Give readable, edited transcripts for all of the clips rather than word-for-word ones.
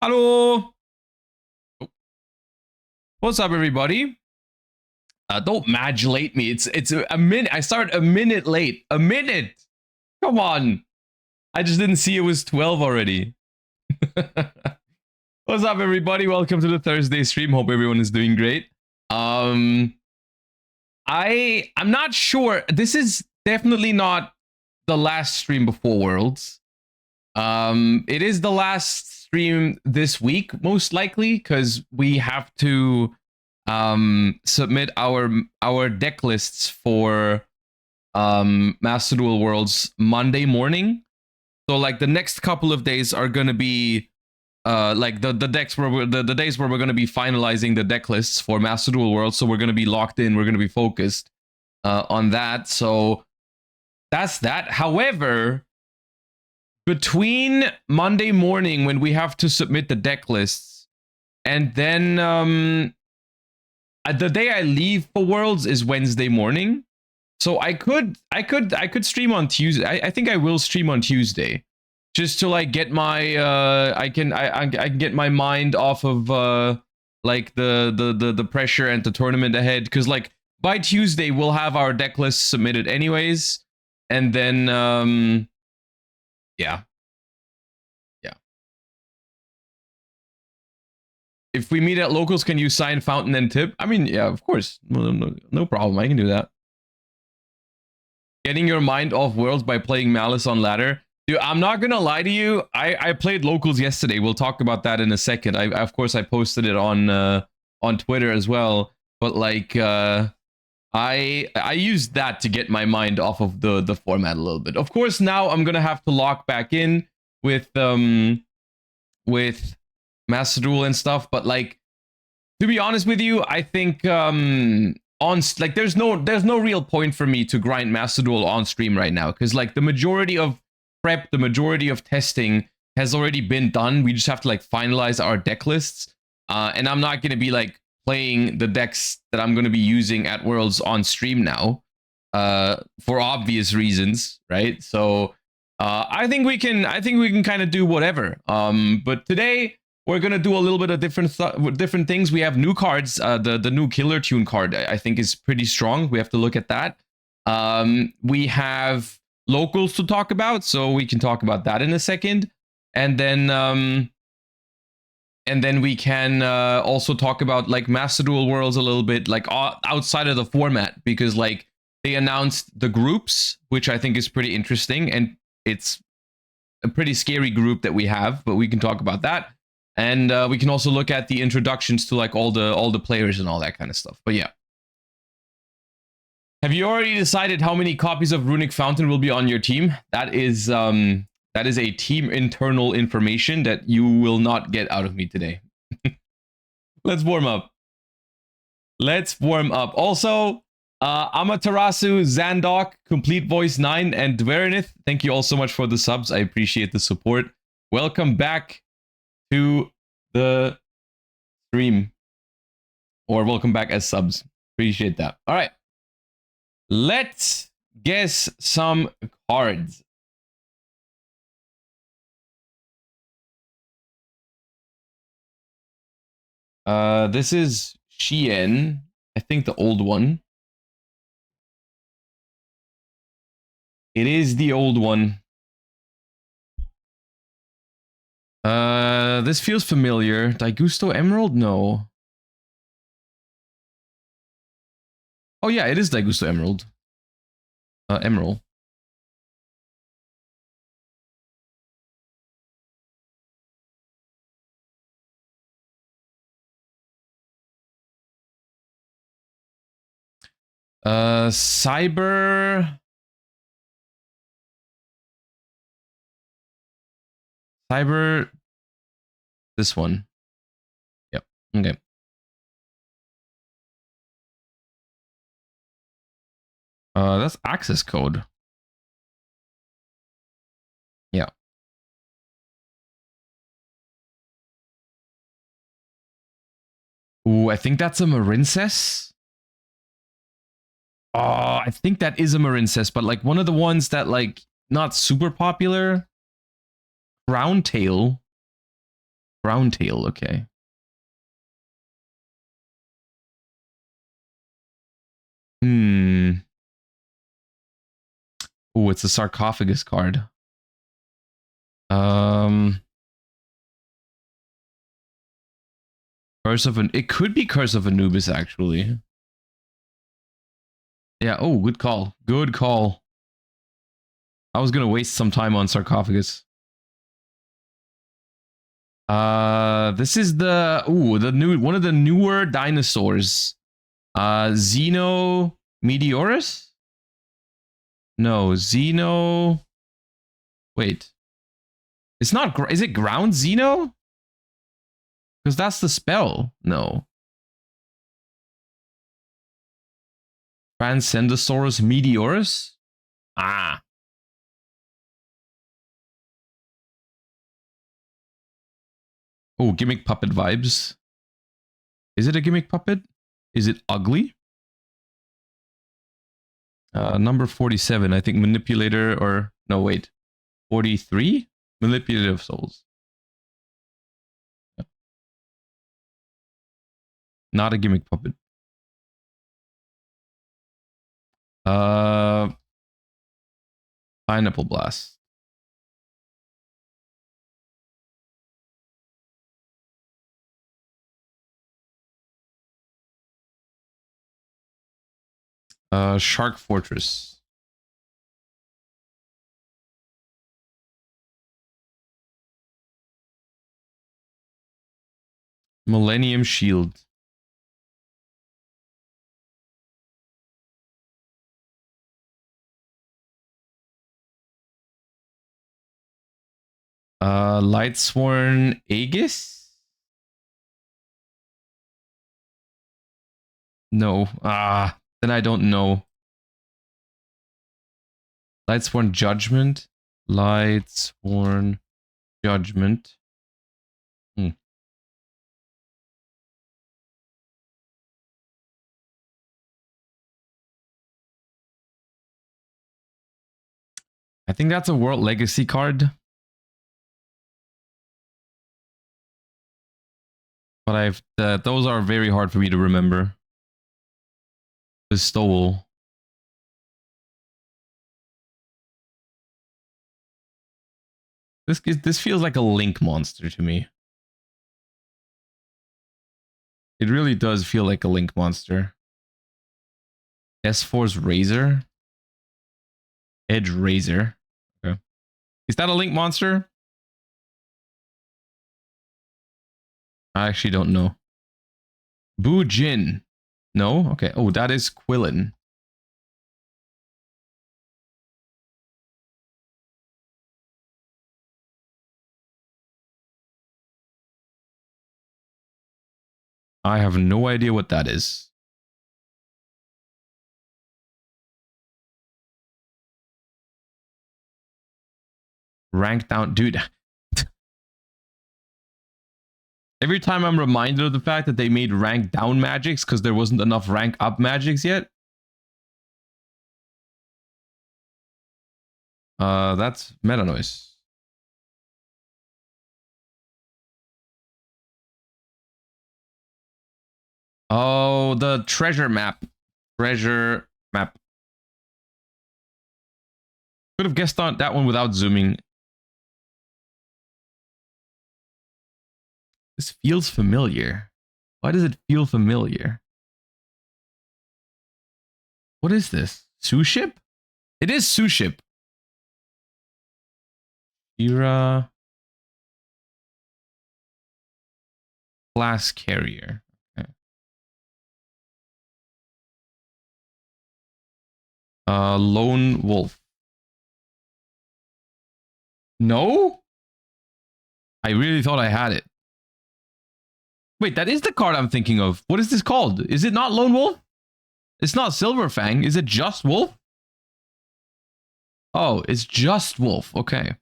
Hello. What's up, everybody? Don't modulate me. It's a minute. I started a minute late. A minute. Come on. I just didn't see it was 12 already. What's up, everybody? Welcome to the Thursday stream. Hope everyone is doing great. I'm not sure. This is definitely not the last stream before Worlds. It is the last stream this week, most likely, because we have to submit our deck lists for Master Duel Worlds Monday morning. So like the next couple of days are gonna be like the decks where the days where we're gonna be finalizing the deck lists for Master Duel Worlds. So we're gonna be locked in. We're gonna be focused on that. So that's that. However, between Monday morning when we have to submit the deck lists and then the day I leave for Worlds is Wednesday morning. So I could stream on Tuesday. I think I will stream on Tuesday, just to like get my I can get my mind off of like the pressure and the tournament ahead, because like by Tuesday we'll have our deck lists submitted anyways, and then yeah. If we meet at locals, can you sign Fountain and Tip? I mean, yeah, of course. No problem. I can do that. Getting your mind off Worlds by playing Malice on ladder. Dude, I'm not gonna lie to you. I played locals yesterday. We'll talk about that in a second. Of course I posted it on Twitter as well. But like I used that to get my mind off of the format a little bit. Of course, now I'm gonna have to lock back in with Master Duel and stuff, but like, to be honest with you, I think on like there's no real point for me to grind Master Duel on stream right now, because like the majority of prep, the majority of testing has already been done. We just have to like finalize our deck lists, and I'm not going to be like playing the decks that I'm going to be using at Worlds on stream now, for obvious reasons, right? So I think we can kind of do whatever. But today we're gonna do a little bit of different things. We have new cards. The new Killer Tune card I think is pretty strong. We have to look at that. We have locals to talk about, so we can talk about that in a second, and then we can also talk about like Master Duel Worlds a little bit, like outside of the format, because like they announced the groups, which I think is pretty interesting, and it's a pretty scary group that we have, but we can talk about that. And we can also look at the introductions to like all the players and all that kind of stuff. But yeah. Have you already decided how many copies of Runic Fountain will be on your team? That is a team internal information that you will not get out of me today. Let's warm up. Also, Amaterasu, Zandok, Complete Voice 9, and Dverenith, thank you all so much for the subs. I appreciate the support. Welcome back to the stream, or welcome back as subs. Appreciate that. All right, let's guess some cards. This is Shien, I think the old one. It is the old one. This feels familiar. Daigusto Emerald? No. Oh yeah, it is Daigusto Emerald. Emerald. Cyber. This one. Yep. Okay. That's access code. Yeah. Ooh, I think that's a Marincess. Oh, I think that is a Marincess, but like one of the ones that like not super popular. Dracotail. Dracotail, okay. Oh, it's a sarcophagus card. Curse of an... It could be Curse of Anubis, actually. Yeah, oh, good call. Good call. I was gonna waste some time on sarcophagus. This is the... Ooh, the new... One of the newer dinosaurs. Xeno... Meteorus? No, Xeno... Wait. It's not... Is it Ground Xeno? Because that's the spell. No. Transcendosaurus Meteorus? Ah. Oh, gimmick puppet vibes. Is it a gimmick puppet? Is it ugly? Number 47, I think manipulator or... No, wait. 43? Manipulative souls. Not a gimmick puppet. Pineapple Blast. Shark Fortress. Millennium Shield. Lightsworn Aegis? No. Then I don't know. Lightsworn Judgment. Lightsworn Judgment. I think that's a World Legacy card. But those are very hard for me to remember. Bestowal. This feels like a Link monster to me. It really does feel like a Link monster. S4's Razor. Edge Razor. Okay. Is that a Link monster? I actually don't know. Boo Jin. No? Okay. Oh, that is Quillen. I have no idea what that is. Rank down. Dude. Every time I'm reminded of the fact that they made rank down magics because there wasn't enough rank up magics yet. That's meta noise. Oh, the treasure map. Treasure map. Could have guessed on that one without zooming. This feels familiar. Why does it feel familiar? What is this? Suship? It is Suship. Ira. Class carrier. Okay. Lone wolf. No? I really thought I had it. Wait, that is the card I'm thinking of. What is this called? Is it not Lone Wolf? It's not Silver Fang. Is it just Wolf? Oh, it's just Wolf. Okay.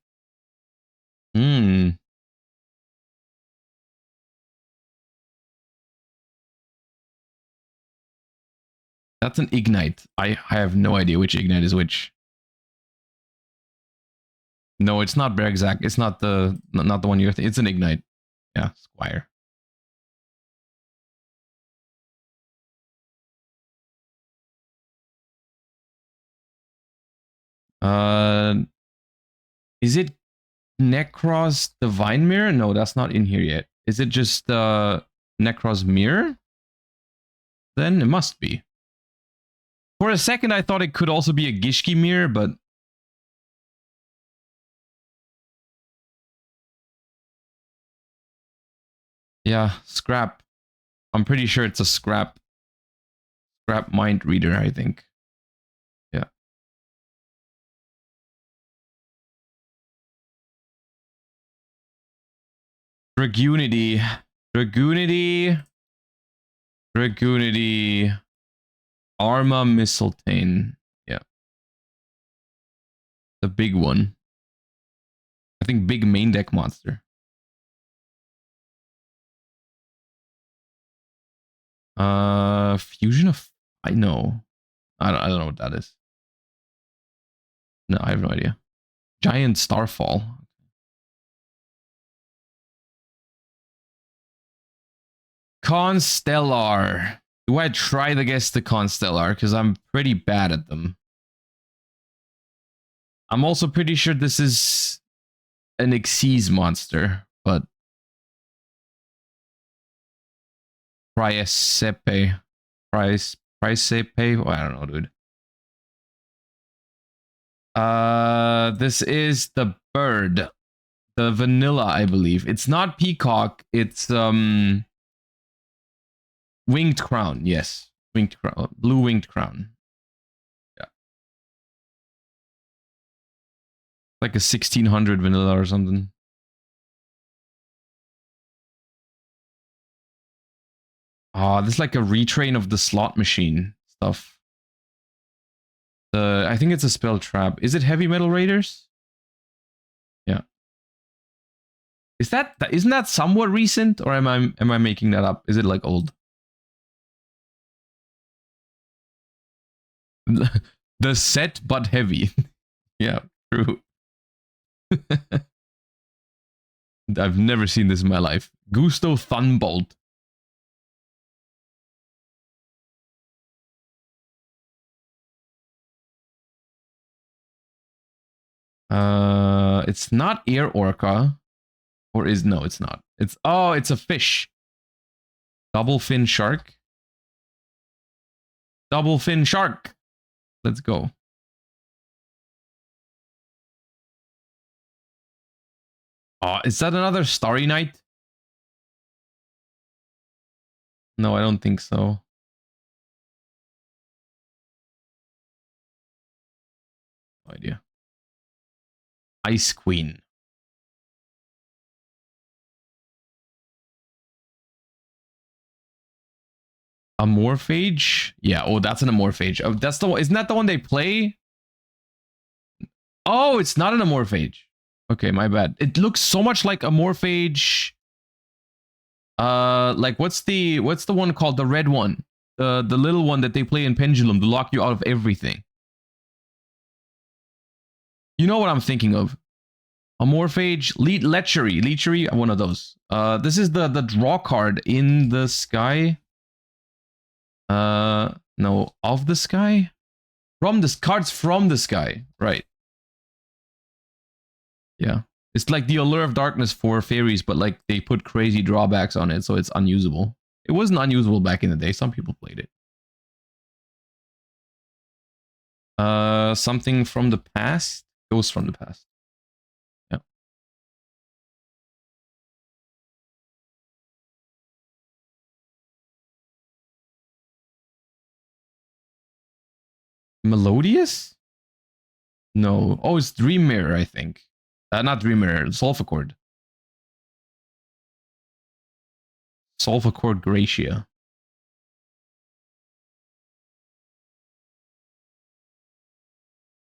That's an Ignite. I have no idea which Ignite is which. No, it's not Bergzak. It's not the one you're thinking. It's an Ignite. Yeah, Squire. Is it Necros Divine Mirror? No, that's not in here yet. Is it just Necros Mirror? Then it must be. For a second, I thought it could also be a Gishki Mirror, but yeah, scrap. I'm pretty sure it's a scrap mind reader, I think. Yeah. Dragunity. Dragunity. Dragunity. Arma Mistletoe. Yeah. The big one. I think big main deck monster. Fusion of... I know. I don't know what that is. No, I have no idea. Giant Starfall. Constellar. Do I try to guess the Constellar? Because I'm pretty bad at them. I'm also pretty sure this is an Xyz monster, but Pricepe. Pricepe? Oh, I don't know, dude. This is the bird. The vanilla, I believe. It's not peacock, it's winged crown, yes. Winged crown. Blue winged crown. Yeah. Like a 1600 vanilla or something. This is like a retrain of the slot machine stuff. I think it's a spell trap. Is it Heavy Metal Raiders? Yeah. Isn't that somewhat recent, or am I making that up? Is it like old? The set but heavy. Yeah, true. I've never seen this in my life. Gusto Thunbolt. It's not Air Orca. Or is... No, it's not. It's a fish. Double fin shark. Double fin shark. Let's go. Is that another Starry Night? No, I don't think so. No idea. Ice Queen. Amorphage? Yeah. Oh, that's an Amorphage. Oh, that's the one. Isn't that the one they play? Oh, it's not an Amorphage. Okay, my bad. It looks so much like Amorphage. Like what's the one called? The red one. The little one that they play in Pendulum to lock you out of everything. You know what I'm thinking of. Amorphage, Lechery. Lechery, one of those. This is the draw card in the sky. No, of the sky? From the cards from the sky. Right. Yeah. It's like the Allure of Darkness for fairies, but like they put crazy drawbacks on it, so it's unusable. It wasn't unusable back in the day. Some people played it. Something from the past? Ghost from the past. Yeah. Melodious? No. Oh, it's Dream Mirror, I think. Not Dream Mirror, Sulfur Sulfur Gracia.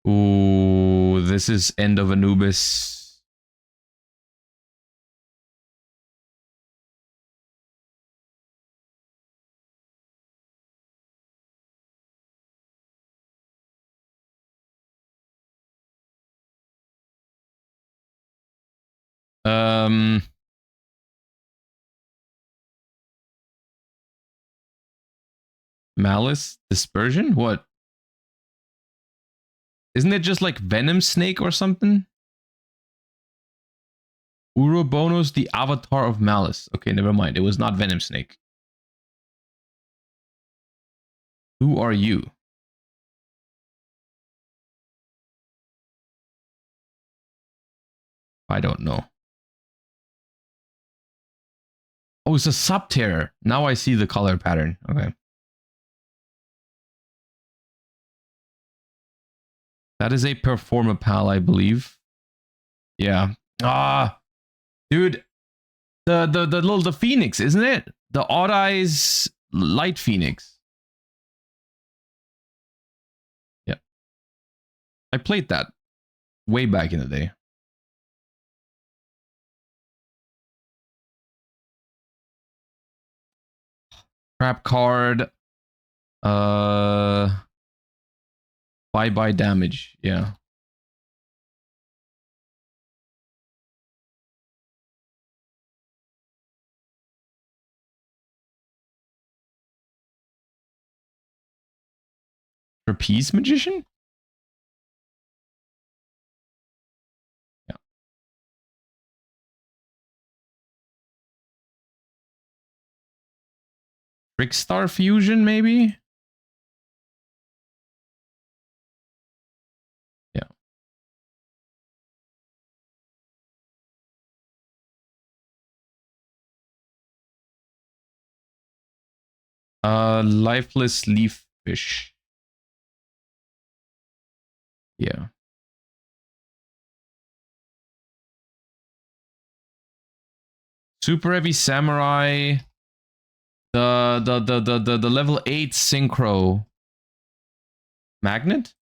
Ooh, this is End of Anubis. Um, Malice Dispersion? What? Isn't it just like Venom Snake or something? Urobonos, the avatar of Malice. Okay, never mind. It was not Venom Snake. Who are you? I don't know. Oh, it's a Subterror. Now I see the color pattern. Okay. That is a Performapal, I believe. Yeah. Ah, dude. The Phoenix, isn't it? The Odd Eyes Light Phoenix. Yeah. I played that way back in the day. Trap card. Bye-bye damage. Yeah. Trapeze Magician? Yeah. Trickstar Fusion, maybe? Yeah. Lifeless Leaf Fish. Yeah. Super Heavy Samurai. The level 8 Synchro. Magnet?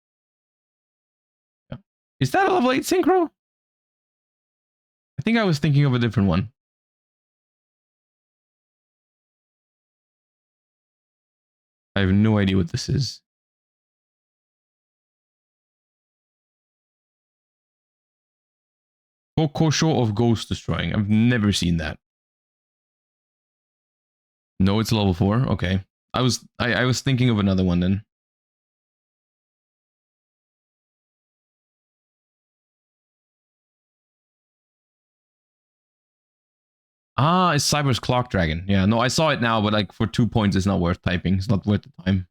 Yeah. Is that a level 8 Synchro? I think I was thinking of a different one. I have no idea what this is. Kokosho of Ghost Destroying. I've never seen that. No, it's level 4. Okay. I was thinking of another one then. Ah, it's Cyber's Clock Dragon. Yeah, no, I saw it now, but like for 2 points, it's not worth typing. It's not worth the time.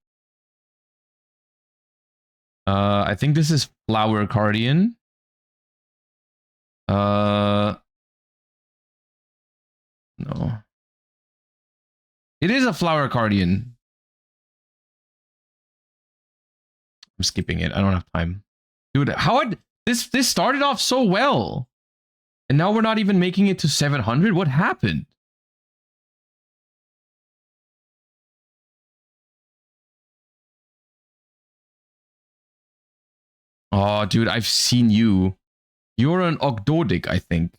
I think this is Flower Guardian. No. It is a Flower Guardian. I'm skipping it. I don't have time. Dude, how had this started off so well? And now we're not even making it to 700? What happened? Oh, dude, I've seen you. You're an Ogdodic, I think.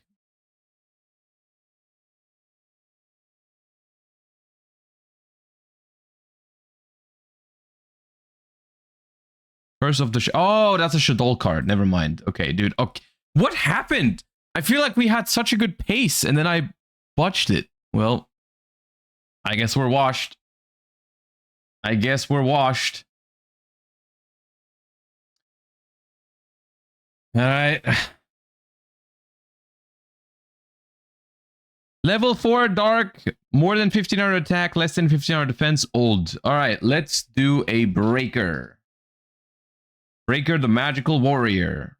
Curse of the... Oh, that's a Shadol card. Never mind. Okay, dude. Okay. What happened? I feel like we had such a good pace, and then I botched it. Well, I guess we're washed. I guess we're washed. All right. Level 4 Dark, more than 1500 attack, less than 1500 defense, old. All right, let's do a Breaker. Breaker the Magical Warrior.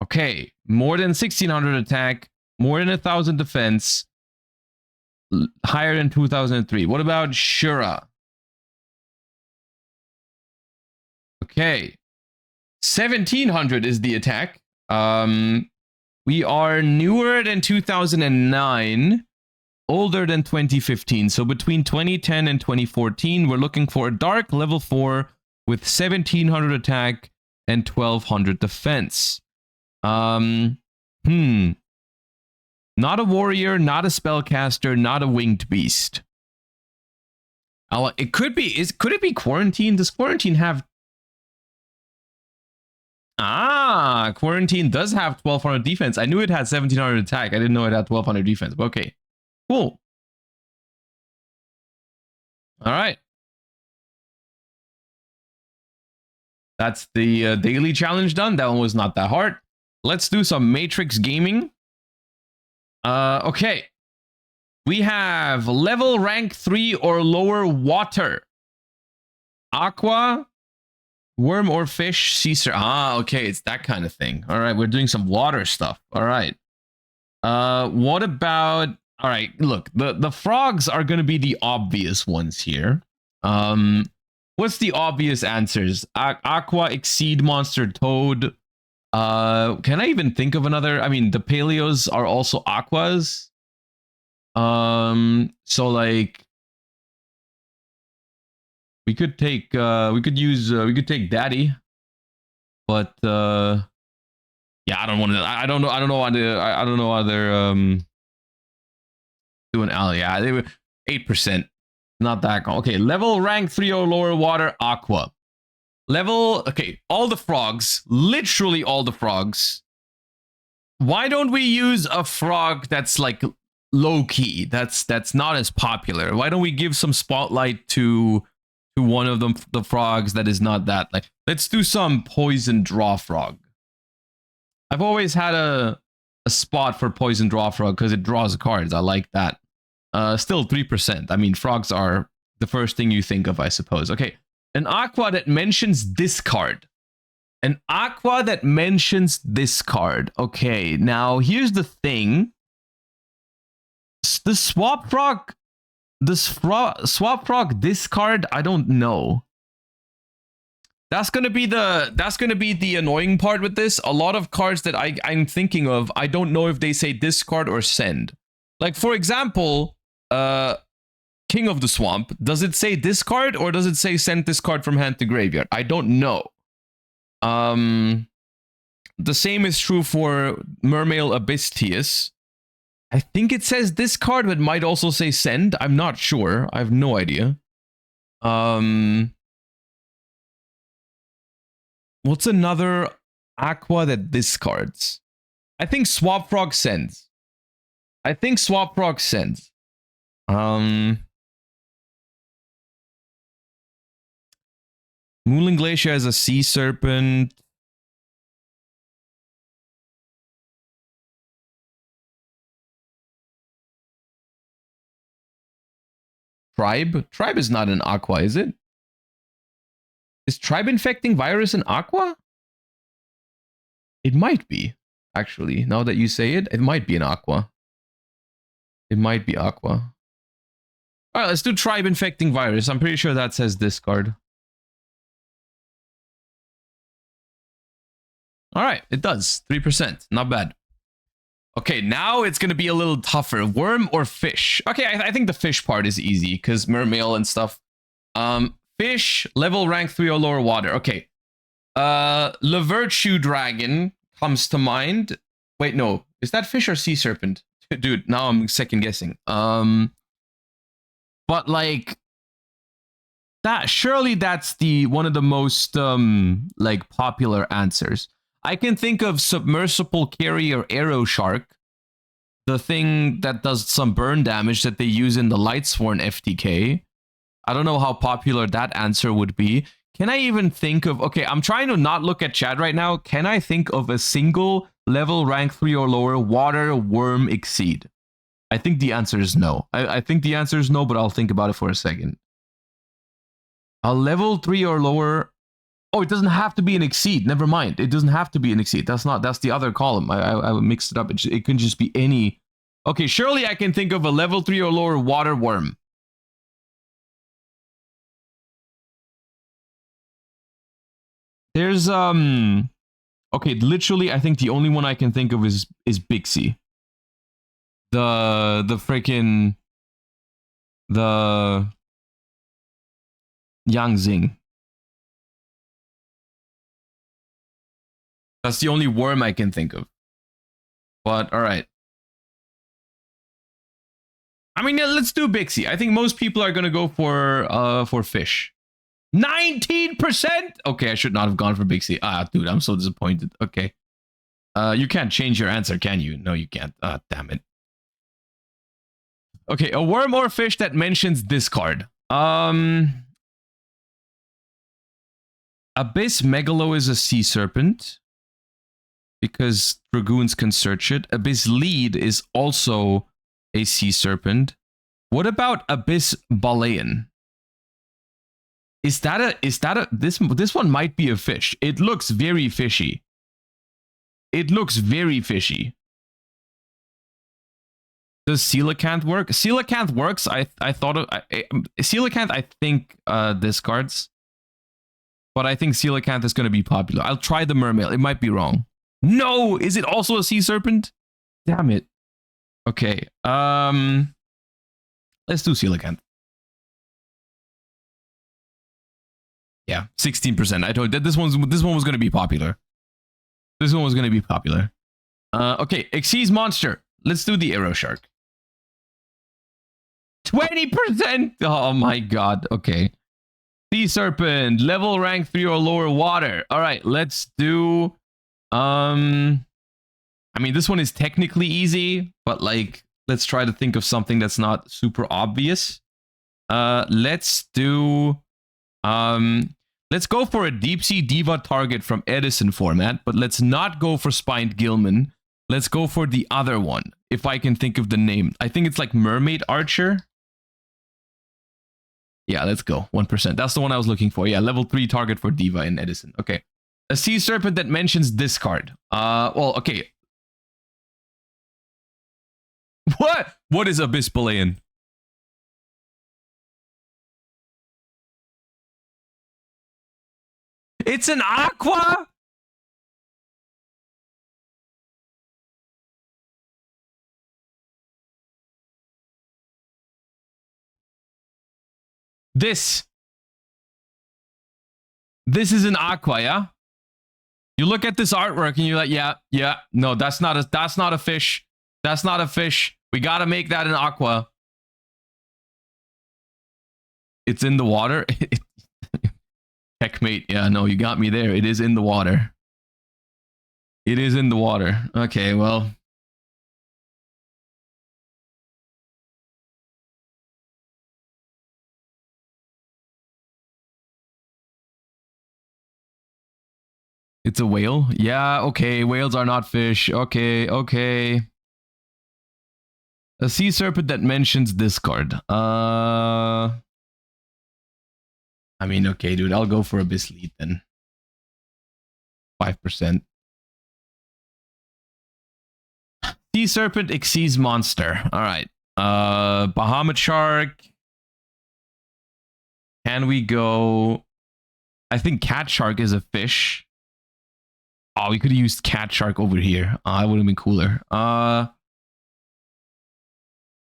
Okay, more than 1600 attack, more than 1000 defense, higher than 2003. What about Shura? Okay, 1700 is the attack. We are newer than 2009, older than 2015. So between 2010 and 2014, we're looking for a dark level 4 with 1700 attack and 1200 defense. Not a warrior, not a spellcaster, not a winged beast. It could be. Could it be Quarantine? Does Quarantine have... Ah, Quarantine does have 1200 defense. I knew it had 1700 attack. I didn't know it had 1200 defense. But okay, cool. All right. That's the daily challenge done. That one was not that hard. Let's do some Matrix gaming. Okay. We have level rank 3 or lower water. Aqua, worm or fish, sea serpent. Ah, okay, it's that kind of thing. All right, we're doing some water stuff. All right. What about... All right, look, the frogs are going to be the obvious ones here. What's the obvious answers? Aqua, exceed, monster, toad. Can I even think of another? I mean, the paleos are also aquas. So like we could take we could take daddy, but yeah, I don't want to. I don't know other doing L. Yeah, they were 8%. Not that. Okay, level rank 3 or lower water aqua. Level, okay, all the frogs, literally all the frogs. Why don't we use a frog that's like low key? That's not as popular. Why don't we give some spotlight to one of them, the frogs that is not that like? Let's do some poison draw frog. I've always had a spot for poison draw frog because it draws cards. I like that. Still 3%. I mean, frogs are the first thing you think of, I suppose. Okay, an aqua that mentions discard. An aqua that mentions discard. Okay, now here's the thing. The swap frog, swap frog discard. I don't know. That's gonna be the annoying part with this. A lot of cards that I'm thinking of, I don't know if they say discard or send. Like for example, King of the Swamp. Does it say discard or does it say send this card from hand to graveyard? I don't know. The same is true for Mermail Abystius. I think it says discard, but might also say send. I'm not sure. I have no idea. What's another aqua that discards? I think Swap Frog sends. I think Swap Frog sends. Moonling Glacier has a sea serpent. Tribe is not an aqua, is it? Is Tribe Infecting Virus an aqua? It might be, actually. Now that you say it, it might be an aqua. It might be aqua. All right, let's do Tribe Infecting Virus. I'm pretty sure that says discard. All right, it does. 3%. Not bad. Okay, now it's going to be a little tougher. Worm or fish? Okay, I think the fish part is easy because mermail and stuff. Fish, level rank 3 or lower water. Okay. Levirtue Dragon comes to mind. Wait, no. Is that fish or sea serpent? Dude, now I'm second guessing. But like that, surely that's the one of the most like popular answers. I can think of Submersible Carrier Arrow Shark, the thing that does some burn damage that they use in the Lightsworn FTK. I don't know how popular that answer would be. Can I even think of... Okay, I'm trying to not look at chat right now. Can I think of a single level rank 3 or lower water worm exceed? I think the answer is no. I think the answer is no, but I'll think about it for a second. A level 3 or lower... Oh, it doesn't have to be an exceed. Never mind. It doesn't have to be an exceed. That's the other column. I mixed it up. It can just be any... Okay, surely I can think of a level 3 or lower water worm. There's okay, literally I think the only one I can think of is Bixie. The freaking the Yangzing. That's the only worm I can think of. But all right. I mean, yeah, let's do Bixie. I think most people are gonna go for fish. 19%? Okay, I should not have gone for Bixie. Ah, dude, I'm so disappointed. Okay. You can't change your answer, can you? No, you can't. Ah, damn it. Okay, a worm or fish that mentions discard. A Abyss Megalo is a sea serpent because Dragoons can search it. Abyss Lead is also a sea serpent. What about Abyss Balean? Is that a this one might be a fish. It looks very fishy. It looks very fishy. Does Coelacanth work? Coelacanth works. I thought of Coelacanth. I think discards, but I think Coelacanth is going to be popular. I'll try the Mermail. It might be wrong. No, is it also a sea serpent? Damn it. Okay. Let's do Coelacanth. Yeah, 16%. I told you that this one was going to be popular. This one was going to be popular. Okay, Xyz Monster. Let's do the Arrow Shark. 20%. Oh my god. Okay. Sea Serpent, level rank 3 or lower water. All right, let's do I mean, this one is technically easy, but like let's try to think of something that's not super obvious. Let's do let's go for a Deep Sea Diva target from Edison format, but let's not go for Spined Gilman. Let's go for the other one, if I can think of the name. I think it's like Mermaid Archer. Yeah, let's go. 1%. That's the one I was looking for. Yeah, level 3 target for Diva in Edison. Okay. A Sea Serpent that mentions discard. Well, okay. What? What is Abyss Balean? It's an aqua? This is an aqua, yeah? You look at this artwork and you're like, yeah, no, that's not a fish. That's not a fish. We gotta make that an aqua. It's in the water. Checkmate. Yeah, no, you got me there. It is in the water. It is in the water. Okay, well. It's a whale? Yeah, okay. Whales are not fish. Okay, okay. A sea serpent that mentions discard. I mean, okay, dude. I'll go for Abyss Lead then. 5%. Sea serpent Xyz Monster. All right. Bahamut Shark. Can we go? I think Cat Shark is a fish. Oh, we could have used Cat Shark over here. That would have been cooler.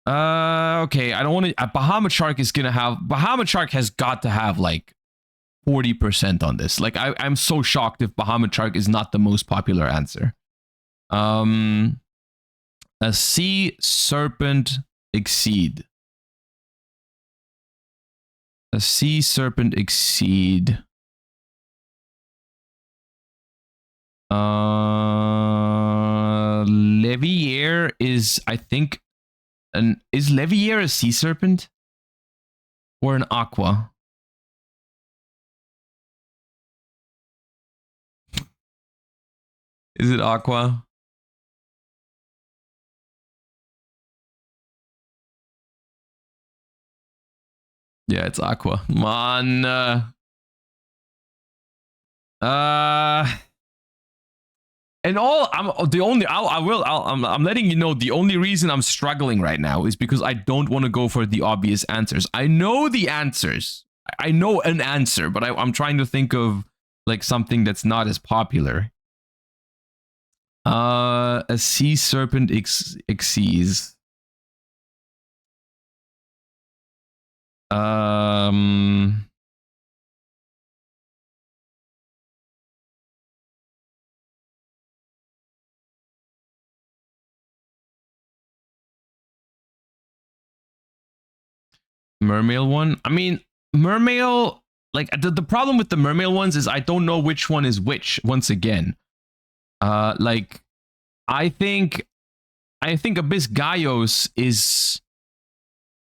Okay. I don't want to. Bahamut Shark is gonna have. Bahamut Shark has got to have like 40% on this. Like, I'm so shocked if Bahamut Shark is not the most popular answer. A Sea Serpent Exceed. A Sea Serpent Exceed. Levier is, I think, is Levier a sea serpent or an aqua? Is it aqua? Yeah, it's aqua. Man. And I'm letting you know the only reason I'm struggling right now is because I don't want to go for the obvious answers. I know the answers. I know an answer, but I'm trying to think of like something that's not as popular. A Sea Serpent Xyz. Mermail one. I mean, Mermail, like the problem with the Mermail ones is I don't know which one is which once again. Like I think Abyss Gaios is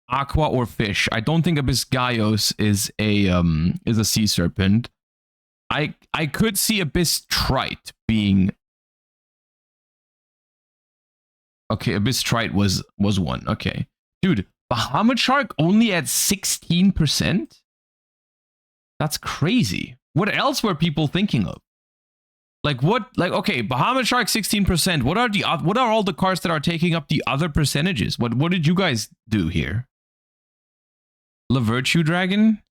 aqua or fish. I don't think Abyss Gaios is a sea serpent. I could see Abyss Trite being... Okay, Abyss Trite was one. Okay. Dude, Bahamut Shark only at 16%? That's crazy. What else were people thinking of? Like what? Like, okay, Bahamut Shark 16%. What are all the cards that are taking up the other percentages? What did you guys do here? La Virtue Dragon?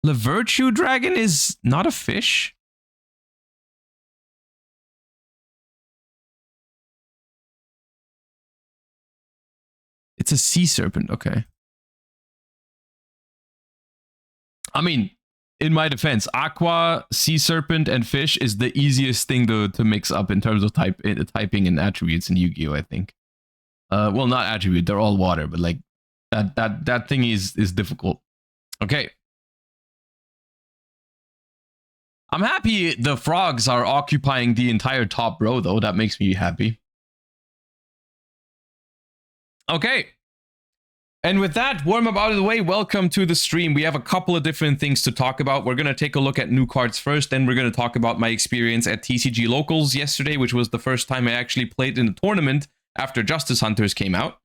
La Virtue Dragon is not a fish? It's a sea serpent, okay. I mean, in my defense, aqua, sea serpent, and fish is the easiest thing to mix up in terms of typing and attributes in Yu-Gi-Oh, I think. Well, not attribute, they're all water, but like that thing is difficult. Okay. I'm happy the frogs are occupying the entire top row, though. That makes me happy. Okay. And with that warm up out of the way, welcome to the stream. We have a couple of different things to talk about. We're going to take a look at new cards first, then we're going to talk about my experience at TCG Locals yesterday, which was the first time I actually played in a tournament after Justice Hunters came out.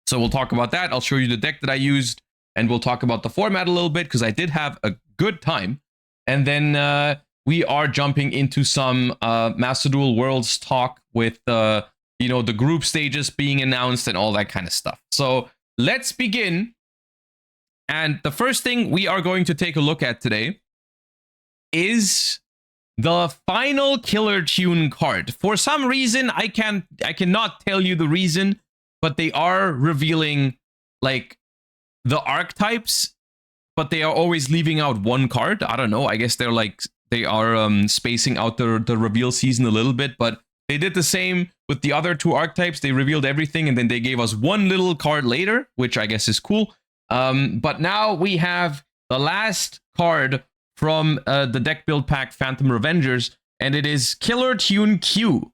So we'll talk about that. I'll show you the deck that I used, and we'll talk about the format a little bit, because I did have a good time. And then we are jumping into some Master Duel Worlds talk with, you know, the group stages being announced and all that kind of stuff. So let's begin. And the first thing we are going to take a look at today is the final Killer Tune card. For some reason, I cannot tell you the reason, but they are revealing like the archetypes, but they are always leaving out one card. I don't know. I guess they're like they are spacing out the reveal season a little bit, but they did the same with the other two archetypes. They revealed everything, and then they gave us one little card later, which I guess is cool. But now we have the last card from the deck build pack Phantom Revengers, and it is Killer Tune Q,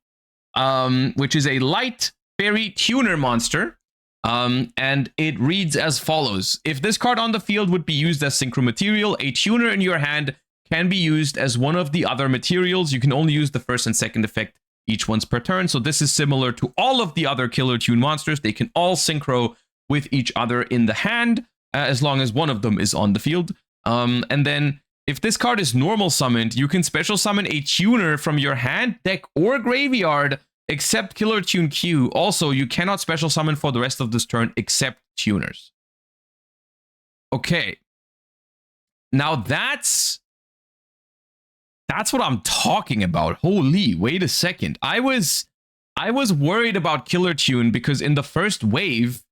which is a light fairy tuner monster. And it reads as follows. If this card on the field would be used as synchro material, a tuner in your hand can be used as one of the other materials. You can only use the first and second effect each once per turn. So this is similar to all of the other Killer Tune monsters. They can all synchro with each other in the hand, as long as one of them is on the field. And then if this card is normal summoned, you can special summon a tuner from your hand, deck, or graveyard, except Killer Tune Q. Also, you cannot special summon for the rest of this turn except tuners. Okay. Now that's what I'm talking about. Holy, wait a second. I was worried about Killer Tune because in the first wave,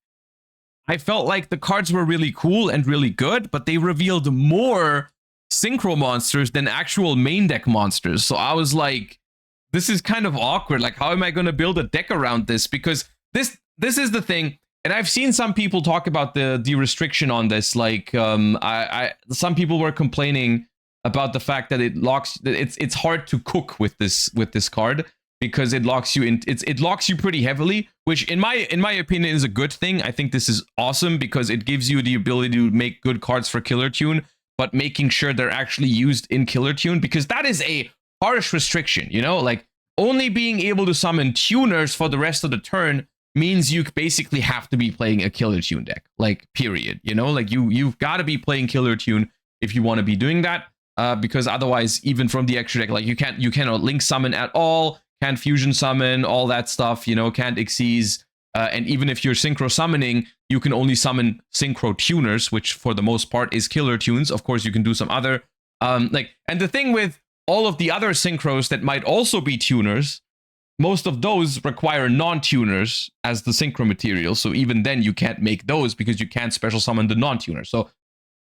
I felt like the cards were really cool and really good, but they revealed more synchro monsters than actual main deck monsters. So I was like, this is kind of awkward. Like, how am I going to build a deck around this? Because this is the thing. And I've seen some people talk about the restriction on this. Like, some people were complaining about the fact that it's hard to cook with this card because it locks you in. It locks you pretty heavily, which in my opinion is a good thing. I think this is awesome because it gives you the ability to make good cards for Killer Tune, but making sure they're actually used in Killer Tune, because that is a harsh restriction, you know, like only being able to summon tuners for the rest of the turn means you basically have to be playing a Killer Tune deck, like period, you know, like you've got to be playing Killer Tune if you want to be doing that, because otherwise, even from the extra deck, like you cannot link summon at all, can't fusion summon, all that stuff, you know, can't exceed, and even if you're synchro summoning, you can only summon synchro tuners, which for the most part is Killer Tunes. Of course, you can do some other, and the thing with all of the other synchros that might also be tuners, most of those require non-tuners as the synchro material. So even then you can't make those because you can't special summon the non-tuner. So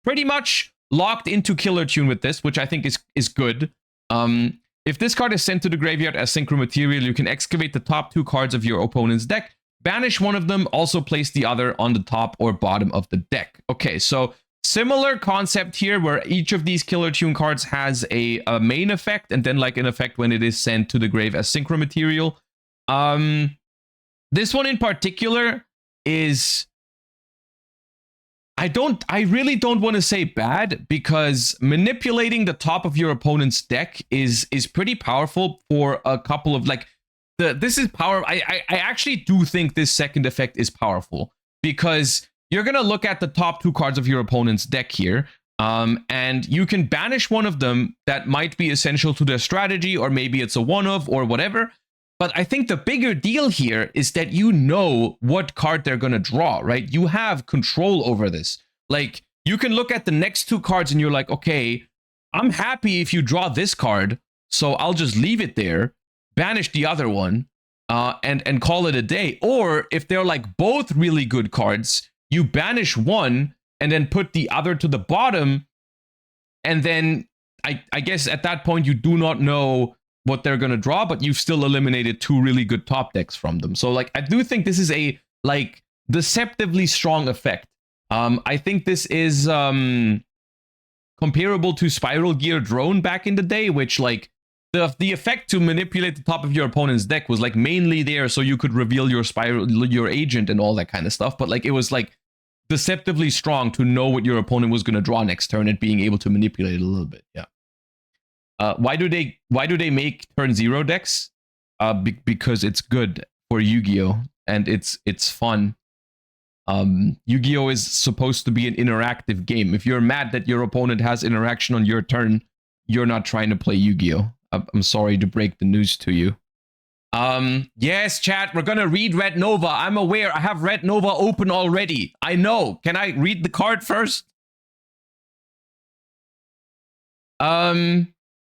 pretty much locked into Killer Tune with this, which I think is good. If this card is sent to the graveyard as synchro material, you can excavate the top two cards of your opponent's deck, banish one of them, also place the other on the top or bottom of the deck. Okay, so similar concept here where each of these Killer Tune cards has a main effect and then like an effect when it is sent to the grave as synchro material. This one in particular is I really don't want to say bad, because manipulating the top of your opponent's deck is pretty powerful for a couple of, like, this is power. I actually do think this second effect is powerful, because you're gonna look at the top 2 cards of your opponent's deck here, and you can banish one of them that might be essential to their strategy, or maybe it's a one-of or whatever. But I think the bigger deal here is that you know what card they're going to draw, right? You have control over this. Like, you can look at the next 2 cards and you're like, okay, I'm happy if you draw this card, so I'll just leave it there, banish the other one, and call it a day. Or if they're like both really good cards, you banish one and then put the other to the bottom, and then I guess at that point you do not know what they're going to draw, but you've still eliminated 2 really good top decks from them. So, like, I do think this is a, like, deceptively strong effect. I think this is comparable to Spiral Gear Drone back in the day, which, like, the effect to manipulate the top of your opponent's deck was, like, mainly there so you could reveal your agent and all that kind of stuff. But, like, it was, like, deceptively strong to know what your opponent was going to draw next turn and being able to manipulate it a little bit. Yeah. Why do they make turn 0 decks? Because it's good for Yu-Gi-Oh! And it's fun. Yu-Gi-Oh! Is supposed to be an interactive game. If you're mad that your opponent has interaction on your turn, you're not trying to play Yu-Gi-Oh! I'm sorry to break the news to you. Yes, chat, we're gonna read Red Nova. I'm aware. I have Red Nova open already. I know. Can I read the card first?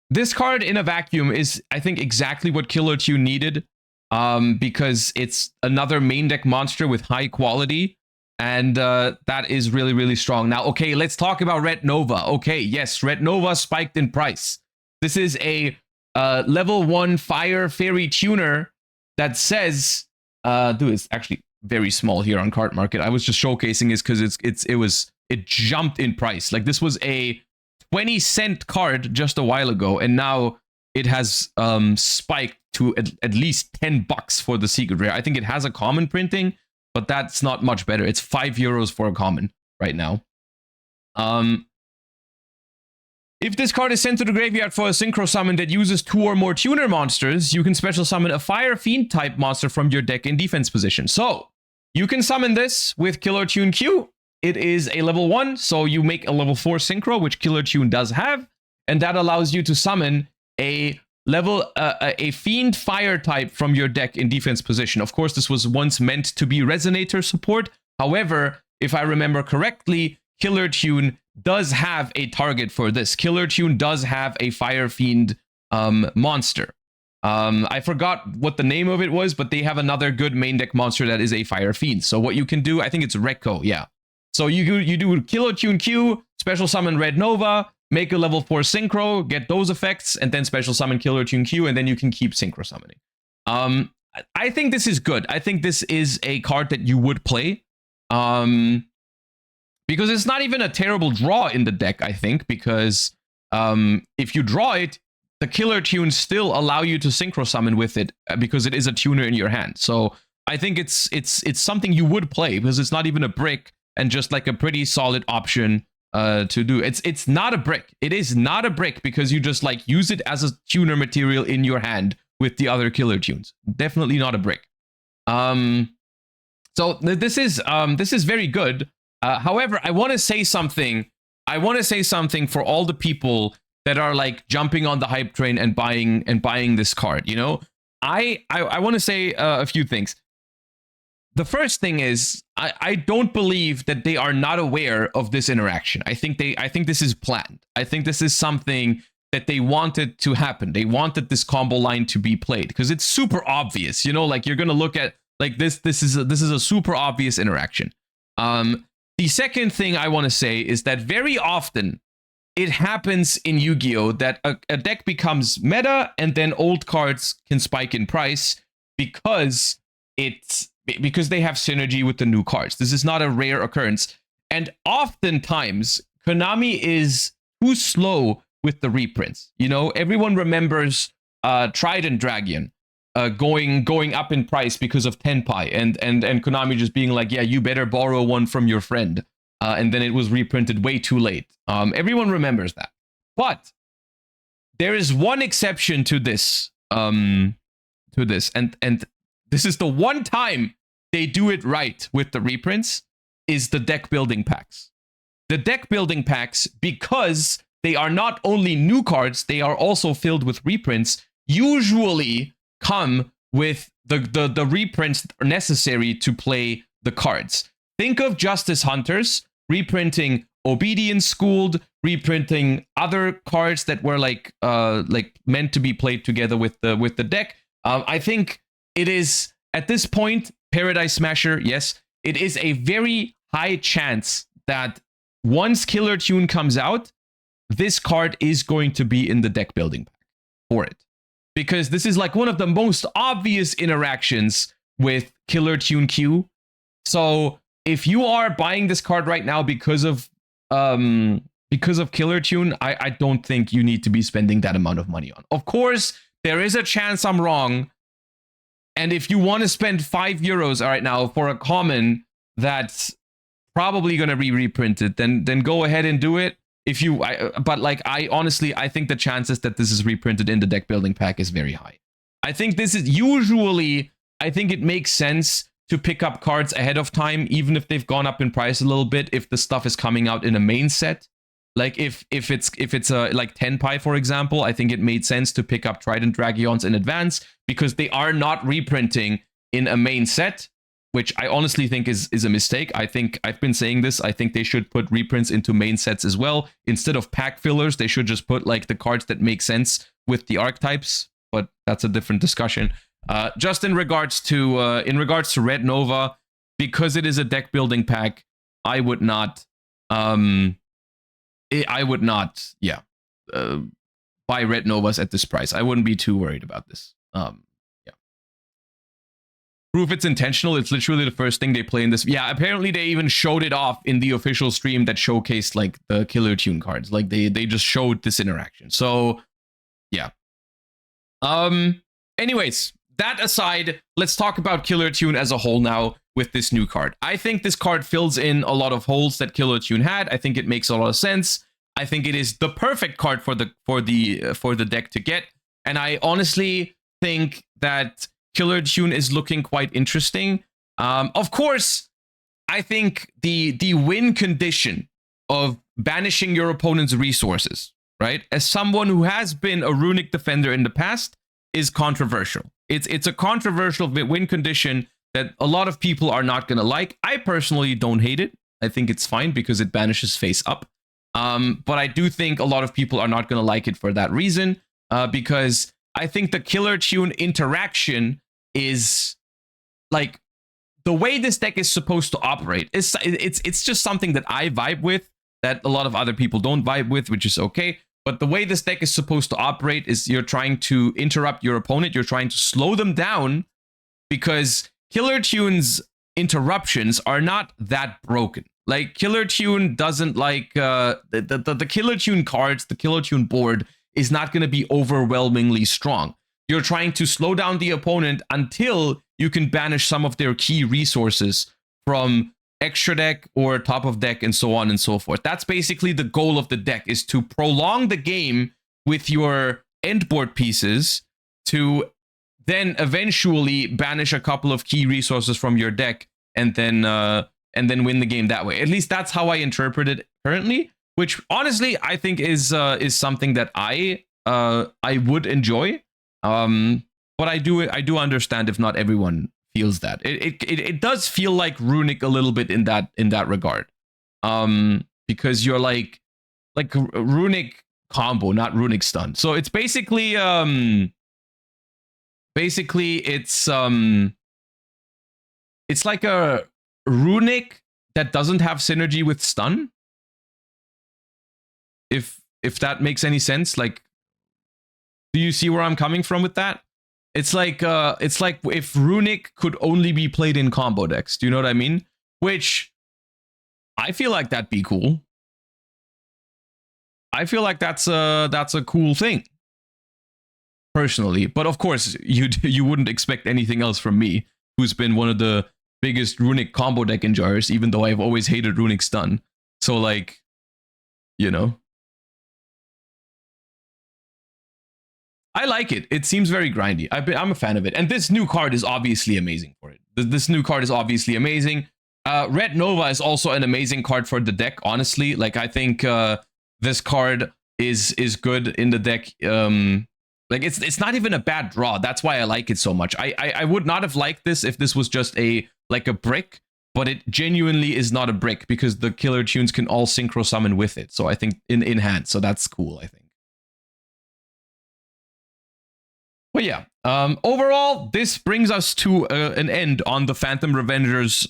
This card in a vacuum is, I think, exactly what Killer Tune needed, because it's another main deck monster with high quality, and that is really, really strong. Now, okay, let's talk about Red Nova. Okay, yes, Red Nova spiked in price. This is a level 1 Fire Fairy Tuner that says, dude, it's actually very small here on Card Market. I was just showcasing this because it jumped in price. Like, this was a 20-cent card just a while ago, and now it has spiked to at least $10 for the secret rare. I think it has a common printing, but that's not much better. It's €5 for a common right now. If this card is sent to the graveyard for a synchro summon that uses 2 or more tuner monsters, you can special summon a Fire Fiend type monster from your deck in defense position. So you can summon this with Killer Tune Q. It is a level 1, so you make a level 4 synchro, which Killer Tune does have, and that allows you to summon a Fiend Fire type from your deck in defense position. Of course, this was once meant to be Resonator support. However, if I remember correctly, Killer Tune does have a target for this. Killer Tune does have a Fire Fiend monster. I forgot what the name of it was, but they have another good main deck monster that is a Fire Fiend. So what you can do, I think it's Rekko, yeah. So you do Killer Tune Q, special summon Red Nova, make a level 4 synchro, get those effects, and then special summon Killer Tune Q, and then you can keep synchro summoning. I think this is good. I think this is a card that you would play. Because it's not even a terrible draw in the deck, I think, because if you draw it, the Killer Tunes still allow you to synchro summon with it, because it is a tuner in your hand. So I think it's something you would play, because it's not even a brick, and just like a pretty solid option to do. It's not a brick. It is not a brick, because you just like use it as a tuner material in your hand with the other Killer Tunes. Definitely not a brick. So this is very good. However, I want to say something. I want to say something for all the people that are like jumping on the hype train and buying this card. You know, I want to say a few things. The first thing is, I don't believe that they are not aware of this interaction. I think this is planned. I think this is something that they wanted to happen. They wanted this combo line to be played because it's super obvious. You know, like you're gonna look at like this. This is a super obvious interaction. The second thing I want to say is that very often it happens in Yu-Gi-Oh! That a deck becomes meta and then old cards can spike in price because they have synergy with the new cards. This is not a rare occurrence. And oftentimes, Konami is too slow with the reprints. You know, everyone remembers Trident Dragon going up in price because of Tenpai, and Konami just being like, yeah, you better borrow one from your friend. and then it was reprinted way too late. Everyone remembers that. But there is one exception to this. And this is the one time they do it right with the reprints, is the deck building packs. The deck building packs, because they are not only new cards, they are also filled with reprints, usually come with the reprints necessary to play the cards. Think of Justice Hunters reprinting Obedience Schooled, reprinting other cards that were like meant to be played together with the deck. I think it is, at this point, Paradise Smasher, yes, it is a very high chance that once Killer Tune comes out, this card is going to be in the deck building pack for it. Because this is like one of the most obvious interactions with Killer Tune Q. So if you are buying this card right now because of Killer Tune, I don't think you need to be spending that amount of money on. Of course, there is a chance I'm wrong. And if you want to spend €5 right now for a common that's probably going to be reprinted, then go ahead and do it. But I honestly think the chances that this is reprinted in the deck building pack is very high. I think this is usually, I think it makes sense to pick up cards ahead of time, even if they've gone up in price a little bit, if the stuff is coming out in a main set. Like if it's like Tenpai, for example, I think it made sense to pick up Trident Dragions in advance because they are not reprinting in a main set, which I honestly think is a mistake. I think I've been saying this. I think they should put reprints into main sets as well. Instead of pack fillers, they should just put like the cards that make sense with the archetypes, but that's a different discussion. Just in regards to Red Nova, because it is a deck building pack, I would not buy Red Novas at this price. I wouldn't be too worried about this. Proof it's intentional. It's literally the first thing they play in this. Yeah, apparently they even showed it off in the official stream that showcased like the Killer Tune cards. Like they just showed this interaction. So yeah. Anyways, that aside, let's talk about Killer Tune as a whole now with this new card. I think this card fills in a lot of holes that Killer Tune had. I think it makes a lot of sense. I think it is the perfect card for the deck to get. And I honestly think that Killer Tune is looking quite interesting. Of course, I think the win condition of banishing your opponent's resources, right? As someone who has been a runic defender in the past, is controversial. It's a controversial win condition that a lot of people are not going to like. I personally don't hate it. I think it's fine because it banishes face up. But I do think a lot of people are not going to like it for that reason, because I think the Killer Tune interaction is like the way this deck is supposed to operate. It's just something that I vibe with that a lot of other people don't vibe with, which is okay. But the way this deck is supposed to operate is you're trying to interrupt your opponent. You're trying to slow them down because Killer Tune's interruptions are not that broken. Like Killer Tune doesn't like the Killer Tune cards, the Killer Tune board is not going to be overwhelmingly strong. You're trying to slow down the opponent until you can banish some of their key resources from extra deck or top of deck and so on and so forth. That's basically the goal of the deck, is to prolong the game with your end board pieces to then eventually banish a couple of key resources from your deck and then win the game that way. At least that's how I interpret it currently, which honestly I think is something that I would enjoy. But I do understand if not everyone feels that. It does feel like runic a little bit in that regard. Because you're like runic combo, not runic stun. So it's basically it's like a runic that doesn't have synergy with stun. If that makes any sense, like, do you see where I'm coming from with that? It's like if runic could only be played in combo decks. Do you know what I mean? Which I feel like that'd be cool. I feel like that's a cool thing, personally. But of course, you wouldn't expect anything else from me, who's been one of the biggest runic combo deck enjoyers, even though I've always hated runic stun. So like, you know, I like it. It seems very grindy. I'm a fan of it. And this new card is obviously amazing for it. This new card is obviously amazing. Red Nova is also an amazing card for the deck, honestly. Like, I think this card is good in the deck. Like, it's not even a bad draw. That's why I like it so much. I would not have liked this if this was just a brick, but it genuinely is not a brick because the killer tunes can all synchro summon with it. So I think in hand. So that's cool, I think. But yeah, overall, this brings us to an end on the Phantom Revengers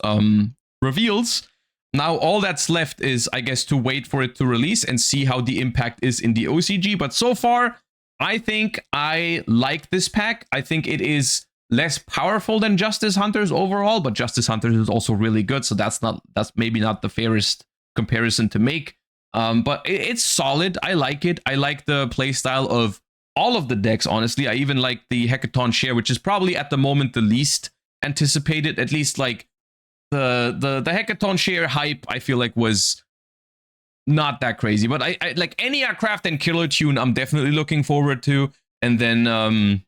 reveals. Now, all that's left is, I guess, to wait for it to release and see how the impact is in the OCG. But so far, I think I like this pack. I think it is less powerful than Justice Hunters overall, but Justice Hunters is also really good. So that's maybe not the fairest comparison to make. But it's solid. I like it. I like the playstyle of all of the decks, honestly. I even like the Hecaton Share, which is probably at the moment the least anticipated. At least like the Hecaton Share hype, I feel like was not that crazy. But I like Eniac Craft and Killer Tune, I'm definitely looking forward to. And then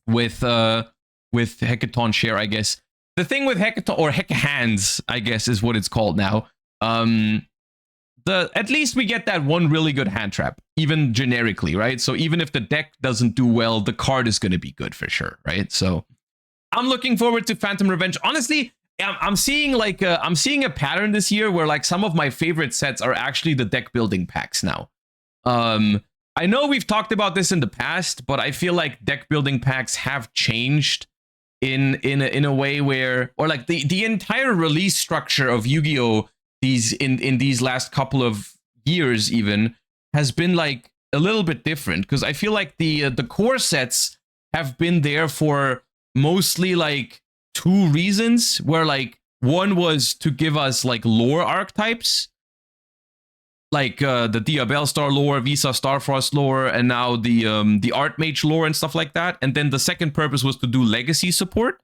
with Hecaton Share, I guess. The thing with Hecaton, or Heca Hands, I guess is what it's called now. At least we get that one really good hand trap, even generically, right? So even if the deck doesn't do well, the card is going to be good for sure, right? So I'm looking forward to Phantom Revenge. Honestly, I'm seeing a pattern this year where like some of my favorite sets are actually the deck building packs now. I know we've talked about this in the past, but I feel like deck building packs have changed in a way where, or like the entire release structure of Yu-Gi-Oh! In these last couple of years even has been like a little bit different, because I feel like the core sets have been there for mostly like two reasons, where like one was to give us like lore archetypes, like the Diabellstar lore, Visa Starfrost lore, and now the Archmage lore and stuff like that. And then the second purpose was to do legacy support,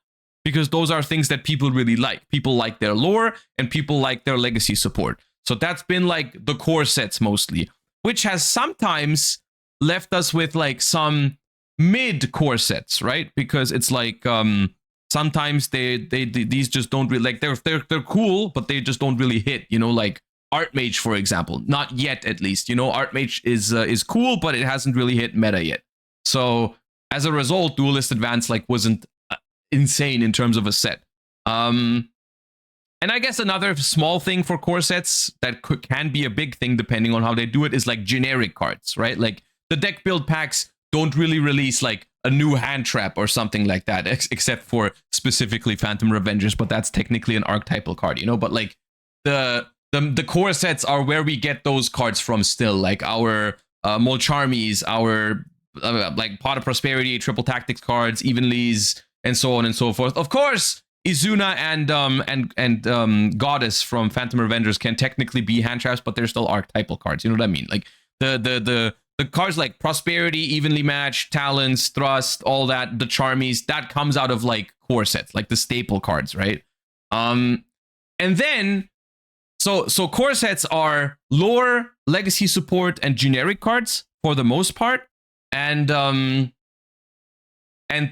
because those are things that people really like. People like their lore and people like their legacy support. So that's been like the core sets mostly, which has sometimes left us with like some mid core sets, right? Because it's like sometimes these just don't really, like they're cool, but they just don't really hit, you know, like Archmage, for example. Not yet, at least, you know. Archmage is cool, but it hasn't really hit meta yet. So as a result, Duelist Advance like wasn't insane in terms of a set. And I guess another small thing for core sets that can be a big thing depending on how they do it is like generic cards, right? Like the deck build packs don't really release like a new hand trap or something like that, except for specifically Phantom Revengers, but that's technically an archetypal card, you know. But like the core sets are where we get those cards from still, like our Molcharmies, our like Pot of Prosperity, Triple Tactics cards, Evenlies, and so on and so forth. Of course, Izuna and Goddess from Phantom Revengers can technically be hand traps, but they're still archetypal cards. You know what I mean? Like the cards like Prosperity, Evenly Matched, Talents, Thrust, all that, the Charmies, that comes out of like core sets, like the staple cards, right? And then so core sets are lore, legacy support, and generic cards for the most part. And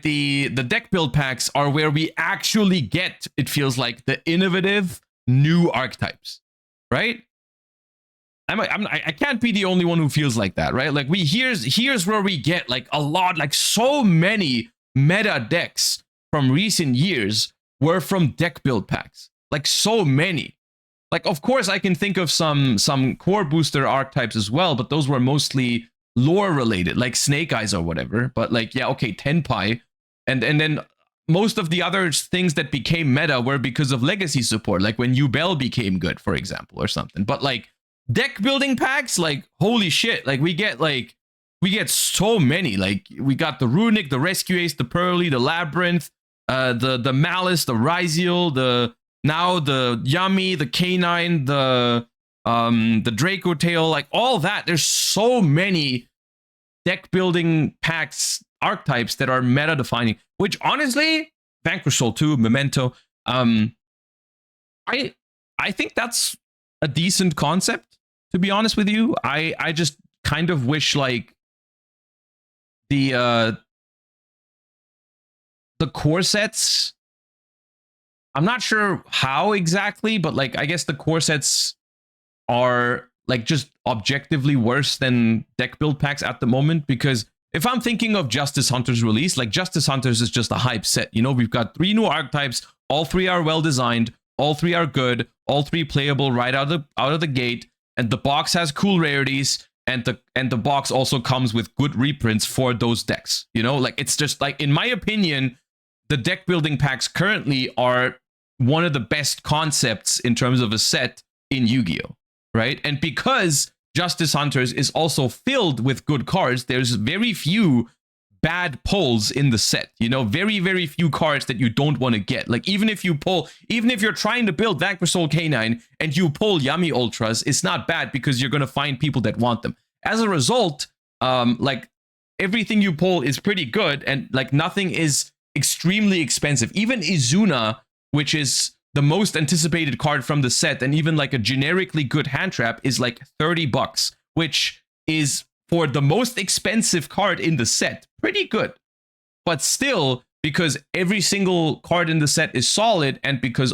the deck build packs are where we actually get, it feels like, the innovative new archetypes, right? I can't be the only one who feels like that, right? Like here's where we get like a lot, like so many meta decks from recent years were from deck build packs, like so many. Like, of course, I can think of some core booster archetypes as well, but those were mostly lore related, like Snake Eyes or whatever. But like, yeah, okay, Tenpai, and then most of the other things that became meta were because of legacy support, like when Yubel became good, for example, or something. But like deck building packs, like holy shit, like we get so many. Like we got the Runic, the Rescue Ace, the Pearly, the Labyrinth, the Malice, the Ryziel, the Yummy, the Canine, the Dracotail, like all that. There's so many deck building packs, archetypes that are meta defining, which honestly, Vanquish Soul 2, Memento, I think that's a decent concept, to be honest with you. I just kind of wish like the core sets, I'm not sure how exactly, but like I guess the core sets are like just objectively worse than deck build packs at the moment, because if I'm thinking of Justice Hunter's release, like Justice Hunters is just a hype set. You know, we've got 3 new archetypes, all 3 are well designed, all 3 are good, all 3 playable right out of the gate, and the box has cool rarities, and the box also comes with good reprints for those decks. You know, like it's just like, in my opinion, the deck building packs currently are one of the best concepts in terms of a set in Yu-Gi-Oh, right? And because Justice Hunters is also filled with good cards, there's very few bad pulls in the set. You know, very, very few cards that you don't want to get. Like, even if you're trying to build Vanquish Soul Canine and you pull Yummy Ultras, it's not bad because you're going to find people that want them. As a result, like, everything you pull is pretty good, and like nothing is extremely expensive. Even Izuna, which is the most anticipated card from the set, and even like a generically good hand trap, is like $30, which is, for the most expensive card in the set, pretty good. But still, because every single card in the set is solid, and because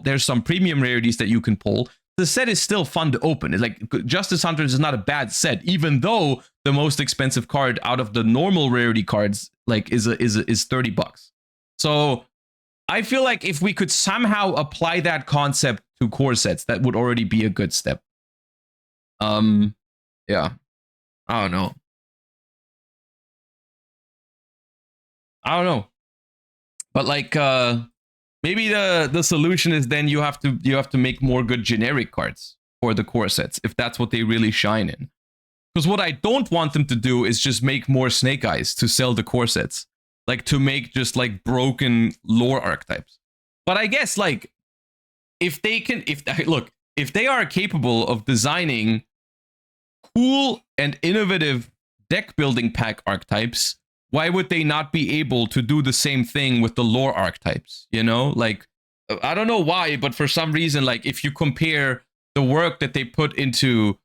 there's some premium rarities that you can pull, the set is still fun to open. It's like, Justice Hunters is not a bad set, even though the most expensive card out of the normal rarity cards like is $30. So I feel like if we could somehow apply that concept to core sets, that would already be a good step. Yeah. I don't know. But like maybe the solution is then you have to make more good generic cards for the core sets, if that's what they really shine in. Because what I don't want them to do is just make more Snake Eyes to sell the core sets. Like, to make just like broken lore archetypes. But I guess like if they are capable of designing cool and innovative deck building pack archetypes, why would they not be able to do the same thing with the lore archetypes? You know, like, I don't know why, but for some reason, like, if you compare the work that they put into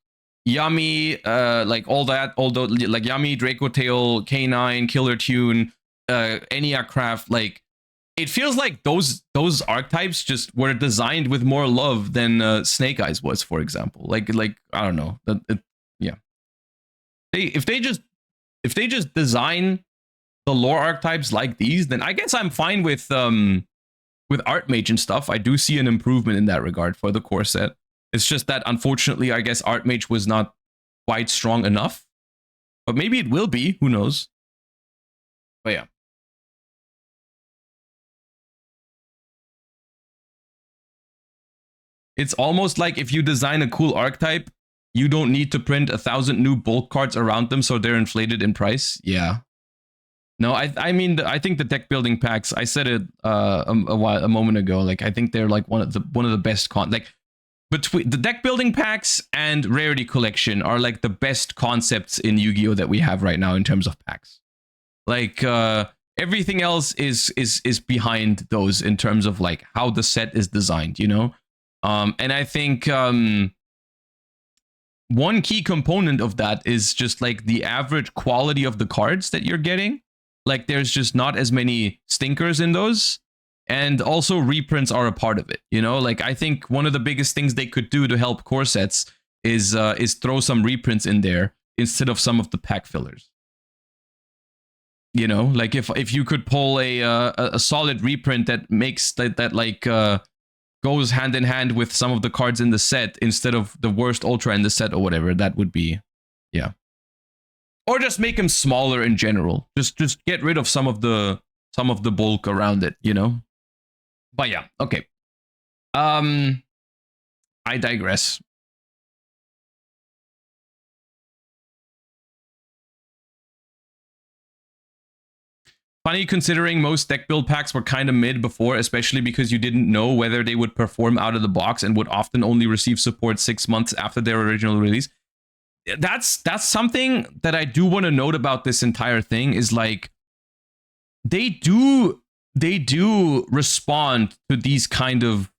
Yummy, like all that, although like Yummy, Dracotail, K9, Killer Tune, Eniac Craft, like, it feels like those archetypes just were designed with more love than Snake Eyes was, for example. Like I don't know. Yeah. If they just design the lore archetypes like these, then I guess I'm fine with Archmage and stuff. I do see an improvement in that regard for the core set. It's just that, unfortunately, I guess Archmage was not quite strong enough. But maybe it will be. Who knows? But yeah. It's almost like if you design a cool archetype, you don't need to print 1,000 new bulk cards around them so they're inflated in price. Yeah. No, I mean, I think the deck building packs, I said it a moment ago, like, I think they're like one of the best between the deck building packs and rarity collection are like the best concepts in Yu-Gi-Oh that we have right now in terms of packs. Like, everything else is behind those in terms of like how the set is designed, you know? And I think one key component of that is just like the average quality of the cards that you're getting. Like, there's just not as many stinkers in those. And also reprints are a part of it, you know? Like, I think one of the biggest things they could do to help core sets is throw some reprints in there instead of some of the pack fillers. You know, like if you could pull a solid reprint that makes that like goes hand in hand with some of the cards in the set instead of the worst ultra in the set or whatever, that would be, yeah. Or just make them smaller in general. Just get rid of some of the bulk around it, you know? But yeah, okay. I digress. Funny considering most deck build packs were kind of mid before, especially because you didn't know whether they would perform out of the box and would often only receive support 6 months after their original release. That's something that I do want to note about this entire thing, is like, they do respond to these kind of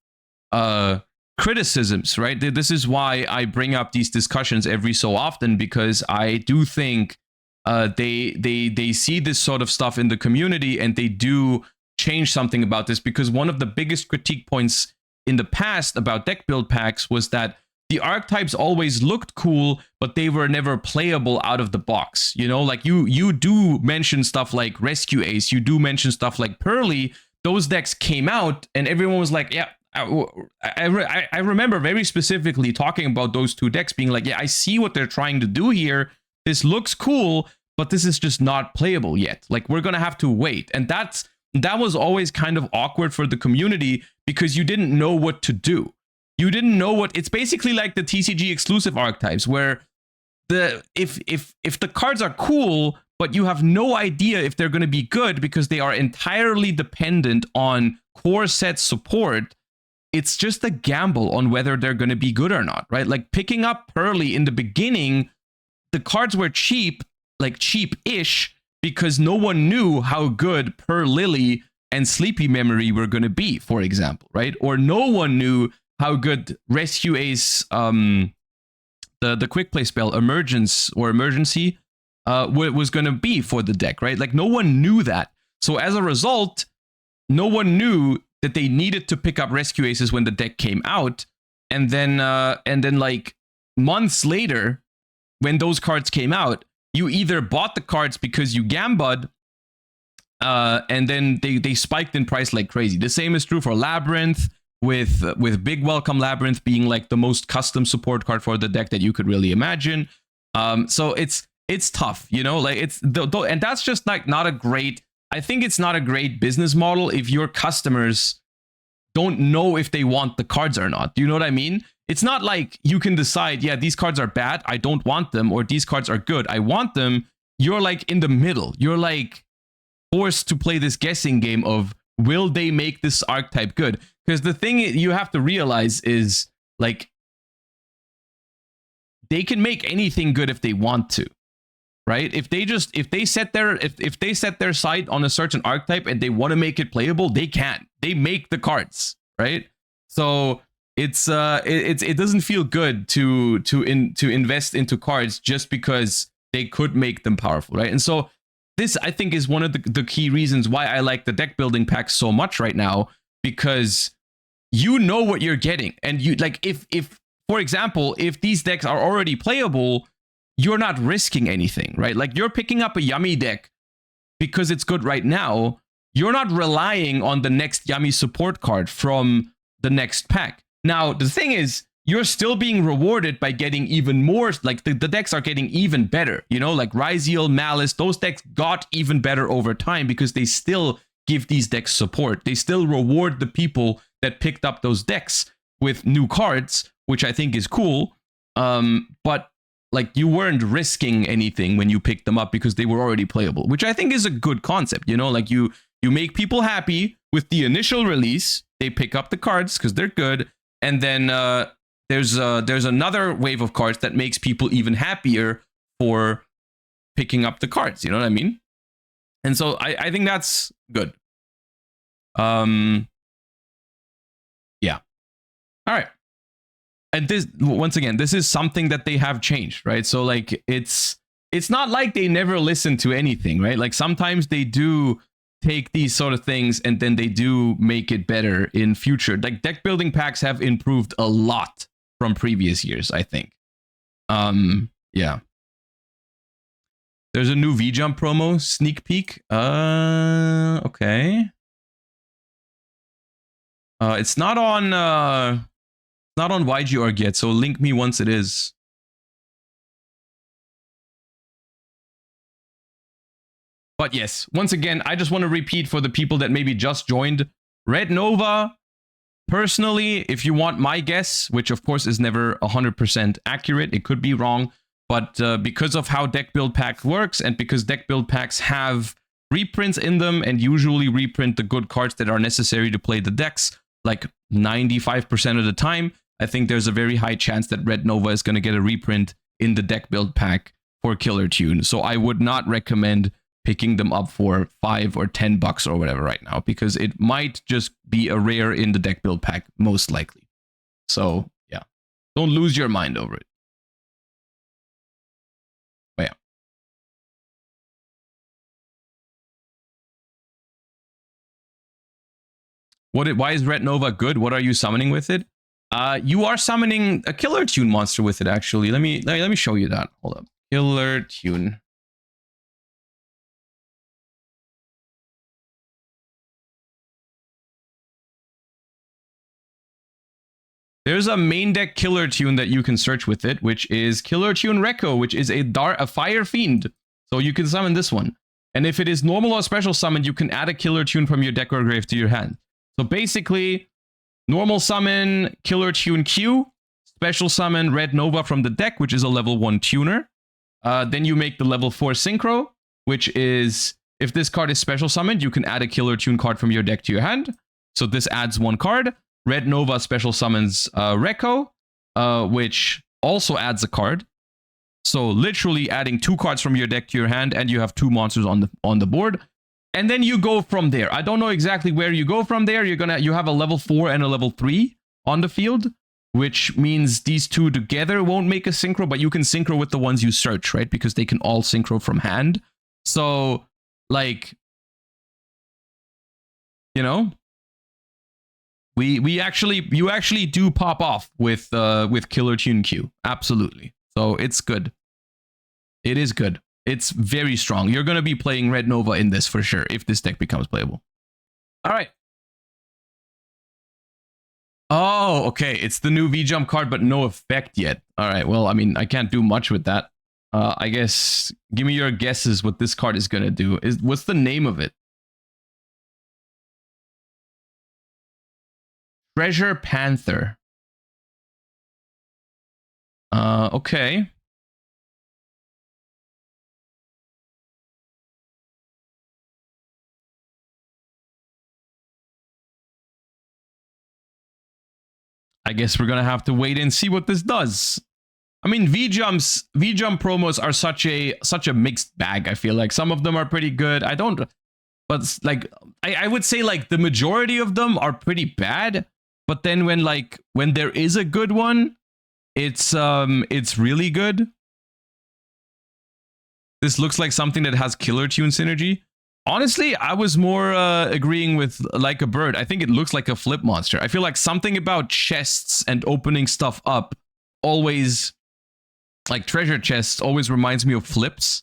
criticisms, right? This is why I bring up these discussions every so often, because I do think they see this sort of stuff in the community and they do change something about this, because one of the biggest critique points in the past about deck build packs was that the archetypes always looked cool, but they were never playable out of the box. You know, like you do mention stuff like Rescue Ace, you do mention stuff like Pearly. Those decks came out and everyone was like, yeah, I remember very specifically talking about those two decks being like, yeah, I see what they're trying to do here. This looks cool, but this is just not playable yet. Like, we're going to have to wait. And that was always kind of awkward for the community, because you didn't know what to do. You didn't know what, it's basically like the TCG exclusive archetypes, where if the cards are cool, but you have no idea if they're going to be good because they are entirely dependent on core set support, it's just a gamble on whether they're going to be good or not, right? Like picking up Pearly in the beginning, the cards were cheap, like cheap-ish, because no one knew how good Per Lily and Sleepy Memory were going to be, for example, right? Or no one knew how good Rescue Ace, the quick play spell Emergency was going to be for the deck, right? Like, no one knew that. So as a result, no one knew that they needed to pick up Rescue Aces when the deck came out. And then like months later, when those cards came out, you either bought the cards because you gambad, and then they spiked in price like crazy. The same is true for Labyrinth, with Big Welcome Labyrinth being like the most custom support card for the deck that you could really imagine. So it's tough, you know, like and that's just like not a great, I think it's not a great business model if your customers don't know if they want the cards or not. Do you know what I mean? It's not like you can decide, yeah, these cards are bad, I don't want them, or these cards are good, I want them. You're like in the middle. You're like forced to play this guessing game of, will they make this archetype good? Because the thing you have to realize is, like, they can make anything good if they want to, right? If they set their sight on a certain archetype and they want to make it playable, they can. They make the cards, right? So it doesn't feel good to invest into cards just because they could make them powerful, right? And so this, I think, is one of the key reasons why I like the deck building packs so much right now, because you know what you're getting. And you, like, if for example, if these decks are already playable, you're not risking anything, right? Like, you're picking up a Yummy deck because it's good right now. You're not relying on the next Yummy support card from the next pack. Now, the thing is, you're still being rewarded by getting even more, like the decks are getting even better, you know, like Ryziel, Malice, those decks got even better over time because they still give these decks support. They still reward the people that picked up those decks with new cards, which I think is cool. But like, you weren't risking anything when you picked them up because they were already playable, which I think is a good concept, you know, like you make people happy with the initial release, they pick up the cards because they're good, and then there's another wave of cards that makes people even happier for picking up the cards. You know what I mean? And so I think that's good. Yeah. All right. And this, once again, this is something that they have changed, right? So like, it's not like they never listen to anything, right? Like, sometimes they do take these sort of things and then they do make it better in future. Like, deck building packs have improved a lot from previous years, I think. Yeah. There's a new V-Jump promo, sneak peek. Okay. It's not on yugioh yet, so link me once it is. But yes, once again, I just want to repeat for the people that maybe just joined, Red Nova, personally, if you want my guess, which of course is never 100% accurate, it could be wrong, but because of how deck build pack works, and because deck build packs have reprints in them and usually reprint the good cards that are necessary to play the decks, like 95% of the time, I think there's a very high chance that Red Nova is going to get a reprint in the deck build pack for Killer Tune. So I would not recommend picking them up for $5 or $10 or whatever right now, because it might just be a rare in the deck build pack, most likely. So yeah, don't lose your mind over it. But yeah. Why is Red Nova good? What are you summoning with it? You are summoning a Killer Tune monster with it, actually. Let me show you that. Hold up. Killer Tune. There's a main deck Killer Tune that you can search with it, which is Killer Tune Rekko, which is a Fire Fiend. So you can summon this one. And if it is normal or special summon, you can add a Killer Tune from your deck or grave to your hand. So basically, normal summon Killer Tune Q, special summon Red Nova from the deck, which is a level 1 tuner. Then you make the level 4 Synchro, which is, if this card is special summoned, you can add a Killer Tune card from your deck to your hand. So this adds 1 card. Red Nova special summons Rekko, which also adds a card. So literally adding 2 cards from your deck to your hand, and you have 2 monsters on the board. And then you go from there. I don't know exactly where you go from there. You have a level 4 and a level 3 on the field, which means these 2 together won't make a synchro, but you can synchro with the ones you search, right? Because they can all synchro from hand. So, like, you know, you actually do pop off with Killer Tune Q. Absolutely. So it's good. It is good. It's very strong. You're going to be playing Red Nova in this for sure if this deck becomes playable. All right. Oh, okay. It's the new V-Jump card, but no effect yet. All right. Well, I mean, I can't do much with that. I guess, give me your guesses what this card is going to do. What's the name of it? Treasure Panther. Okay. I guess we're gonna have to wait and see what this does. I mean, V-Jump promos are such a mixed bag. I feel like some of them are pretty good. But like I would say like the majority of them are pretty bad. But then when there is a good one, it's really good. This looks like something that has Killer Tune synergy. Honestly, I was more agreeing with Like a Bird. I think it looks like a flip monster. I feel like something about chests and opening stuff up always, like treasure chests, always reminds me of flips.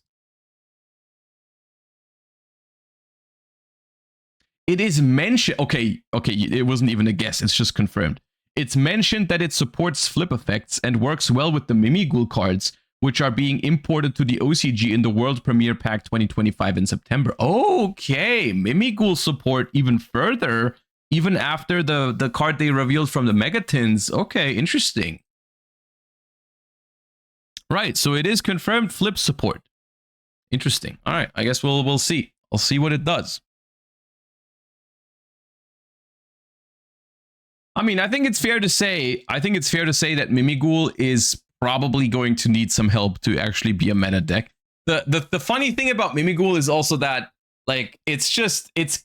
It is mentioned... Okay, it wasn't even a guess. It's just confirmed. It's mentioned that it supports flip effects and works well with the Mimighoul cards, which are being imported to the OCG in the World Premiere Pack 2025 in September. Okay, Mimighoul support even further, even after the card they revealed from the Megatins. Okay, interesting. Right, so it is confirmed flip support. Interesting. All right, I guess we'll see. I'll see what it does. I mean, I think it's fair to say that Mimighoul is probably going to need some help to actually be a meta deck. The funny thing about Mimighoul is also that like it's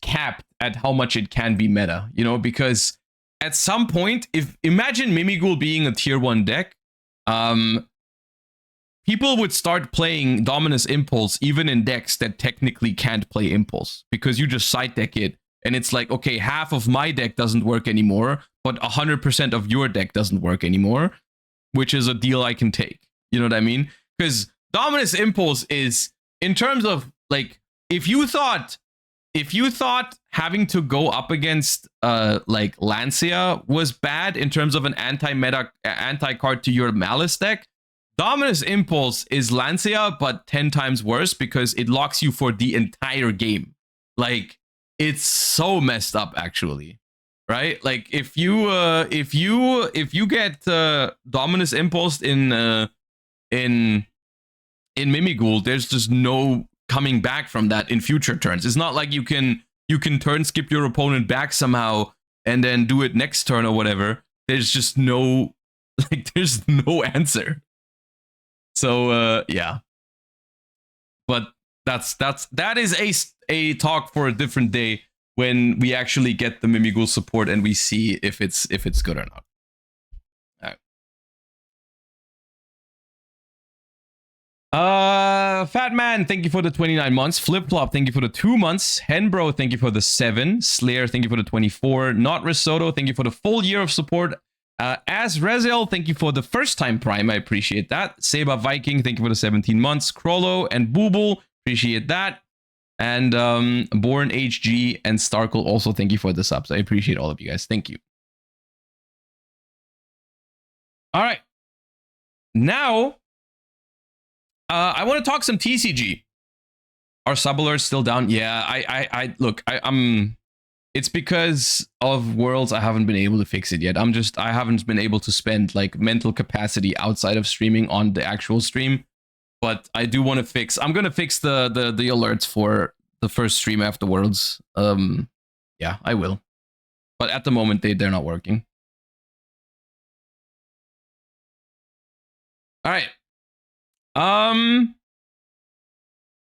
capped at how much it can be meta, you know, because at some point, imagine Mimighoul being a tier 1 deck, people would start playing Dominus Impulse even in decks that technically can't play Impulse, because you just side deck it and it's like, okay, half of my deck doesn't work anymore, but 100% of your deck doesn't work anymore, which is a deal I can take. You know what I mean? Because Dominus Impulse is, in terms of like, if you thought having to go up against like Lancia was bad in terms of an anti-card to your Malice deck, Dominus Impulse is Lancia, but 10 times worse because it locks you for the entire game. Like, it's so messed up, actually. Right? Like, if you get Dominus Impulse in Mimighoul, there's just no coming back from that in future turns. It's not like you can turn skip your opponent back somehow and then do it next turn or whatever. There's just no, like, there's no answer. So yeah. But that is a talk for a different day when we actually get the Mimighoul support and we see if it's good or not. Fat Man, thank you for the 29 months. Flip Flop, thank you for the 2 months. Henbro, thank you for the 7. Slayer, thank you for the 24. Not Risotto, thank you for the full year of support. As Rezel, thank you for the first time Prime. I appreciate that. Seba Viking, thank you for the 17 months. Krollo and Booble, appreciate that. And Born HG and Starkle, also thank you for the subs. I appreciate all of you guys. Thank you. All right. Now, I want to talk some TCG. Are sub alerts still down? Yeah, I look, I'm. It's because of Worlds I haven't been able to fix it yet. I haven't been able to spend like mental capacity outside of streaming on the actual stream. But I do want to fix. I'm gonna fix the alerts for the first stream after Worlds. Yeah, I will. But at the moment they're not working. All right.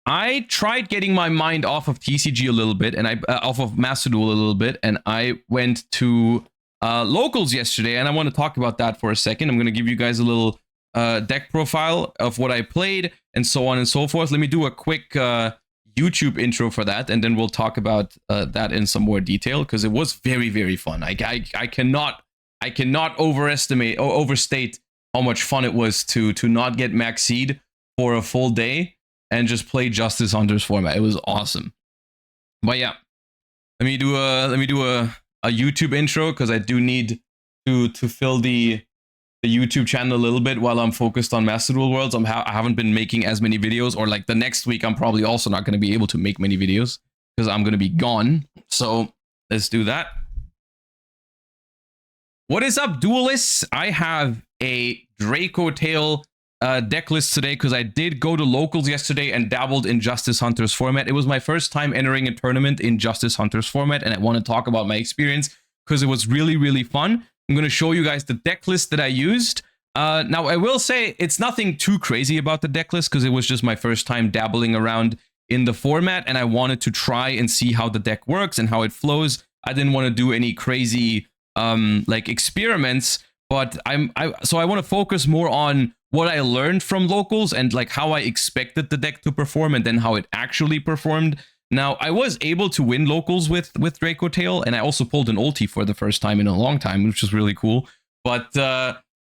I tried getting my mind off of TCG a little bit, and off of Master Duel a little bit, and I went to locals yesterday, and I want to talk about that for a second. I'm going to give you guys a little deck profile of what I played, and so on and so forth. Let me do a quick YouTube intro for that, and then we'll talk about that in some more detail, because it was very, very fun. I cannot overstate how much fun it was to not get max seed for a full day and just play Justice Hunters format. It was awesome. But yeah, let me do a YouTube intro, because I do need to fill the YouTube channel a little bit while I'm focused on Master Duel Worlds. I haven't been making as many videos, or like the next week I'm probably also not going to be able to make many videos because I'm going to be gone. So let's do that. What is up, duelists? I have a Dracotail deck list today because I did go to locals yesterday and dabbled in Justice Hunters format. It was my first time entering a tournament in Justice Hunters format, and I want to talk about my experience because it was really, really fun. I'm going to show you guys the deck list that I used. Now, I will say it's nothing too crazy about the deck list because it was just my first time dabbling around in the format, and I wanted to try and see how the deck works and how it flows. I didn't want to do any crazy like experiments, but so I want to focus more on what I learned from locals and like how I expected the deck to perform and then how it actually performed. Now, I was able to win locals with Dracotail, and I also pulled an ulti for the first time in a long time, which is really cool. But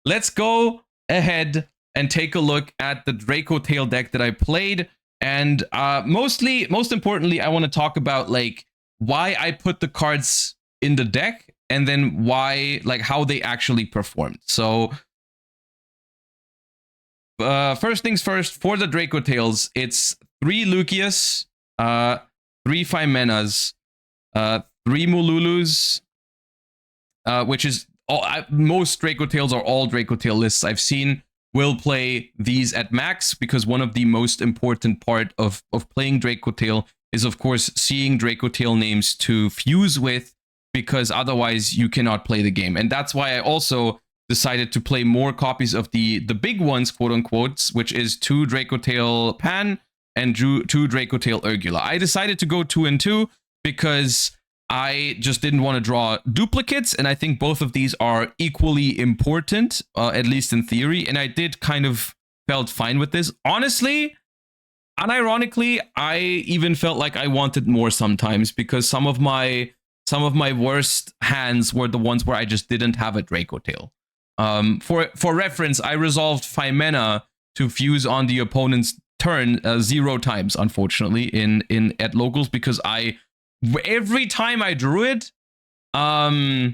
let's go ahead and take a look at the Dracotail deck that I played. And most importantly, I want to talk about like why I put the cards in the deck, and then why, like, how they actually performed. So first things first, for the Dracotails, it's 3 Lucius, 3 Phimenas, 3 Mululus, which is most Dracotails are all Dracotail lists I've seen will play these at max, because one of the most important part of playing Dracotail is, of course, seeing Dracotail names to fuse with, because otherwise you cannot play the game. And that's why I also decided to play more copies of the big ones, quote unquote, which is 2 Dracotail Pan and 2 Dracotail Urgula. I decided to go 2 and 2 because I just didn't want to draw duplicates, and I think both of these are equally important, at least in theory, and I did kind of felt fine with this. Honestly, unironically, I even felt like I wanted more sometimes, because some of my worst hands were the ones where I just didn't have a Dracotail. For reference, I resolved Phimena to fuse on the opponent's turn 0 times, unfortunately, at locals, because every time I drew it, I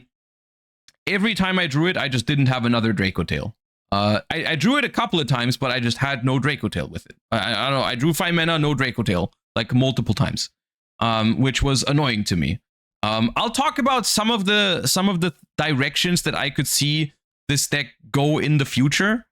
just didn't have another Dracotail. I drew it a couple of times, but I just had no Dracotail with it. I don't know. I drew Phimena, no Dracotail, like multiple times, which was annoying to me. I'll talk about some of the directions that I could see this deck go in the future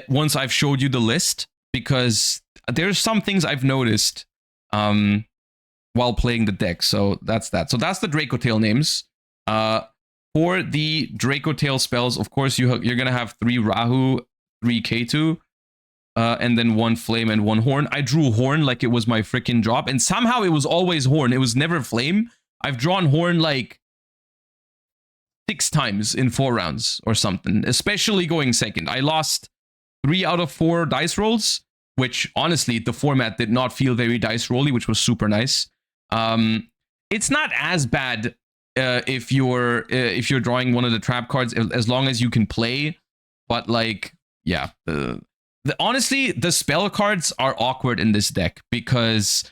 once I've showed you the list, because there's some things I've noticed while playing the deck. So that's that. So that's the Dracotail names. For the Dracotail spells, of course, you're gonna have 3 Rahu, 3 Ketu, and then 1 Flame and 1 Horn. I drew Horn like it was my freaking job, and somehow it was always Horn. It was never Flame. I've drawn Horn like 6 times in 4 rounds or something, especially going second. I lost 3 out of 4 dice rolls, which honestly, the format did not feel very dice rolly, which was super nice. It's not as bad if you're drawing one of the trap cards, as long as you can play. But like, yeah, honestly, the spell cards are awkward in this deck because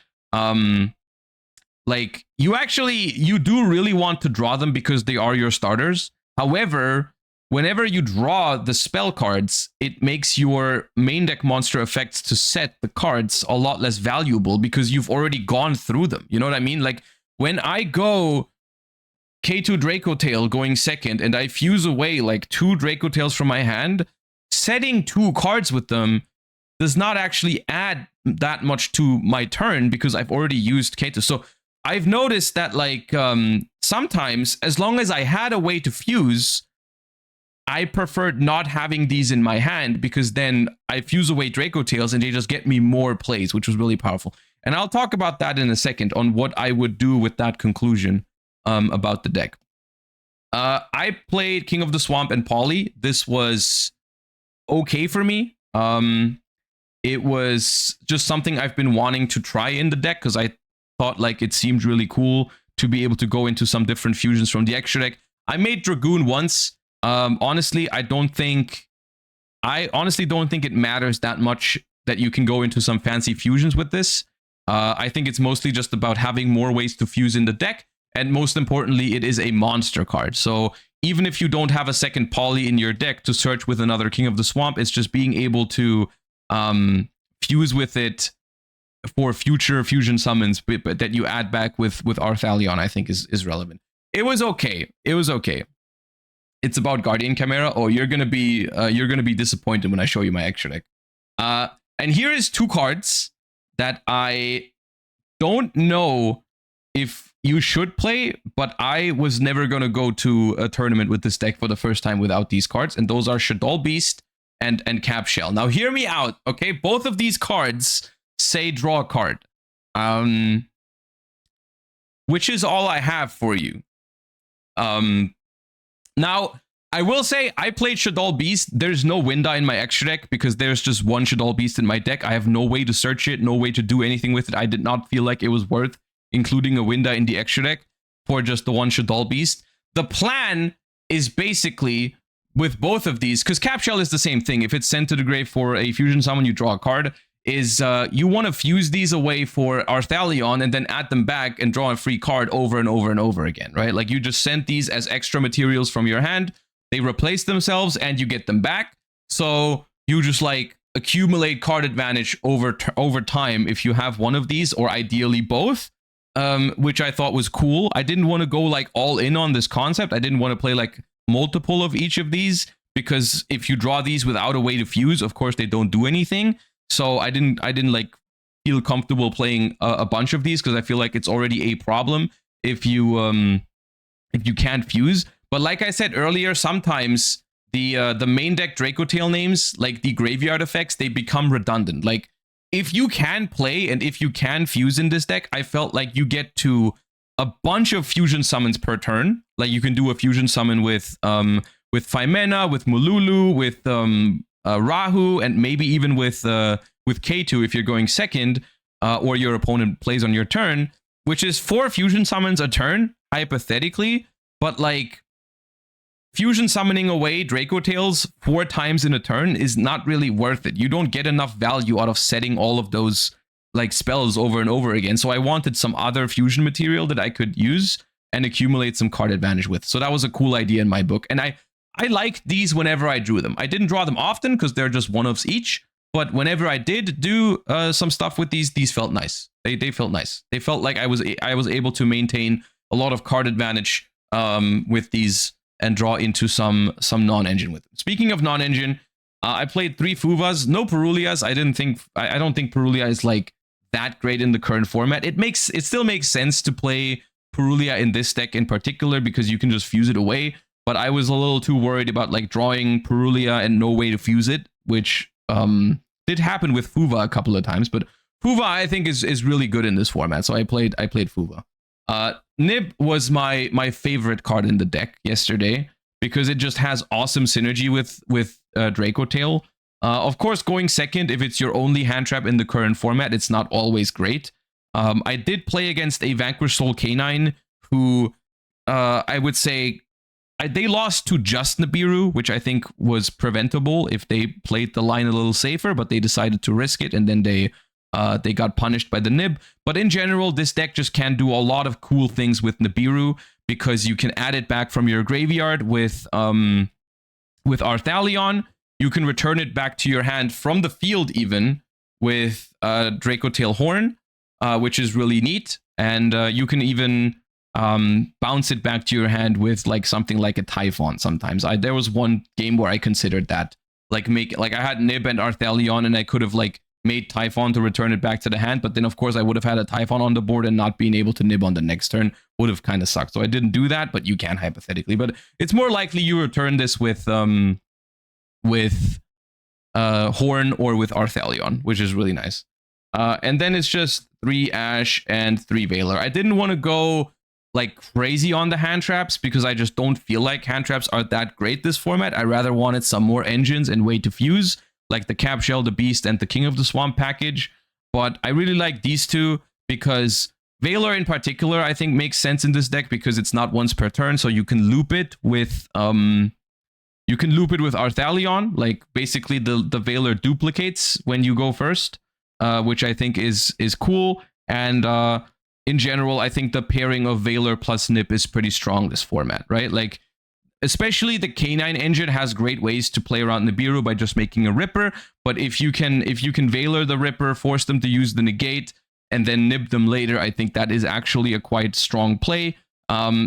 like you do really want to draw them because they are your starters. However, whenever you draw the spell cards, it makes your main deck monster effects to set the cards a lot less valuable because you've already gone through them. You know what I mean? Like when I go K2 Dracotail going second and I fuse away like 2 Dracotails from my hand, setting 2 cards with them does not actually add that much to my turn because I've already used K2. So I've noticed that like sometimes, as long as I had a way to fuse, I preferred not having these in my hand because then I fuse away Dracotails and they just get me more plays, which was really powerful. And I'll talk about that in a second on what I would do with that conclusion about the deck. I played King of the Swamp and Poly. This was okay for me. It was just something I've been wanting to try in the deck because I thought like it seemed really cool to be able to go into some different fusions from the extra deck. I made Dragoon once. Honestly, I honestly don't think it matters that much that you can go into some fancy fusions with this. I think it's mostly just about having more ways to fuse in the deck. And most importantly, it is a monster card. So even if you don't have a second Poly in your deck to search with another King of the Swamp, it's just being able to fuse with it for future fusion summons but that you add back with Arthalion, I think is relevant. It was okay. It's about Guardian Chimera. Oh, you're gonna be disappointed when I show you my extra deck. And here is 2 cards that I don't know if you should play, but I was never gonna go to a tournament with this deck for the first time without these cards, and those are Shaddoll Beast and Cap Shell. Now hear me out, okay? Both of these cards say draw a card, which is all I have for you. Now I will say I played Shaddoll Beast. There's no Winda in my extra deck because there's just one Shaddoll Beast in my deck. I have no way to search it, no way to do anything with it. I did not feel like it was worth including a Winda in the extra deck for just the one Shaddoll Beast. The plan is basically with both of these, because Cap Shell is the same thing. If it's sent to the grave for a fusion summon, you draw a card. Is you want to fuse these away for Arthalion and then add them back and draw a free card over and over and over again, right? Like you just send these as extra materials from your hand, they replace themselves and you get them back. So you just like accumulate card advantage over time if you have one of these, or ideally both, which I thought was cool. I didn't want to go like all in on this concept. I didn't want to play like multiple of each of these because if you draw these without a way to fuse, of course they don't do anything. So I didn't like feel comfortable playing a bunch of these because I feel like it's already a problem if you can't fuse. But like I said earlier, sometimes the main deck Dracotail names, like the graveyard effects, they become redundant. Like if you can play and if you can fuse in this deck, I felt like you get to a bunch of fusion summons per turn. Like you can do a fusion summon with Phimena, with Mululu, with Rahu, and maybe even with K2 if you're going second, or your opponent plays on your turn, which is 4 fusion summons a turn, hypothetically. But like fusion summoning away Dracotails 4 times in a turn is not really worth it. You don't get enough value out of setting all of those like spells over and over again. So I wanted some other fusion material that I could use and accumulate some card advantage with. So that was a cool idea in my book. And I liked these whenever I drew them. I didn't draw them often because they're just one-offs each. But whenever I did do some stuff with these felt nice. They felt nice. They felt like I was able to maintain a lot of card advantage with these and draw into some non-engine with them. Speaking of non-engine, I played 3 Fuvas, no Perulias. I don't think Perulia is like that great in the current format. It still makes sense to play Perulia in this deck in particular because you can just fuse it away. But I was a little too worried about like drawing Perulia and no way to fuse it, which did happen with Fuva a couple of times. But Fuva, I think, is really good in this format. So I played Fuva. Nib was my favorite card in the deck yesterday because it just has awesome synergy with Dracotail. Of course, going second, if it's your only hand trap in the current format, it's not always great. I did play against a Vanquish Soul Canine who I would say they lost to just Nibiru, which I think was preventable if they played the line a little safer, but they decided to risk it, and then they got punished by the Nib. But in general, this deck just can do a lot of cool things with Nibiru because you can add it back from your graveyard with Arthalion. You can return it back to your hand from the field even with Dracotail Horn, which is really neat. And you can even bounce it back to your hand with like something like a Typhon sometimes. There was one game where I considered that. I had Nib and Arthalion, and I could have like made Typhon to return it back to the hand, but then of course I would have had a Typhon on the board and not being able to Nib on the next turn would have kind of sucked. So I didn't do that, but you can hypothetically. But it's more likely you return this with Horn or with Arthalion, which is really nice. And then it's just 3 Ash and 3 Valor. I didn't want to go like crazy on the hand traps because I just don't feel like hand traps are that great this format. I rather wanted some more engines and way to fuse, like the Cap Shell, the Beast, and the King of the Swamp package. But I really like these two because Valor in particular, I think, makes sense in this deck because it's not once per turn, so you can loop it with Arthalion. Like basically the Valor duplicates when you go first, which I think is cool. And in general, I think the pairing of Valor plus Nip is pretty strong this format, right? Like, especially the Canine engine has great ways to play around Nibiru by just making a Ripper. But if you can Valor the Ripper, force them to use the negate, and then nib them later, I think that is actually a quite strong play.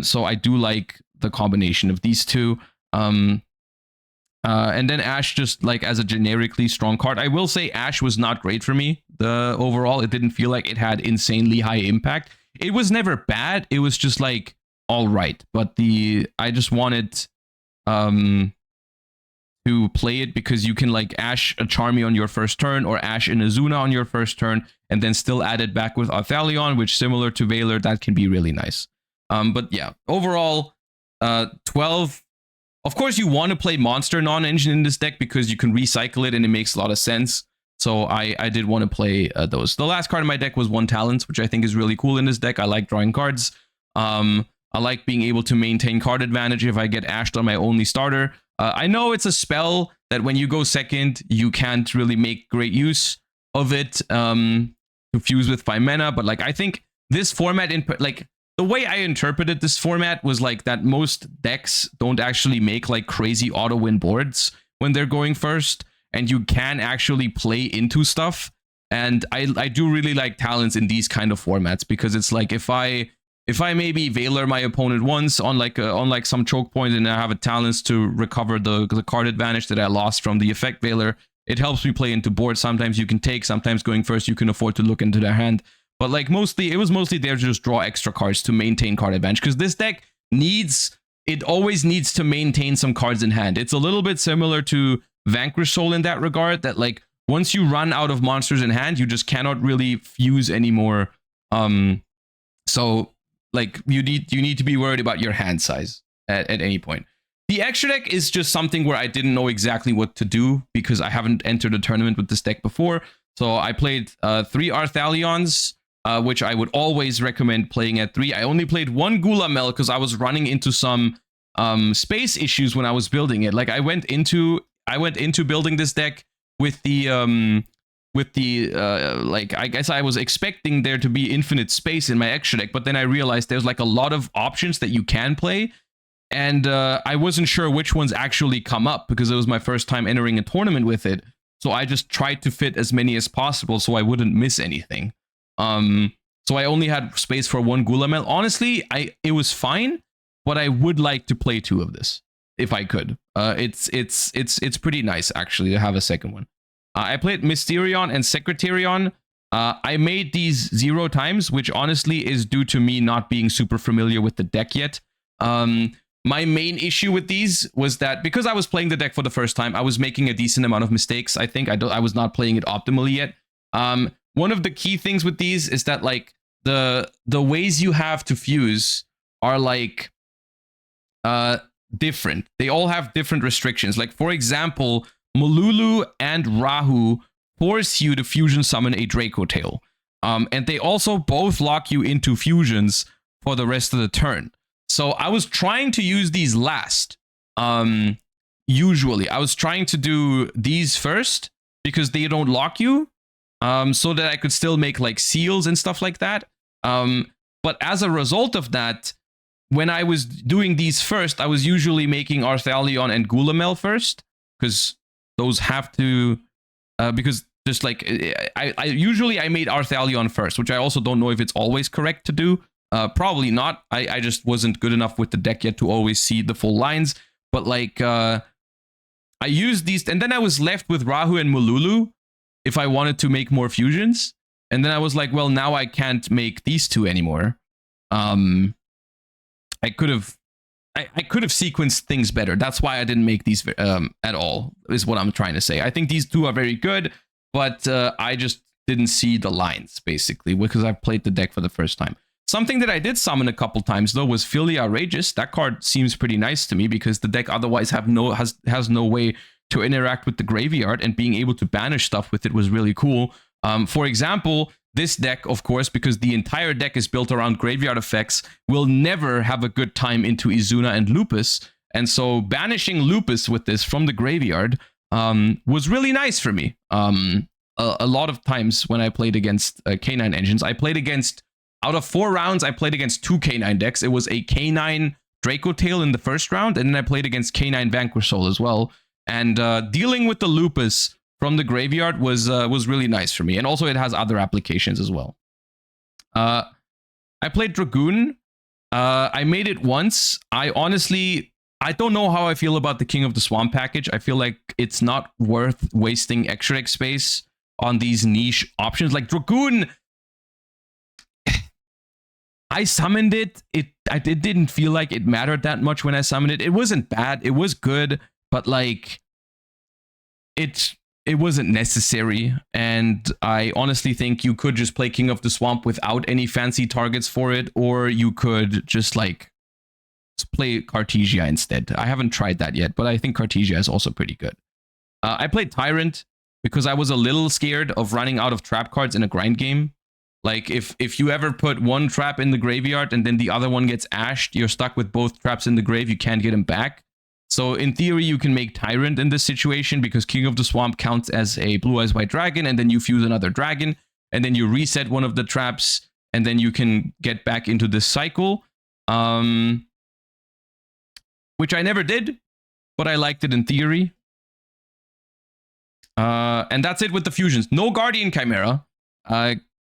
So I do like the combination of these two. And then Ash just like as a generically strong card. I will say Ash was not great for me. Overall, it didn't feel like it had insanely high impact. It was never bad. It was just like all right. But I just wanted to play it because you can like Ash a Charmy on your first turn or Ash an Azuna on your first turn and then still add it back with Arthalion, which similar to Valor, that can be really nice. But yeah, overall, 12. Of course, you want to play Monster non-engine in this deck because you can recycle it and it makes a lot of sense. So I did want to play those. The last card in my deck was 1 Talent, which I think is really cool in this deck. I like drawing cards. I like being able to maintain card advantage if I get ashed on my only starter. I know it's a spell that when you go second, you can't really make great use of it to fuse with 5 mana. But like I think this format, the way I interpreted this format was like that most decks don't actually make like crazy auto win boards when they're going first, and you can actually play into stuff. And I do really like talents in these kind of formats because it's like if I maybe Valor my opponent once on like some choke point and I have a talents to recover the card advantage that I lost from the effect Valor, it helps me play into board. Sometimes you can take, sometimes going first you can afford to look into their hand. But like it was mostly there to just draw extra cards to maintain card advantage because this deck always needs to maintain some cards in hand. It's a little bit similar to Vanquish Soul in that regard, that like once you run out of monsters in hand, you just cannot really fuse anymore. So like you need to be worried about your hand size at any point. The extra deck is just something where I didn't know exactly what to do because I haven't entered a tournament with this deck before. So I played 3 Arthalions, which I would always recommend playing at 3. I only played 1 Gulamel because I was running into some space issues when I was building it. Like I went into building this deck with the like I guess I was expecting there to be infinite space in my extra deck, but then I realized there's like a lot of options that you can play, and I wasn't sure which ones actually come up because it was my first time entering a tournament with it. So I just tried to fit as many as possible so I wouldn't miss anything. So I only had space for 1 Gulamel. Honestly, it was fine, but I would like to play 2 of this if I could. It's pretty nice actually to have a second one. I played Mysterion and Secretarion. I made these 0 times, which honestly is due to me not being super familiar with the deck yet. My main issue with these was that because I was playing the deck for the first time, I was making a decent amount of mistakes. I think I was not playing it optimally yet. One of the key things with these is that like the ways you have to fuse are like different. They all have different restrictions. Like for example, Mululu and Rahu force you to fusion summon a Dracotail. And they also both lock you into fusions for the rest of the turn. So I was trying to use these last. Usually, I was trying to do these first because they don't lock you, so that I could still make like seals and stuff like that. But as a result of that, when I was doing these first, I was usually making Arthalion and Gulamel first, because those have to, because just like, I usually I made Arthalion first, which I also don't know if it's always correct to do. Probably not. I just wasn't good enough with the deck yet to always see the full lines. But like, I used these, and then I was left with Rahu and Mululu if I wanted to make more fusions. And then I was like, well, now I can't make these two anymore. I could have sequenced things better. That's why I didn't make these at all, is what I'm trying to say. I think these two are very good, but I just didn't see the lines, basically, because I played the deck for the first time. Something that I did summon a couple times, though, was Filia Outrageous. That card seems pretty nice to me, because the deck otherwise has no way to interact with the graveyard, and being able to banish stuff with it was really cool. For example, this deck, of course, because the entire deck is built around graveyard effects, will never have a good time into Izuna and Lupus. And so banishing Lupus with this from the graveyard was really nice for me. A lot of times when I played against K9 engines, I played against, out of 4 rounds, I played against 2 K9 decks. It was a K9 Dracotail in the first round, and then I played against K9 Vanquish Soul as well. And dealing with the Lupus from the graveyard was really nice for me. And also it has other applications as well. I played Dragoon. I made it once. I don't know how I feel about the King of the Swamp package. I feel like it's not worth wasting extra deck space on these niche options. Like Dragoon, I summoned it. It didn't feel like it mattered that much when I summoned it. It wasn't bad. It was good, but like it wasn't necessary. And I honestly think you could just play King of the Swamp without any fancy targets for it, or you could just like play Cartesia instead. I haven't tried that yet, but I think Cartesia is also pretty good. I played Tyrant because I was a little scared of running out of trap cards in a grind game. Like if you ever put one trap in the graveyard and then the other one gets ashed, you're stuck with both traps in the grave. You can't get them back. So in theory, you can make Tyrant in this situation because King of the Swamp counts as a Blue Eyes White Dragon, and then you fuse another dragon, and then you reset one of the traps, and then you can get back into this cycle. Which I never did, but I liked it in theory. And that's it with the fusions. No Guardian Chimera,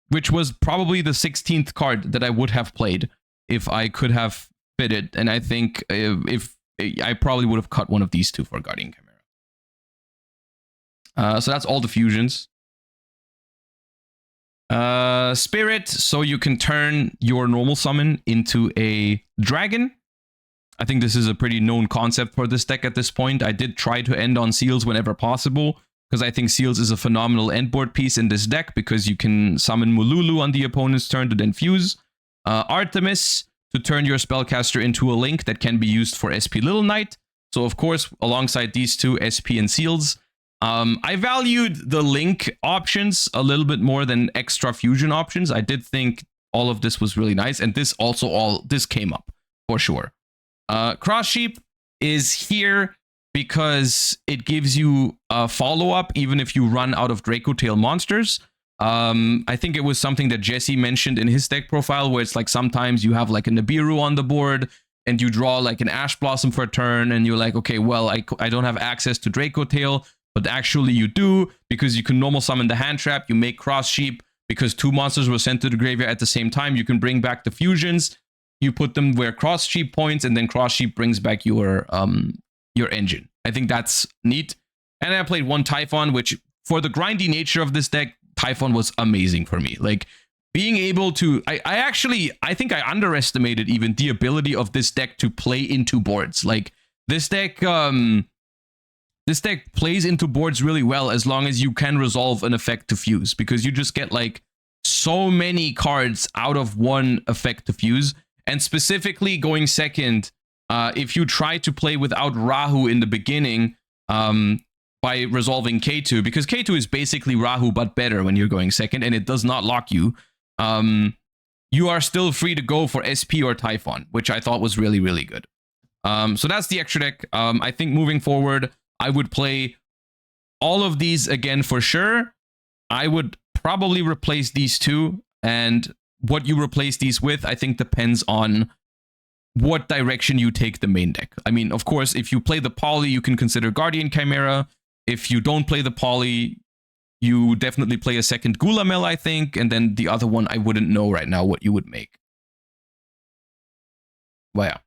which was probably the 16th card that I would have played if I could have fit it. And I think if I probably would have cut one of these two for Guardian Chimera. So that's all the fusions. Spirit, so you can turn your normal summon into a dragon. I think this is a pretty known concept for this deck at this point. I did try to end on Seals whenever possible, because I think Seals is a phenomenal endboard piece in this deck, because you can summon Mululu on the opponent's turn to then fuse. Artemis, to turn your spellcaster into a link that can be used for SP Little Knight. So of course, alongside these two, SP and Seals. I valued the link options a little bit more than extra fusion options. I did think all of this was really nice, and this came up for sure. Cross Sheep is here because it gives you a follow-up even if you run out of Dracotail monsters. I think it was something that Jesse mentioned in his deck profile, where it's like sometimes you have like a Nibiru on the board and you draw like an Ash Blossom for a turn, and you're like, okay, well, I don't have access to Dracotail, but actually you do, because you can normal summon the hand trap, you make Cross Sheep, because 2 monsters were sent to the graveyard at the same time, you can bring back the fusions, you put them where Cross Sheep points, and then Cross Sheep brings back your engine. I think that's neat. And I played one Typhon, which for the grindy nature of this deck, Typhon was amazing for me. Like being able to, I think I underestimated even the ability of this deck to play into boards. Like this deck plays into boards really well as long as you can resolve an effect to fuse, because you just get like so many cards out of one effect to fuse. And specifically going second, if you try to play without Rahu in the beginning, by resolving K2, because K2 is basically Rahu but better when you're going second, and it does not lock you. You are still free to go for SP or Typhon, which I thought was really, really good. So that's the extra deck. I think moving forward, I would play all of these again for sure. I would probably replace these two, and what you replace these with, I think, depends on what direction you take the main deck. I mean, of course, if you play the Poly, you can consider Guardian Chimera. If you don't play the Poly, you definitely play a second Gulamel, I think, and then the other one, I wouldn't know right now what you would make. Well, yeah.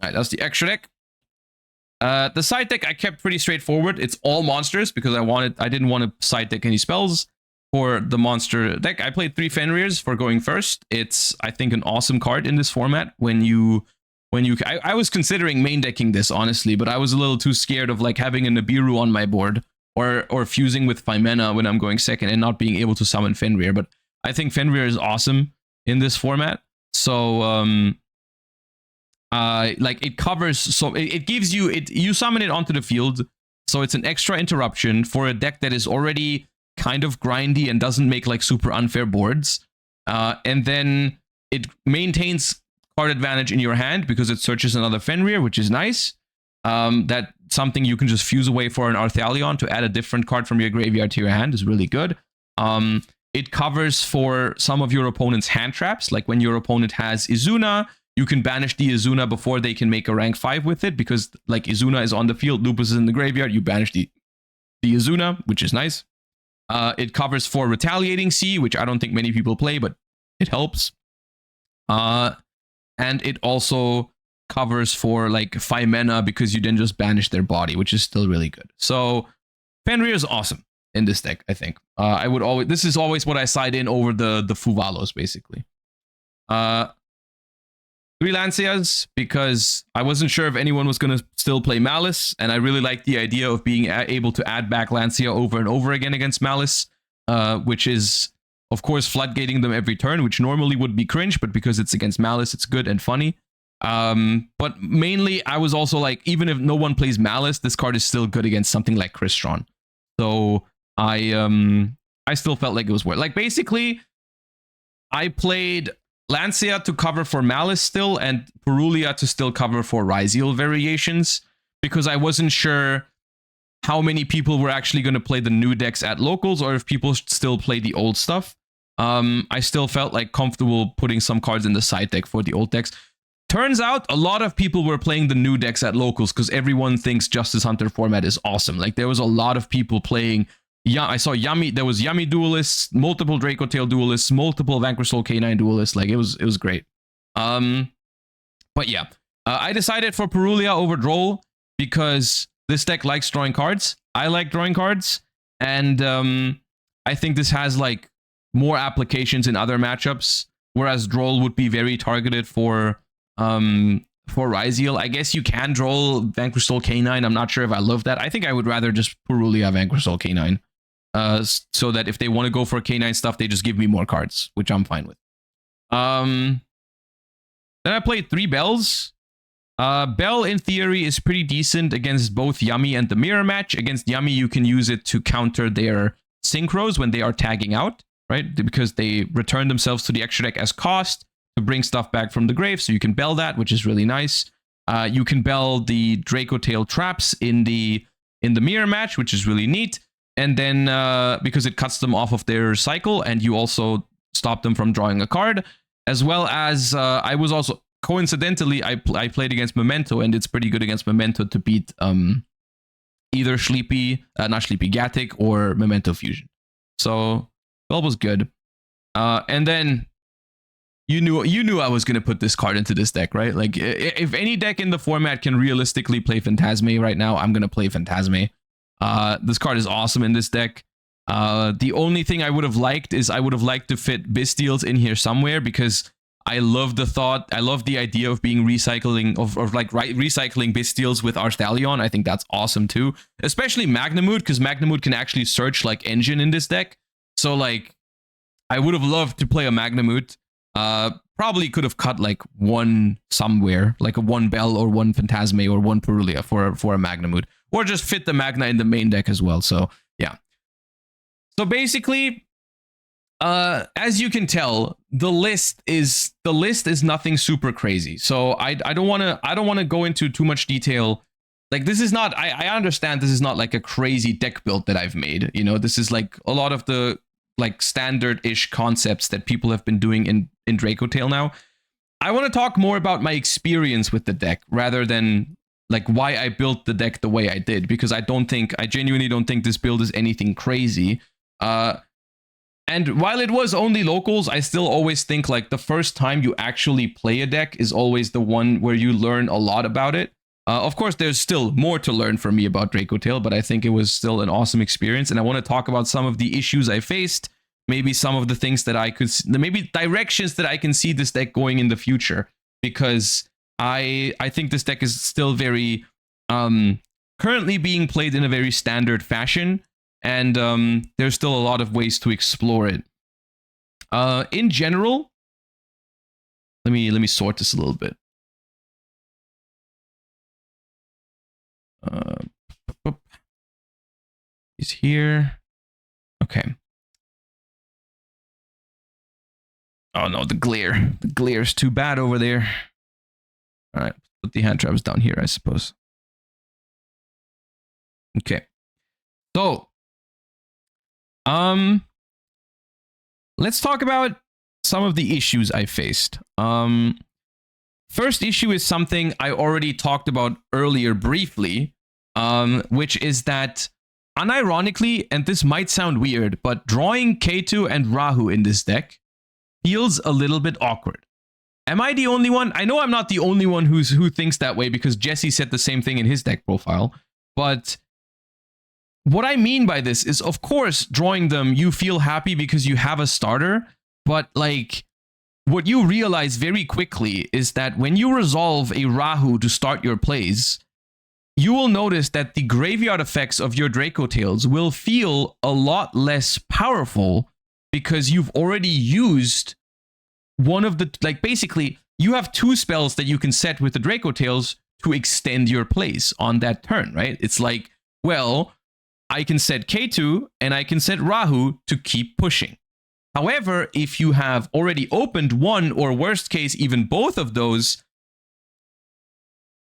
All right, that's the extra deck. The side deck I kept pretty straightforward. It's all monsters because I didn't want to side deck any spells for the monster deck. I played 3 Fenrirs for going first. It's, I think, an awesome card in this format. I was considering main decking this, honestly, but I was a little too scared of like having a Nibiru on my board or fusing with Fimena when I'm going second and not being able to summon Fenrir. But I think Fenrir is awesome in this format. So like it covers, so it gives you you summon it onto the field, so it's an extra interruption for a deck that is already kind of grindy and doesn't make like super unfair boards, and then it maintains card advantage in your hand because it searches another Fenrir, which is nice. That something you can just fuse away for an Arthalion to add a different card from your graveyard to your hand is really good. It covers for some of your opponent's hand traps, like when your opponent has Izuna, you can banish the Izuna before they can make a rank 5 with it, because like Izuna is on the field, Lupus is in the graveyard, you banish the Izuna, which is nice. It covers for Retaliating Sea, which I don't think many people play, but it helps. And it also covers for like Fimena, because you then just banish their body, which is still really good. So Fenrir is awesome in this deck, I think. This is always what I side in over the Fuvalos, basically. 3 Lancias, because I wasn't sure if anyone was going to still play Malice, and I really like the idea of being able to add back Lancia over and over again against Malice, which is, of course, floodgating them every turn, which normally would be cringe, but because it's against Malice, it's good and funny. But mainly, I was also like, even if no one plays Malice, this card is still good against something like Crystron. So I still felt like it was worth. Like, basically, I played Lancia to cover for Malice still, and Purulia to still cover for Ryziel variations, because I wasn't sure how many people were actually going to play the new decks at locals, or if people still play the old stuff. I still felt like comfortable putting some cards in the side deck for the old decks. Turns out a lot of people were playing the new decks at locals because everyone thinks Justice Hunter format is awesome. Like, there was a lot of people playing. Yeah, I saw Yummy. There was Yummy duelists, multiple Dracotail duelists, multiple Vanquish Soul K9 duelists. Like, it was great. But yeah, I decided for Purulia over Droll because this deck likes drawing cards. I like drawing cards, and I think this has like more applications in other matchups, whereas Droll would be very targeted for Ryziel. I guess you can Droll Vanquish Soul K9. I'm not sure if I love that. I think I would rather just Purulia Vanquish Soul K9. So that if they want to go for K9 stuff, they just give me more cards, which I'm fine with. Then I played 3 Bells. Bell, in theory, is pretty decent against both Yummy and the Mirror Match. Against Yummy, you can use it to counter their Synchros when they are tagging out, right? Because they return themselves to the extra deck as cost to bring stuff back from the grave, so you can Bell that, which is really nice. You can Bell the Dracotail traps in the Mirror Match, which is really neat. And then, because it cuts them off of their cycle, and you also stop them from drawing a card, as well as I was also, coincidentally, I played against Memento, and it's pretty good against Memento to beat either Gatic or Memento Fusion. So, that was good. And then, you knew I was going to put this card into this deck, right? Like, if any deck in the format can realistically play Phantasme right now, I'm going to play Phantasme. This card is awesome in this deck. The only thing I would have liked is I would have liked to fit Bystials in here somewhere, because I love the idea of being recycling Bystials with Arthalion. I think that's awesome too, especially Magnamood, because Magnamood can actually search like Engine in this deck. So like, I would have loved to play a Magnamood. Probably could have cut like one somewhere, like a 1 Bell or 1 Phantasme or 1 Purulia for a Magnamood. or just fit the Magna in the main deck as well. So yeah. So basically, as you can tell, the list is nothing super crazy. So I don't want to go into too much detail. Like, this is not, I understand this is not like a crazy deck build that I've made. You know, this is like a lot of the like standard-ish concepts that people have been doing in Dracotail now. I want to talk more about my experience with the deck rather than like why I built the deck the way I did, because I genuinely don't think this build is anything crazy. And while it was only locals, I still always think like the first time you actually play a deck is always the one where you learn a lot about it. Of course, there's still more to learn for me about Dracotail, but I think it was still an awesome experience. And I want to talk about some of the issues I faced, maybe some of the things that I could, maybe directions that I can see this deck going in the future, because I think this deck is still very currently being played in a very standard fashion, and there's still a lot of ways to explore it. In general, let me sort this a little bit. He's here. Okay. Oh no, the glare. The glare's too bad over there. All right, put the hand traps down here, I suppose. Okay. So, let's talk about some of the issues I faced. First issue is something I already talked about earlier briefly, which is that, unironically, and this might sound weird, but drawing K2 and Rahu in this deck feels a little bit awkward. Am I the only one? I know I'm not the only one who thinks that way, because Jesse said the same thing in his deck profile. But what I mean by this is, of course, drawing them, you feel happy because you have a starter, but like, what you realize very quickly is that when you resolve a Rahu to start your plays, you will notice that the graveyard effects of your Dracotails will feel a lot less powerful, because you've already used one of the, like, basically, you have two spells that you can set with the Dracotails to extend your plays on that turn, right? It's like, well, I can set K2 and I can set Rahu to keep pushing. However, if you have already opened one, or worst case, even both of those,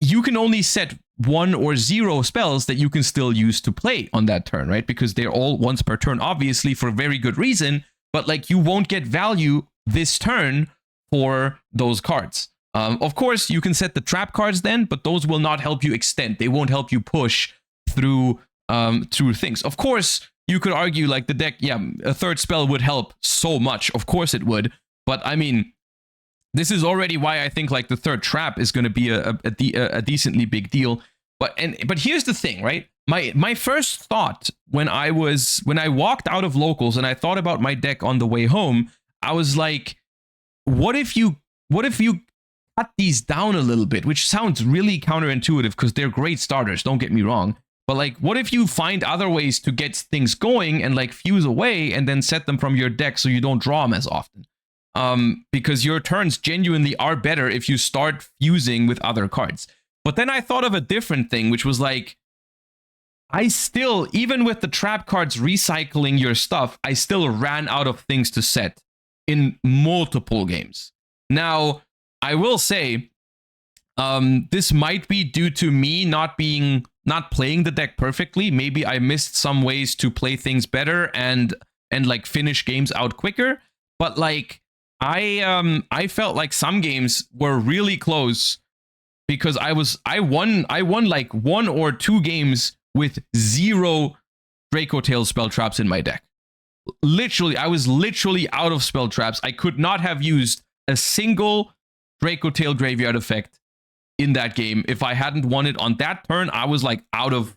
you can only set 1 or 0 spells that you can still use to play on that turn, right? Because they're all once per turn, obviously, for very good reason, but like, you won't get value this turn for those cards. Of course, you can set the trap cards then, but those will not help you extend. They won't help you push through things. Of course, you could argue like the deck, yeah, a third spell would help so much. Of course it would. But I mean, this is already why I think like the third trap is going to be a decently big deal. But here's the thing, right? My first thought when I walked out of locals and I thought about my deck on the way home, I was like, what if you cut these down a little bit? Which sounds really counterintuitive because they're great starters, don't get me wrong. But like, what if you find other ways to get things going and like fuse away and then set them from your deck so you don't draw them as often? Because your turns genuinely are better if you start fusing with other cards. But then I thought of a different thing, which was like, I still, even with the trap cards recycling your stuff, I still ran out of things to set in multiple games. Now, I will say, this might be due to me not playing the deck perfectly. Maybe I missed some ways to play things better and like finish games out quicker. But like, I felt like some games were really close because I won like 1 or 2 games with 0 Dracotail spell traps in my deck. Literally, I was literally out of spell traps. I could not have used a single Dracotail graveyard effect in that game. If I hadn't won it on that turn, I was like out of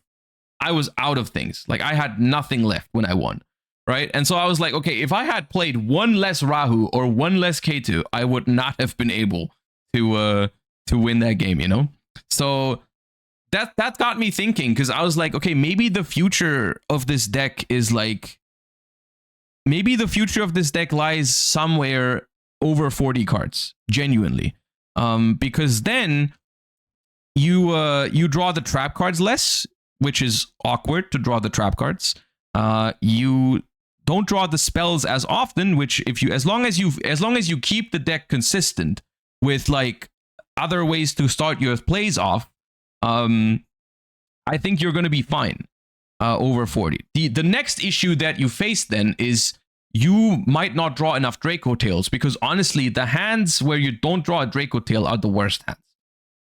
things. Like, I had nothing left when I won, right? And so I was like, okay, if I had played 1 less Rahu or 1 less K2, I would not have been able to win that game, you know? So that got me thinking, because I was like, okay, maybe the future of this deck is like, maybe the future of this deck lies somewhere over 40 cards, genuinely. Because then you draw the trap cards less, which is awkward to draw the trap cards. You don't draw the spells as often, which if you as long as you keep the deck consistent with like other ways to start your plays off, I think you're going to be fine over 40. The next issue that you face then is you might not draw enough Dracotails, because honestly, the hands where you don't draw a Dracotail are the worst hands.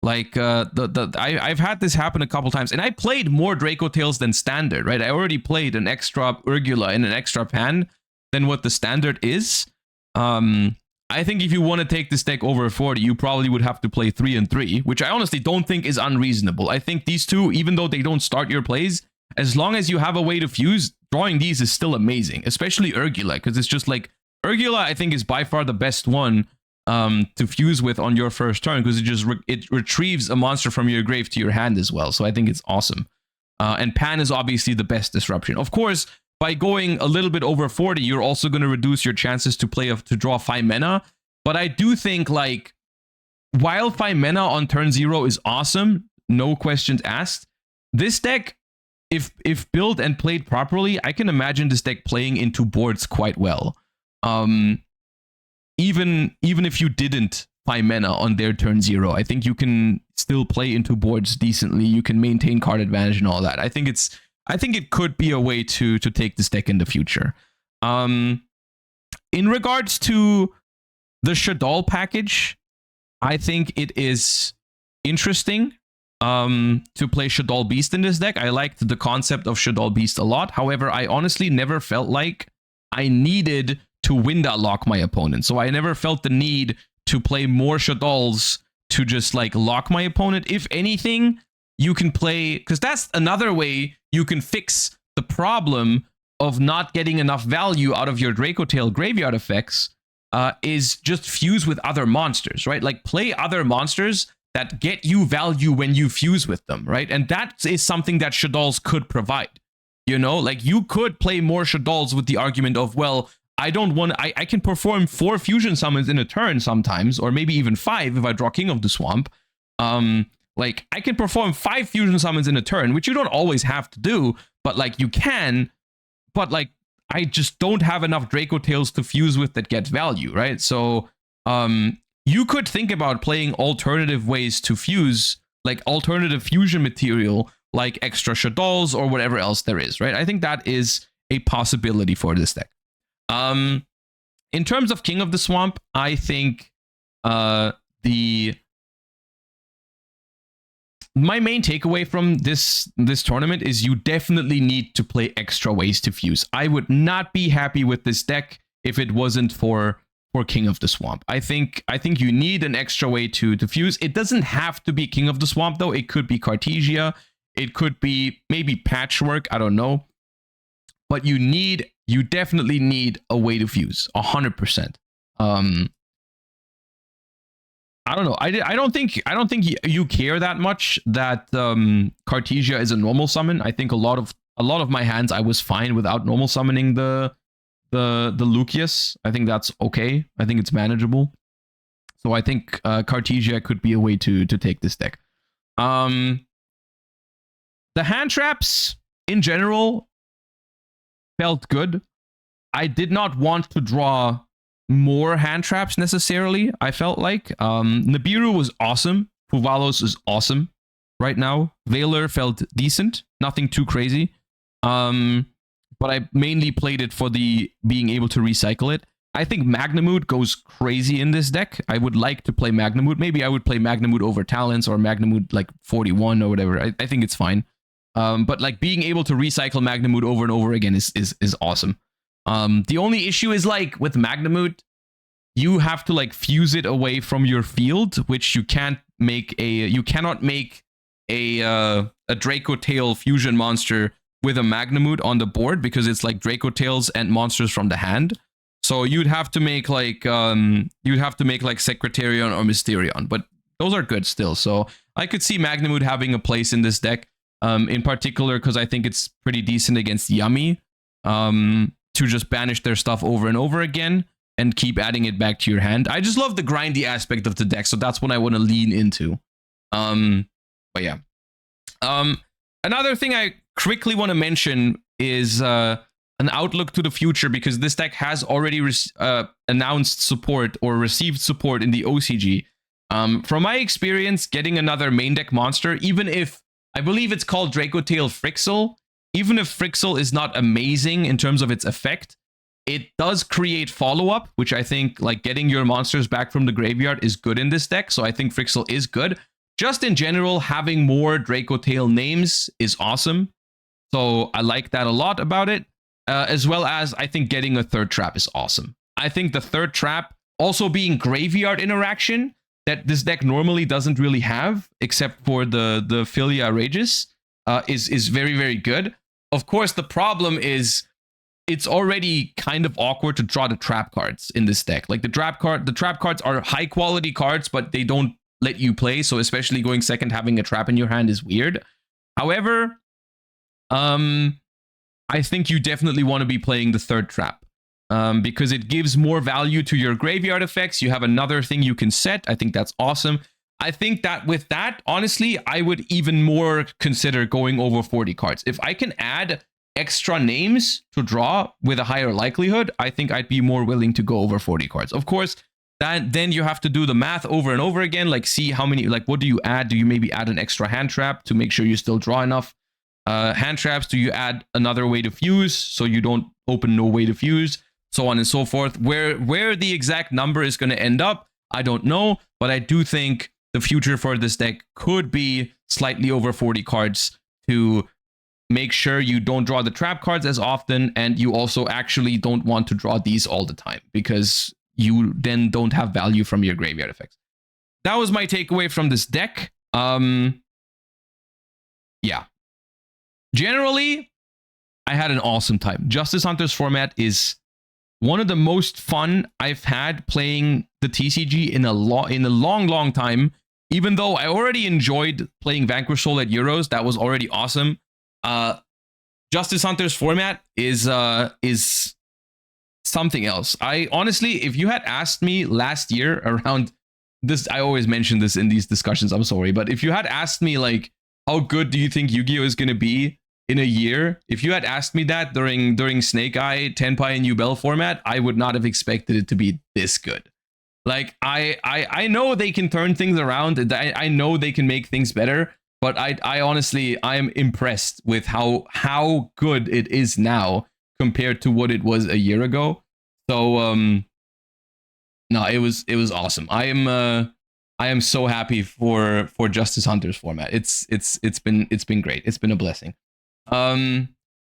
Like I've had this happen a couple times, and I played more Dracotails than standard, right? I already played an extra Urgula in an extra pan than what the standard is. I think if you want to take this deck over 40, you probably would have to play 3 and 3, which I honestly don't think is unreasonable. I think these two, even though they don't start your plays, as long as you have a way to fuse, drawing these is still amazing, especially Urgula, because it's just like Urgula, I think, is by far the best one to fuse with on your first turn, because it retrieves a monster from your grave to your hand as well. So I think it's awesome. And Pan is obviously the best disruption. Of course, by going a little bit over 40, you're also going to reduce your chances to draw 5 mana. But I do think, like, while 5 mana on turn 0 is awesome, no questions asked, this deck, if built and played properly, I can imagine this deck playing into boards quite well. Even if you didn't 5 mana on their turn 0, I think you can still play into boards decently. You can maintain card advantage and all that. I think it could be a way to take this deck in the future. In regards to the Shaddoll package, I think it is interesting to play Shaddoll Beast in this deck. I liked the concept of Shaddoll Beast a lot. However, I honestly never felt like I needed to window lock my opponent. So I never felt the need to play more Shaddolls to just like lock my opponent. If anything, you can play, because that's another way you can fix the problem of not getting enough value out of your Dracotail graveyard effects, is just fuse with other monsters, right? Like play other monsters that get you value when you fuse with them, right? And that is something that Shaddolls could provide. You know, like you could play more Shaddolls with the argument of, well, I can perform 4 fusion summons in a turn sometimes, or maybe even 5 if I draw King of the Swamp. Like I can perform 5 fusion summons in a turn, which you don't always have to do, but like you can. But like I just don't have enough Dracotails to fuse with that get value, right? So you could think about playing alternative ways to fuse, like alternative fusion material, like extra Shaddolls or whatever else there is, right? I think that is a possibility for this deck. In terms of King of the Swamp, I think my main takeaway from this tournament is you definitely need to play extra ways to fuse. I would not be happy with this deck if it wasn't for King of the Swamp. I think you need an extra way to fuse. It doesn't have to be King of the Swamp though. It could be Cartesia. It could be maybe Patchwork. I don't know. But you definitely need a way to fuse 100%. I don't know. I don't think you care that much that Cartesia is a normal summon. I think a lot of my hands I was fine without normal summoning the Lucius. I think that's okay. I think it's manageable. So I think Cartesia could be a way to take this deck. The hand traps in general felt good. I did not want to draw more hand traps necessarily. I felt like Nibiru was awesome. Puvalos is awesome right now. Valor felt decent, nothing too crazy. But I mainly played it for the being able to recycle it. I think Magnamood goes crazy in this deck. I would like to play Magnamood. Maybe I would play Magnamood over Talents or Magnamood like 41 or whatever. I think it's fine. But like being able to recycle Magnamood over and over again is awesome. The only issue is like with Magnamood, you have to like fuse it away from your field, which you cannot make a Dracotail fusion monster with a Magnamood on the board, because it's like Dracotails and monsters from the hand. So you'd have to make like Secretarion or Mysterion, but those are good still. So I could see Magnamood having a place in this deck, in particular because I think it's pretty decent against Yummy, to just banish their stuff over and over again and keep adding it back to your hand. I just love the grindy aspect of the deck, so that's what I want to lean into. But yeah. Another thing I quickly want to mention is an outlook to the future, because this deck has already announced support or received support in the OCG. From my experience, getting another main deck monster, even if I believe it's called Dracotail Frixel, even if Frixel is not amazing in terms of its effect, it does create follow-up, which I think, like, getting your monsters back from the graveyard is good in this deck. So I think Frixel is good. Just in general, having more Dracotail names is awesome. So I like that a lot about it. As well as I think getting a third trap is awesome. I think the third trap also being graveyard interaction that this deck normally doesn't really have, except for the Philia Rages, is very, very good. Of course, the problem is it's already kind of awkward to draw the trap cards in this deck. Like the trap cards are high quality cards, but they don't let you play. So especially going second, having a trap in your hand is weird. However, I think you definitely want to be playing the third trap, because it gives more value to your graveyard effects. You have another thing you can set. I think that's awesome. I think that with that, honestly, I would even more consider going over 40 cards. If I can add extra names to draw with a higher likelihood, I think I'd be more willing to go over 40 cards. Of course, then you have to do the math over and over again, like see how many, like what do you add? Do you maybe add an extra hand trap to make sure you still draw enough hand traps? Do you add another way to fuse so you don't open no way to fuse? So on and so forth. Where the exact number is going to end up, I don't know, but I do think the future for this deck could be slightly over 40 cards to make sure you don't draw the trap cards as often, and you also actually don't want to draw these all the time, because you then don't have value from your graveyard effects. That was my takeaway from this deck. Yeah. Generally, I had an awesome time. Justice Hunters format is one of the most fun I've had playing the TCG in a long time. Even though I already enjoyed playing Vanquish Soul at Euros, that was already awesome. Justice Hunters format is something else. I honestly, if you had asked me last year around this, I always mention this in these discussions, I'm sorry, but if you had asked me like, how good do you think Yu-Gi-Oh is going to be in a year? If you had asked me that during Snake Eye, Tenpai, and Yubel format, I would not have expected it to be this good. Like, I know they can turn things around. I know they can make things better, but I honestly, I am impressed with how good it is now compared to what it was a year ago. So, no, it was awesome. I am so happy for Justice Hunters format. It's been great. It's been a blessing.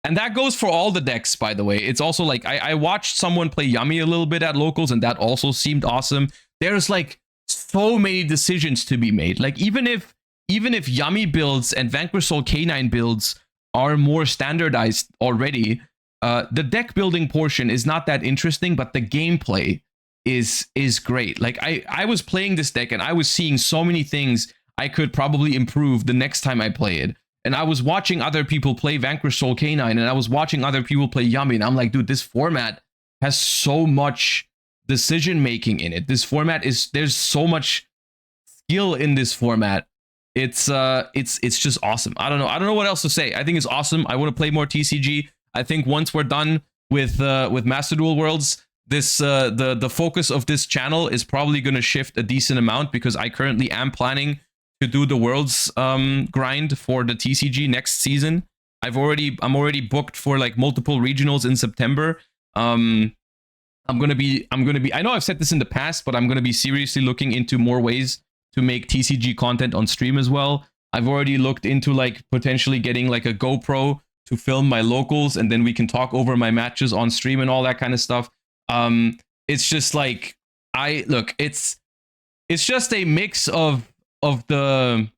And that goes for all the decks, by the way. It's also like I watched someone play Yummy a little bit at locals, and that also seemed awesome. There's like so many decisions to be made. Like even if Yummy builds and Vanquish Soul K9 builds are more standardized already, the deck building portion is not that interesting, but the gameplay is great. Like I was playing this deck and I was seeing so many things I could probably improve the next time I play it. And I was watching other people play Vanquish Soul K9, and I was watching other people play Yummy, and I'm like, dude, this format has so much decision making in it. This format there's so much skill in this format. It's just awesome. I don't know what else to say. I think it's awesome. I want to play more TCG. I think once we're done with Master Duel Worlds, this the focus of this channel is probably going to shift a decent amount, because I currently am planning to do the Worlds grind for the TCG next season. I'm already booked for like multiple regionals in September. I'm gonna be I know I've said this in the past, but I'm gonna be seriously looking into more ways to make TCG content on stream as well. I've already looked into like potentially getting like a GoPro to film my locals, and then we can talk over my matches on stream and all that kind of stuff. It's just like it's just a mix of the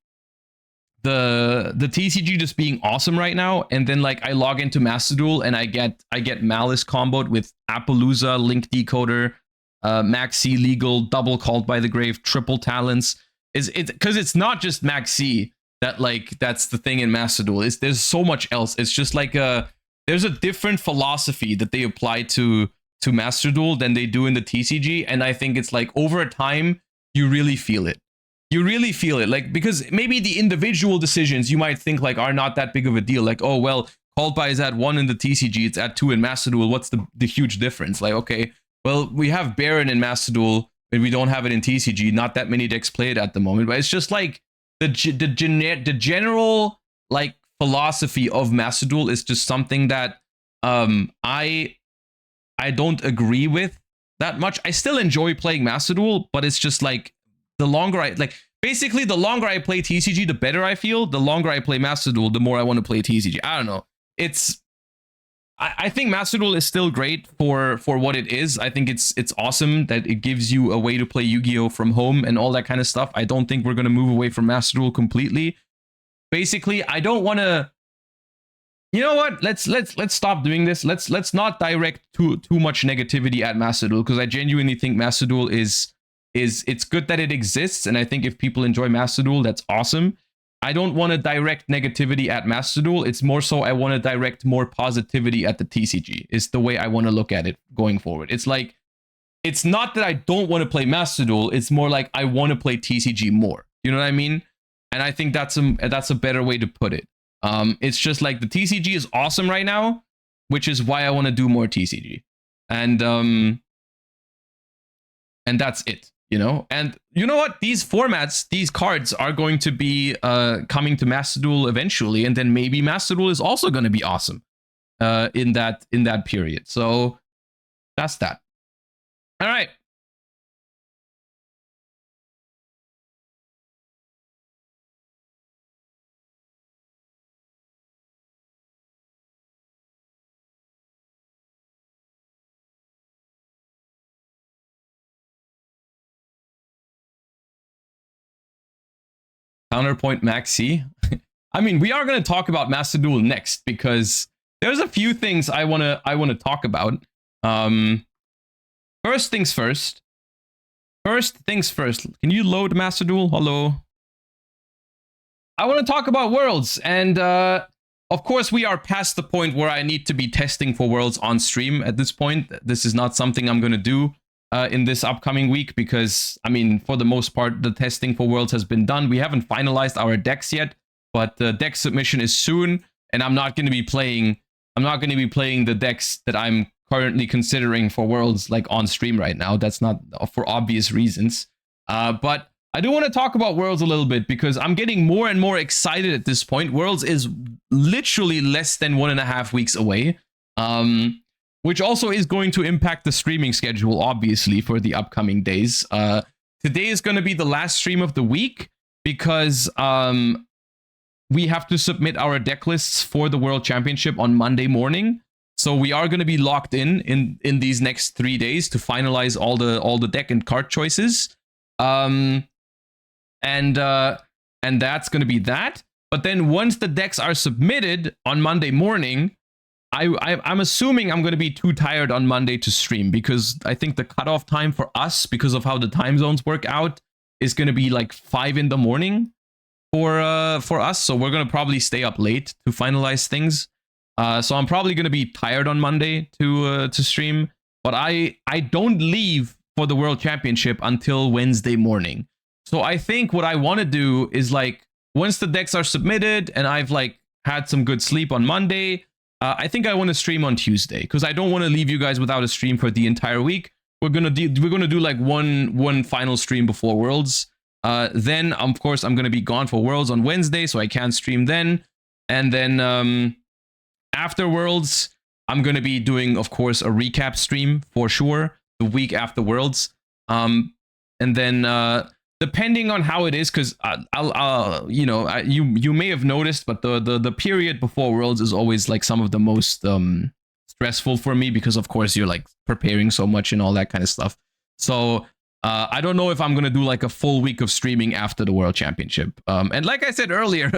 TCG just being awesome right now, and then like I log into Master Duel and I get Malice comboed with Appaloosa, Link Decoder, Maxi Legal, double Called by the Grave, triple Talents. It's because it's not just Maxi that's the thing in Master Duel. There's so much else. It's just like there's a different philosophy that they apply to Master Duel than they do in the TCG, and I think it's like over time you really feel it. You really feel it, like, because maybe the individual decisions you might think like are not that big of a deal. Like, oh well, Called By is at 1 in the TCG, it's at 2 in Master Duel. What's the huge difference? Like, okay, well, we have Baron in Master Duel, but we don't have it in TCG. Not that many decks play it at the moment, but it's just like the general like philosophy of Master Duel is just something that I don't agree with that much. I still enjoy playing Master Duel, but it's just like the longer I basically the longer I play TCG, the better I feel. The longer I play Master Duel, the more I want to play TCG. I don't know. I think Master Duel is still great for what it is. I think it's awesome that it gives you a way to play Yu-Gi-Oh from home and all that kind of stuff. I don't think we're gonna move away from Master Duel completely. Basically, I don't want to. You know what? Let's stop doing this. Let's not direct too much negativity at Master Duel, because I genuinely think Master Duel is it's good that it exists, and I think if people enjoy Master Duel, that's awesome. I don't want to direct negativity at Master Duel. It's more so I want to direct more positivity at the TCG. Is the way I want to look at it going forward. It's like, it's not that I don't want to play Master Duel. It's more like I want to play TCG more. You know what I mean? And I think that's a better way to put it. It's just like the TCG is awesome right now, which is why I want to do more TCG. And that's it. You know, and you know what? These formats, these cards are going to be coming to Master Duel eventually, and then maybe Master Duel is also going to be awesome in that period. So that's that. All right. Counterpoint Maxi. I mean, we are going to talk about Master Duel next, because there's a few things I want to talk about. First things first. First things first. Can you load Master Duel? Hello. I want to talk about Worlds, and of course we are past the point where I need to be testing for Worlds on stream at this point. This is not something I'm going to do in this upcoming week, because, I mean, for the most part, the testing for Worlds has been done. We haven't finalized our decks yet, but the deck submission is soon, and I'm not going to be playing the decks that I'm currently considering for Worlds like on stream right now. That's not for obvious reasons. But I do want to talk about Worlds a little bit, because I'm getting more and more excited at this point. Worlds is literally less than 1.5 weeks away. Which also is going to impact the streaming schedule, obviously, for the upcoming days. Today is going to be the last stream of the week, because we have to submit our deck lists for the World Championship on Monday morning. So we are going to be locked in these next 3 days to finalize all the deck and card choices. And that's going to be that. But then once the decks are submitted on Monday morning, I'm assuming I'm going to be too tired on Monday to stream, because I think the cutoff time for us, because of how the time zones work out, is going to be like 5 in the morning for us. So we're going to probably stay up late to finalize things. So I'm probably going to be tired on Monday to stream. But I don't leave for the World Championship until Wednesday morning. So I think what I want to do is, like, once the decks are submitted and I've like had some good sleep on Monday, I think I want to stream on Tuesday, because I don't want to leave you guys without a stream for the entire week. We're gonna do like one final stream before Worlds. Then of course I'm gonna be gone for Worlds on Wednesday, so I can't stream then. And then after Worlds, I'm gonna be doing, of course, a recap stream for sure the week after Worlds. And then depending on how it is, because I'll you know, you may have noticed, but the period before Worlds is always like some of the most stressful for me, because of course you're like preparing so much and all that kind of stuff. So I don't know if I'm gonna do like a full week of streaming after the World Championship. And like I said earlier,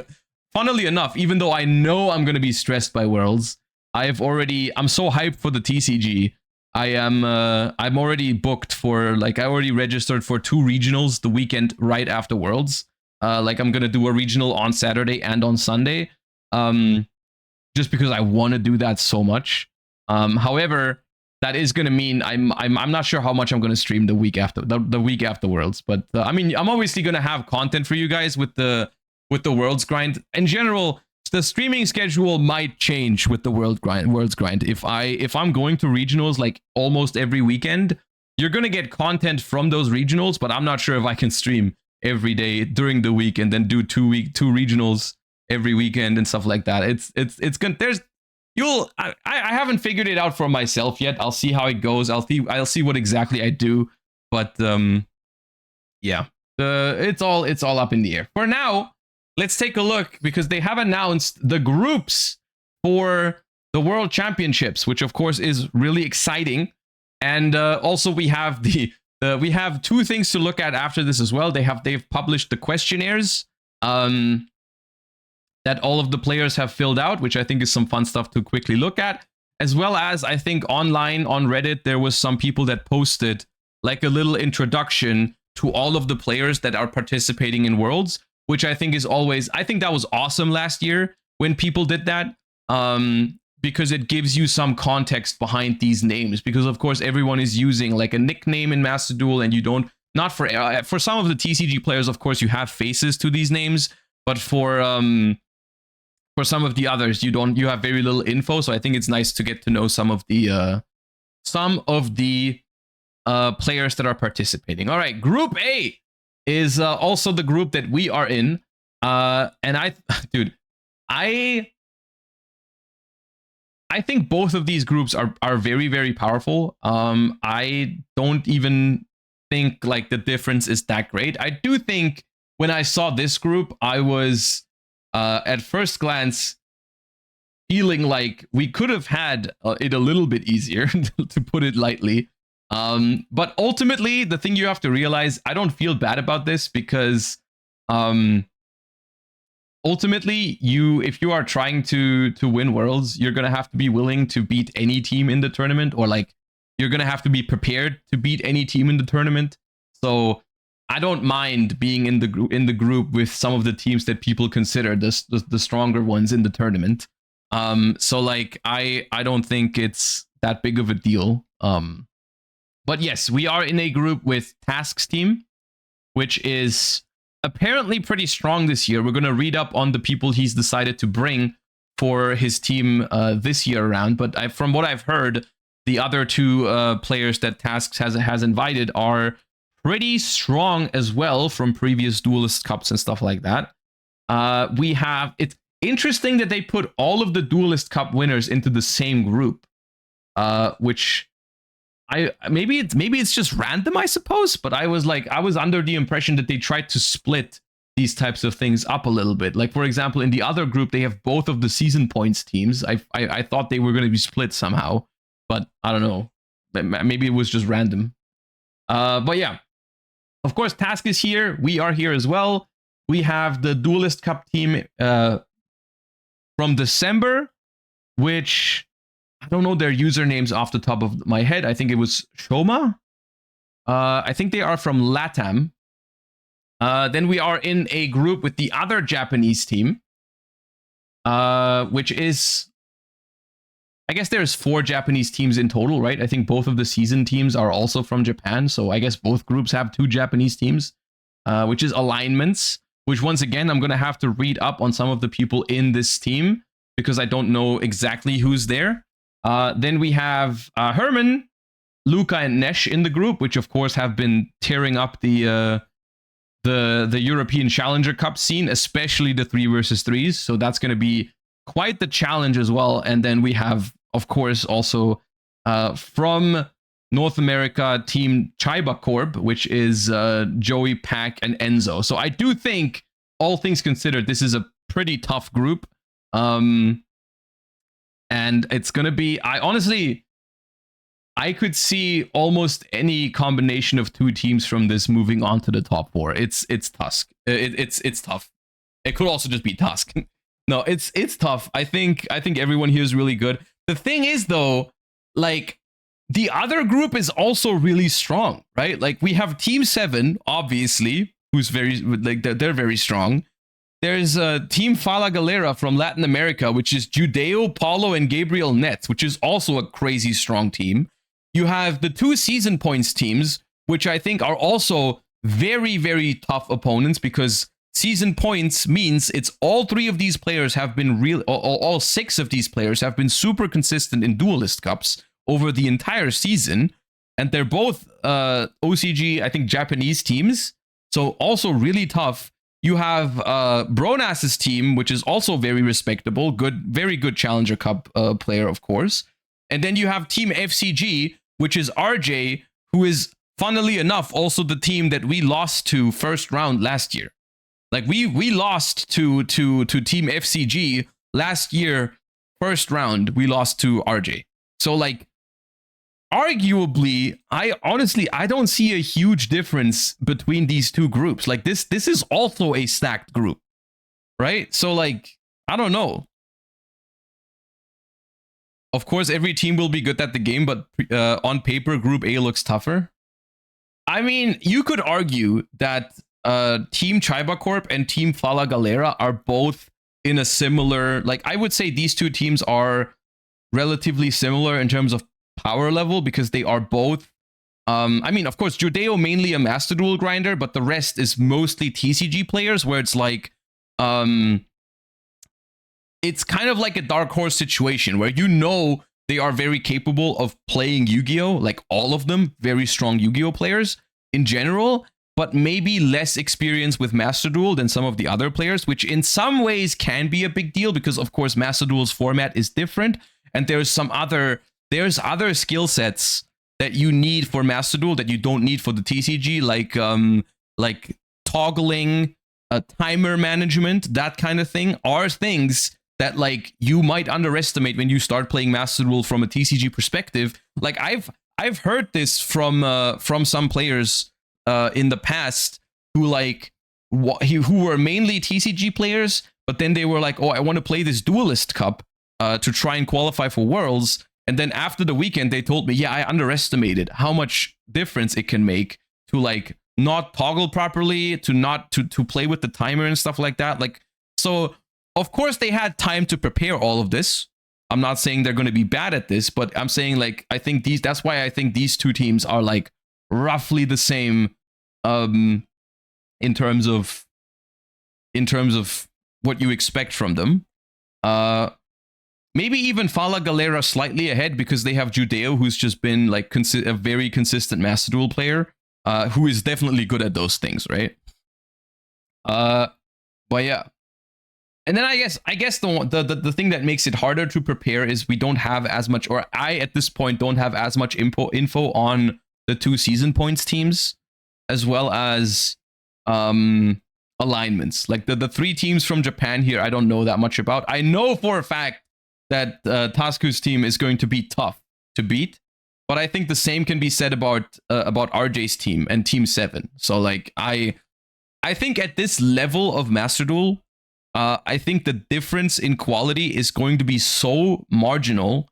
funnily enough, even though I know I'm gonna be stressed by Worlds, I'm so hyped for the TCG. I'm already booked for, like, I already registered for 2 regionals the weekend right after Worlds. Like, I'm gonna do a regional on Saturday and on Sunday, just because I want to do that so much. However, that is going to mean I'm not sure how much I'm going to stream the week after the week after Worlds, but I mean, I'm obviously going to have content for you guys with the Worlds grind. In general, the streaming schedule might change with the Worlds grind. If I'm going to regionals like almost every weekend, you're going to get content from those regionals, but I'm not sure if I can stream every day during the week and then do two regionals every weekend and stuff like that. It's going I haven't figured it out for myself yet. I'll see how it goes. I'll see what exactly I do, but yeah. It's all up in the air. For now, let's take a look, because they have announced the groups for the World Championships, which of course is really exciting. And also we have we have two things to look at after this as well. They've published the questionnaires that all of the players have filled out, which I think is some fun stuff to quickly look at. As well as, I think online on Reddit, there was some people that posted like a little introduction to all of the players that are participating in Worlds, which I think is always, I think that was awesome last year when people did that, because it gives you some context behind these names, because of course everyone is using like a nickname in Master Duel, and you don't, not for some of the TCG players, of course, you have faces to these names, but for some of the others, you have very little info. So I think it's nice to get to know some of the players that are participating. All right, Group A is also the group that we are in, and dude, I think both of these groups are very, very powerful. I don't even think like the difference is that great. I do think when I saw this group, I was at first glance feeling like we could have had it a little bit easier, to put it lightly. But ultimately, the thing you have to realize, I don't feel bad about this, because ultimately, if you are trying to win Worlds, you're going to have to be willing to beat any team in the tournament, or like you're going to have to be prepared to beat any team in the tournament. So I don't mind being in the group with some of the teams that people consider the stronger ones in the tournament. So like I don't think it's that big of a deal. But yes, we are in a group with Task's team, which is apparently pretty strong this year. We're going to read up on the people he's decided to bring for his team this year around. But from what I've heard, the other two players that Tasks has invited are pretty strong as well from previous Duelist Cups and stuff like that. It's interesting that they put all of the Duelist Cup winners into the same group, which maybe it's just random, I suppose. But I was under the impression that they tried to split these types of things up a little bit. Like, for example, in the other group, they have both of the season points teams. I thought they were going to be split somehow, but I don't know. Maybe it was just random. But yeah, of course, Task is here. We are here as well. We have the Duelist Cup team from December, which I don't know their usernames off the top of my head. I think it was Shoma. I think they are from LATAM. Then we are in a group with the other Japanese team, which is, I guess there's 4 Japanese teams in total, right? I think both of the season teams are also from Japan. So I guess both groups have 2 Japanese teams, which is alignments, which once again, I'm going to have to read up on some of the people in this team because I don't know exactly who's there. Then we have Herman, Luca, and Nesh in the group, which of course have been tearing up the European Challenger Cup scene, especially the 3 versus 3s. So that's going to be quite the challenge as well. And then we have, of course, also from North America, Team Chiba Corp, which is Joey, Pack, and Enzo. So I do think, all things considered, this is a pretty tough group. And it's going to be, I could see almost any combination of 2 teams from this moving on to the top 4. It's Tusk. It's tough. It could also just be Tusk. No, it's tough. I think everyone here is really good. The thing is, though, like, the other group is also really strong, right? Like, we have Team 7, obviously, who's very, like, they're very strong. There's Team Fala Galera from Latin America, which is Judeo, Paulo, and Gabriel Nets, which is also a crazy strong team. You have the 2 season points teams, which I think are also very, very tough opponents, because season points means it's all 3 of these players have been all 6 of these players have been super consistent in Duelist Cups over the entire season. And they're both OCG, I think, Japanese teams. So also really tough. You have Bronas's team, which is also very respectable, very good Challenger Cup player, of course. And then you have Team FCG, which is RJ, who is, funnily enough, also the team that we lost to first round last year. Like we lost to Team FCG last year, first round. We lost to RJ. So like, arguably, I don't see a huge difference between these 2 groups. Like this is also a stacked group, right? So like, I don't know. Of course, every team will be good at the game, but on paper, Group A looks tougher. I mean, you could argue that Team Chiba Corp and Team Fala Galera are both in a similar, like, I would say these 2 teams are relatively similar in terms of power level, because they are both, I mean, of course, yugioh mainly a Master Duel grinder, but the rest is mostly TCG players, where it's like, it's kind of like a dark horse situation where they are very capable of playing Yu-Gi-Oh! Like all of them, very strong Yu-Gi-Oh! Players in general, but maybe less experience with Master Duel than some of the other players, which in some ways can be a big deal, because of course Master Duel's format is different, and there's other skill sets that you need for Master Duel that you don't need for the TCG, like toggling, timer management, that kind of thing, are things that like you might underestimate when you start playing Master Duel from a TCG perspective. Like I've heard this from some players in the past who who were mainly TCG players, but then they were like, oh, I want to play this Duelist Cup to try and qualify for Worlds. And then after the weekend, they told me, yeah, I underestimated how much difference it can make to like not toggle properly, to play with the timer and stuff like that. Like, so of course they had time to prepare all of this. I'm not saying they're going to be bad at this, but I'm saying like, I think that's why I think these 2 teams are like roughly the same in terms of what you expect from them. Maybe even Fala Galera slightly ahead, because they have yugioh, who's just been like a very consistent Master Duel player, who is definitely good at those things, right? But yeah. And then I guess the thing that makes it harder to prepare is we don't have as much, or I at this point don't have as much info on the 2 season points teams, as well as alignments. Like the 3 teams from Japan here, I don't know that much about. I know for a fact that Tasku's team is going to be tough to beat, but I think the same can be said about RJ's team and Team 7. So like I think at this level of Master Duel, I think the difference in quality is going to be so marginal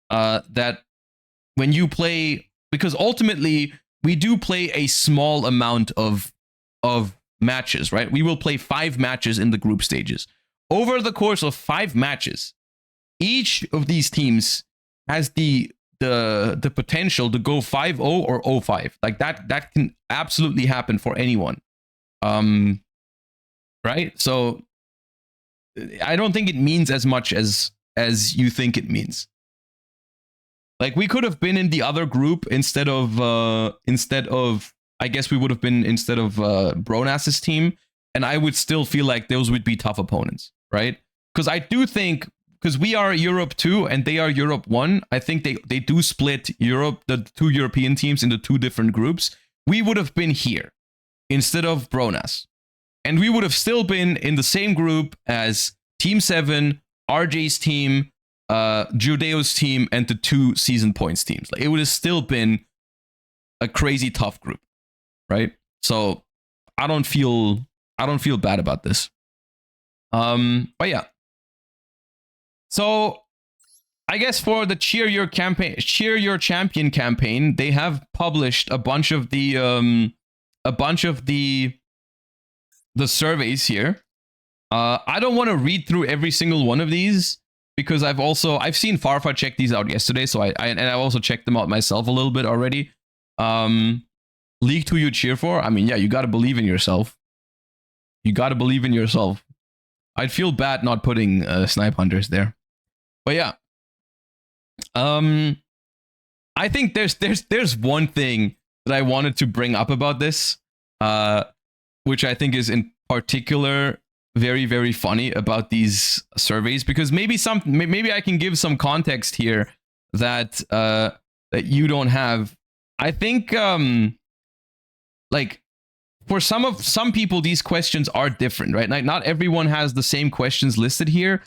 that when you play, because ultimately we do play a small amount of matches, right? We will play 5 matches in the group stages. Over the course of 5 matches, each of these teams has the potential to go 5-0 or 0-5. Like that can absolutely happen for anyone. Right? So I don't think it means as much as you think it means. Like we could have been in the other group instead of I guess we would have been instead of Bronas's team, and I would still feel like those would be tough opponents, right? Because I do think, because we are Europe 2 and they are Europe 1, I think they do split Europe, the 2 European teams, into 2 different groups. We would have been here instead of Bronas. And we would have still been in the same group as Team 7, RJ's team, yugioh's team, and the 2 season points teams. Like, it would have still been a crazy tough group, right? So I don't feel bad about this. But yeah. So I guess for the Cheer Your Champion campaign, they have published a bunch of the surveys here. I don't want to read through every single one of these because I've seen Farfa check these out yesterday, so I also checked them out myself a little bit already. Leaked who you cheer for? I mean, yeah, you got to believe in yourself. You got to believe in yourself. I'd feel bad not putting Snipe Hunters there. But yeah. I think there's one thing that I wanted to bring up about this, which I think is in particular very, very funny about these surveys, because maybe I can give some context here that that you don't have. I think like for some people these questions are different, right? Like not everyone has the same questions listed here.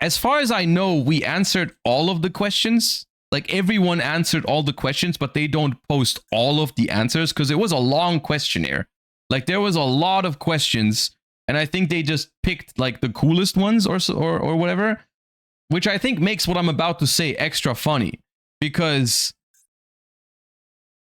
As far as I know, we answered all of the questions. Like everyone answered all the questions, but they don't post all of the answers because it was a long questionnaire. Like there was a lot of questions, and I think they just picked like the coolest ones or whatever, which I think makes what I'm about to say extra funny, because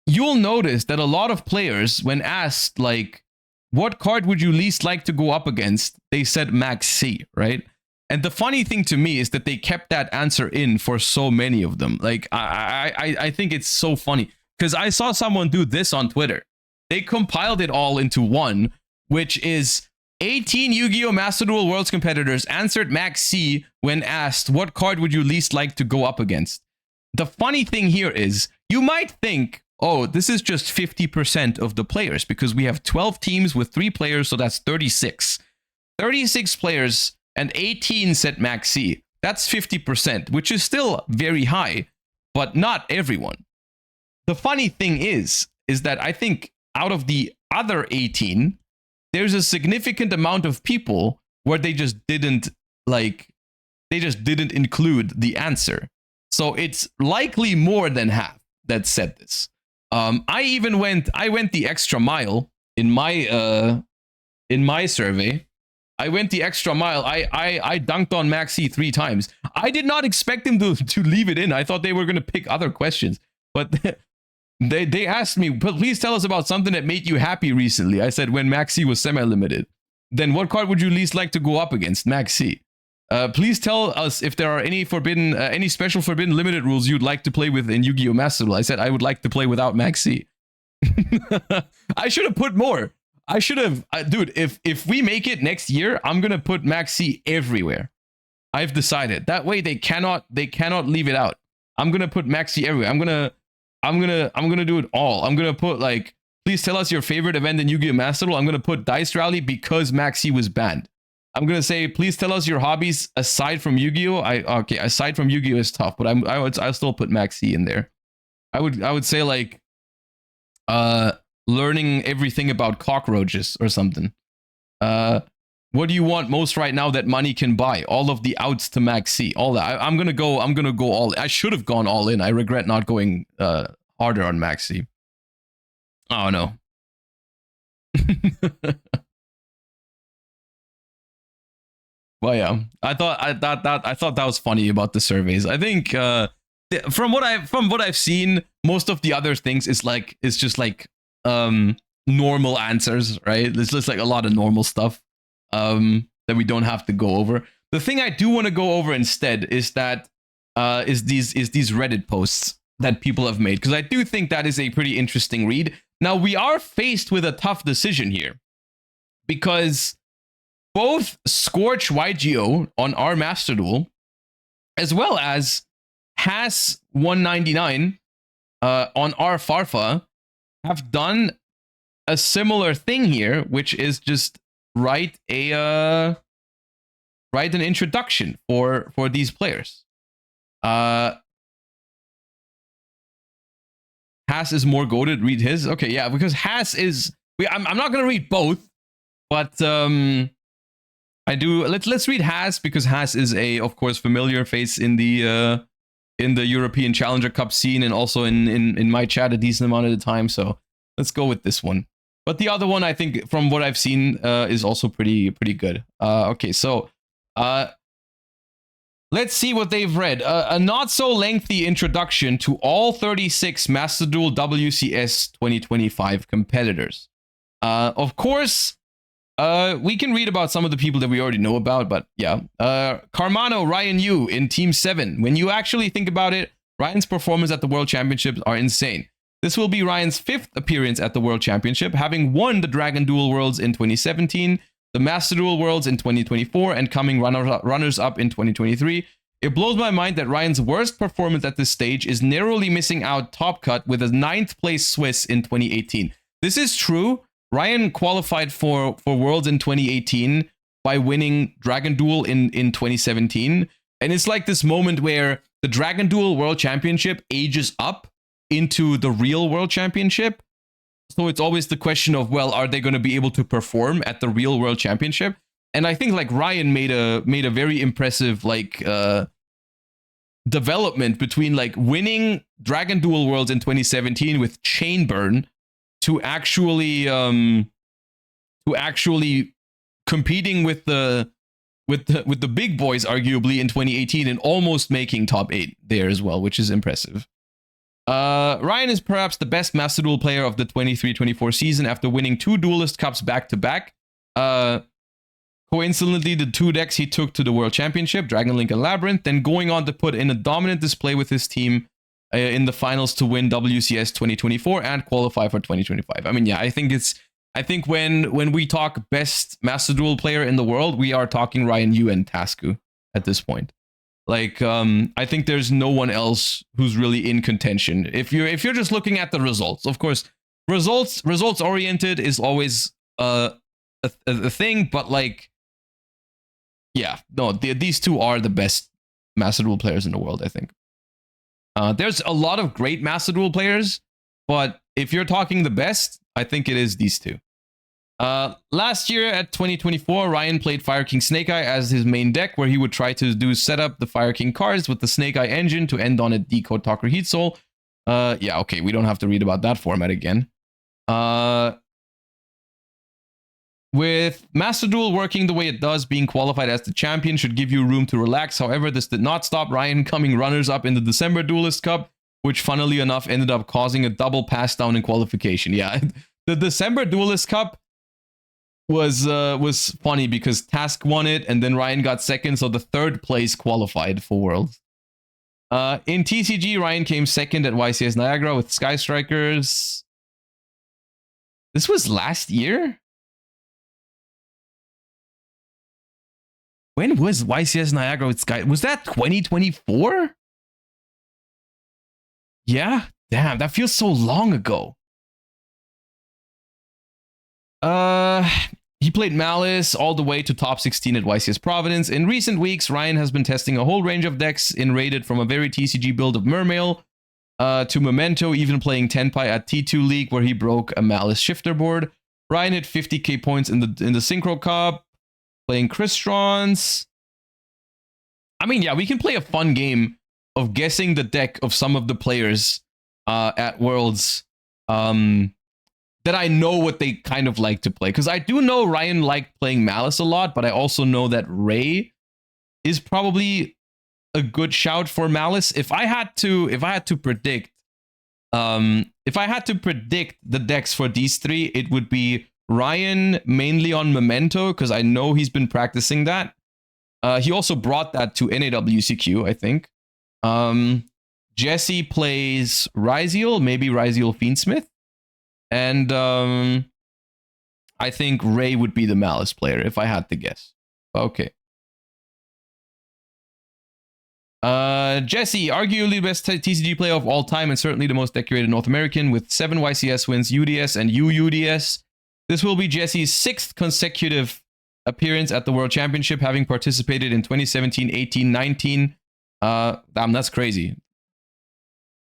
you'll notice that a lot of players, when asked like, what card would you least like to go up against, they said Max C, right? And the funny thing to me is that they kept that answer in for so many of them. Like, I think it's so funny, because I saw someone do this on Twitter. They compiled it all into one, which is 18 Yu-Gi-Oh! Master Duel Worlds competitors answered Max C when asked, what card would you least like to go up against? The funny thing here is, you might think, oh, this is just 50% of the players, because we have 12 teams with 3 players, so that's 36. 36 players... and 18 said Max C. That's 50%, which is still very high, but not everyone. The funny thing is that I think out of the other 18, there's a significant amount of people where they just didn't include the answer. So it's likely more than half that said this. I went the extra mile in my survey. I went the extra mile. I dunked on Maxi 3 times. I did not expect him to leave it in. I thought they were going to pick other questions. But they asked me, please tell us about something that made you happy recently. I said, when Maxi was semi-limited. Then what card would you least like to go up against? Maxi. Please tell us if there are any special forbidden limited rules you'd like to play with in Yu-Gi-Oh! Master Duel. I said I would like to play without Maxi. I should have put more. I should have, dude, if we make it next year, I'm going to put Max C everywhere. I've decided. That way they cannot leave it out. I'm going to put Max C everywhere. I'm going to do it all. I'm going to put like, please tell us your favorite event in Yu-Gi-Oh! Master Duel. I'm going to put Dice Rally because Max C was banned. I'm going to say, please tell us your hobbies aside from Yu-Gi-Oh! Okay, aside from Yu-Gi-Oh! Is tough, but I'll still put Max C in there. I would say like, learning everything about cockroaches or something. What do you want most right now that money can buy? All of the outs to Max C. All that. I'm gonna go all. I should have gone all in. I regret not going harder on Max C. Oh no. Well, yeah. I thought that was funny about the surveys. I think from what I've seen, most of the other things is just like normal answers, right? It's just like a lot of normal stuff that we don't have to go over. The thing I do want to go over instead is that is these Reddit posts that people have made, because I do think that is a pretty interesting read. Now we are faced with a tough decision here, because both Scorch YGO on our Master Duel, as well as Has 199 on our Farfa, have done a similar thing here, which is just write an introduction for these players. Has is more goated. Read his. Okay, yeah, because Has is. I'm not gonna read both, but I do. Let's read Has, because Has is of course familiar face in the European Challenger Cup scene, and also in my chat a decent amount of the time. So let's go with this one. But the other one, I think, from what I've seen, is also pretty good. Okay, so let's see what they've read. A not so lengthy introduction to all 36 Master Duel WCS 2025 competitors. Of course, We can read about some of the people that we already know about, but yeah. Carmano, Ryan Yu in Team 7. When you actually think about it, Ryan's performance at the World Championships are insane. This will be Ryan's 5th appearance at the World Championship, having won the Dragon Duel Worlds in 2017, the Master Duel Worlds in 2024, and coming runners-up in 2023. It blows my mind that Ryan's worst performance at this stage is narrowly missing out Top Cut with a 9th place Swiss in 2018. This is true. Ryan qualified for Worlds in 2018 by winning Dragon Duel in 2017. And it's like this moment where the Dragon Duel World Championship ages up into the real World Championship. So it's always the question of, well, are they going to be able to perform at the real World Championship? And I think like Ryan made a very impressive like development between like winning Dragon Duel Worlds in 2017 with Chainburn to actually competing with the big boys arguably in 2018 and almost making top 8 there as well, which is impressive. Ryan is perhaps the best Master Duel player of the 23-24 season after winning 2 Duelist Cups back to back. Coincidentally, the 2 decks he took to the World Championship, Dragon Link and Labyrinth, then going on to put in a dominant display with his team in the finals to win WCS 2024 and qualify for 2025. I mean, yeah, I think when we talk best Master Duel player in the world, we are talking Ryan Yu and Tasku at this point. Like, I think there's no one else who's really in contention. If you're just looking at the results, of course, results oriented is always a thing, but like, yeah, no, these two are the best Master Duel players in the world, I think. There's a lot of great Master Duel players, but if you're talking the best, I think it is these two. Last year at 2024, Ryan played Fire King Snake Eye as his main deck, where he would try to set up the Fire King cards with the Snake Eye engine to end on a Decode Talker Heat Soul. Yeah, okay, we don't have to read about that format again. With Master Duel working the way it does, being qualified as the champion should give you room to relax. However, this did not stop Ryan coming runners-up in the December Duelist Cup, which funnily enough ended up causing a double pass down in qualification. Yeah, the December Duelist Cup was funny because Task won it and then Ryan got second, so the 3rd place qualified for Worlds. In TCG, Ryan came second at YCS Niagara with Sky Strikers. This was last year? When was YCS Niagara with Sky? Was that 2024? Yeah? Damn, that feels so long ago. He played Malice all the way to top 16 at YCS Providence. In recent weeks, Ryan has been testing a whole range of decks in Rated, from a very TCG build of Mermail to Memento, even playing Tenpai at T2 League where he broke a Malice shifter board. Ryan hit 50k points in the Synchro Cup, playing Cristrons. I mean, yeah, we can play a fun game of guessing the deck of some of the players at Worlds that I know what they kind of like to play. Because I do know Ryan liked playing Malice a lot, but I also know that Ray is probably a good shout for Malice. If I had to predict the decks for these 3, it would be Ryan mainly on Memento, because I know he's been practicing that. He also brought that to NAWCQ, I think. Jesse plays Ryziel, maybe Ryziel Fiendsmith. And I think Ray would be the Malice player, if I had to guess. Okay. Jesse, arguably the best TCG player of all time and certainly the most decorated North American with 7 YCS wins, UDS and UUDS. This will be Jesse's 6th consecutive appearance at the World Championship, having participated in 2017, 18, 19. Damn, that's crazy.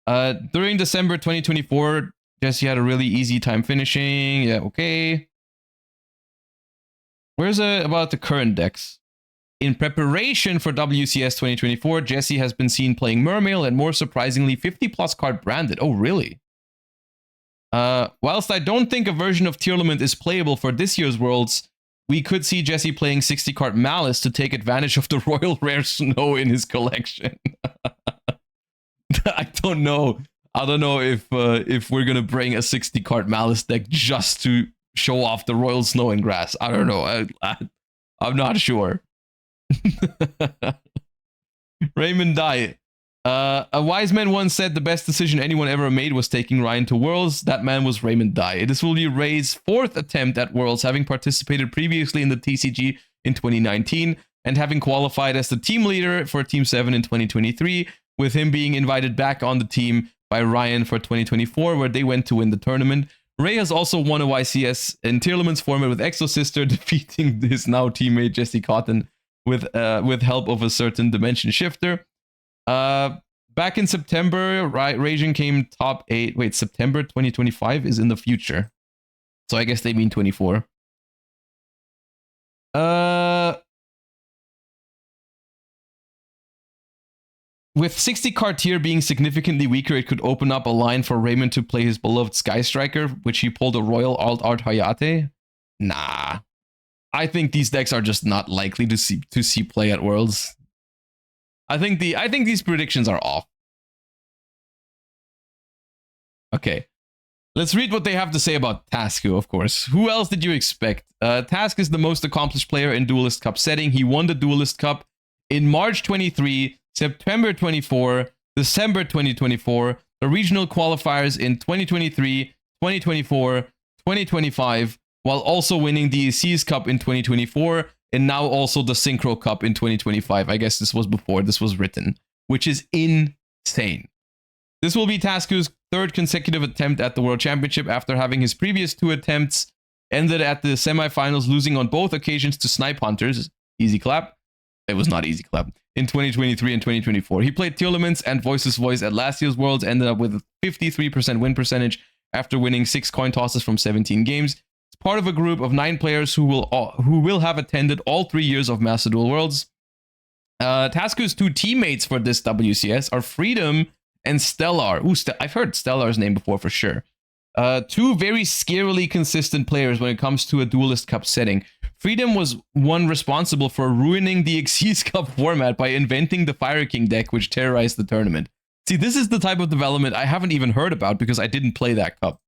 During December 2024, Jesse had a really easy time finishing. Yeah, okay. Where's about the current decks? In preparation for WCS 2024, Jesse has been seen playing Mermail and, more surprisingly, 50+ card Branded. Oh, really? Whilst I don't think a version of Tearlament is playable for this year's Worlds, we could see Jesse playing 60 card Malice to take advantage of the Royal Rare Snow in his collection. I don't know. I don't know if we're gonna bring a 60 card Malice deck just to show off the Royal Snow and Grass. I don't know. I'm not sure. Raymond Dye. A wise man once said the best decision anyone ever made was taking Ryan to Worlds. That man was Raymond Dye. This will be Ray's 4th attempt at Worlds, having participated previously in the TCG in 2019 and having qualified as the team leader for Team 7 in 2023, with him being invited back on the team by Ryan for 2024, where they went to win the tournament. Ray has also won a YCS in Tierleman's format with Exo Sister, defeating his now teammate Jesse Cotton with help of a certain dimension shifter. Back in September, Raging came top 8. Wait, September 2025 is in the future. So I guess they mean 24. With 60 card tier being significantly weaker, it could open up a line for Raymond to play his beloved Sky Striker, which he pulled a Royal Alt Art Hayate. Nah. I think these decks are just not likely to see play at Worlds. I think these predictions are off. Okay. Let's read what they have to say about Tasku, of course. Who else did you expect? Task is the most accomplished player in Duelist Cup setting. He won the Duelist Cup in March 23, September 24, December 2024, the regional qualifiers in 2023, 2024, 2025, while also winning the Seas Cup in 2024, and now also the Synchro Cup in 2025. I guess this was before this was written, which is insane. This will be Tasku's 3rd consecutive attempt at the World Championship after having his previous 2 attempts ended at the semifinals, losing on both occasions to Snipe Hunters. Easy clap. It was not easy clap. In 2023 and 2024. He played Tierlemans and Voices Voice at last year's Worlds, ended up with a 53% win percentage after winning 6 coin tosses from 17 games. It's part of a group of 9 players who will have attended all 3 years of Master Duel Worlds. Tasku's 2 teammates for this WCS are Freedom and Stellar. Ooh, I've heard Stellar's name before for sure. 2 very scarily consistent players when it comes to a Duelist Cup setting. Freedom was one responsible for ruining the Xyz Cup format by inventing the Fire King deck, which terrorized the tournament. See, this is the type of development I haven't even heard about because I didn't play that cup.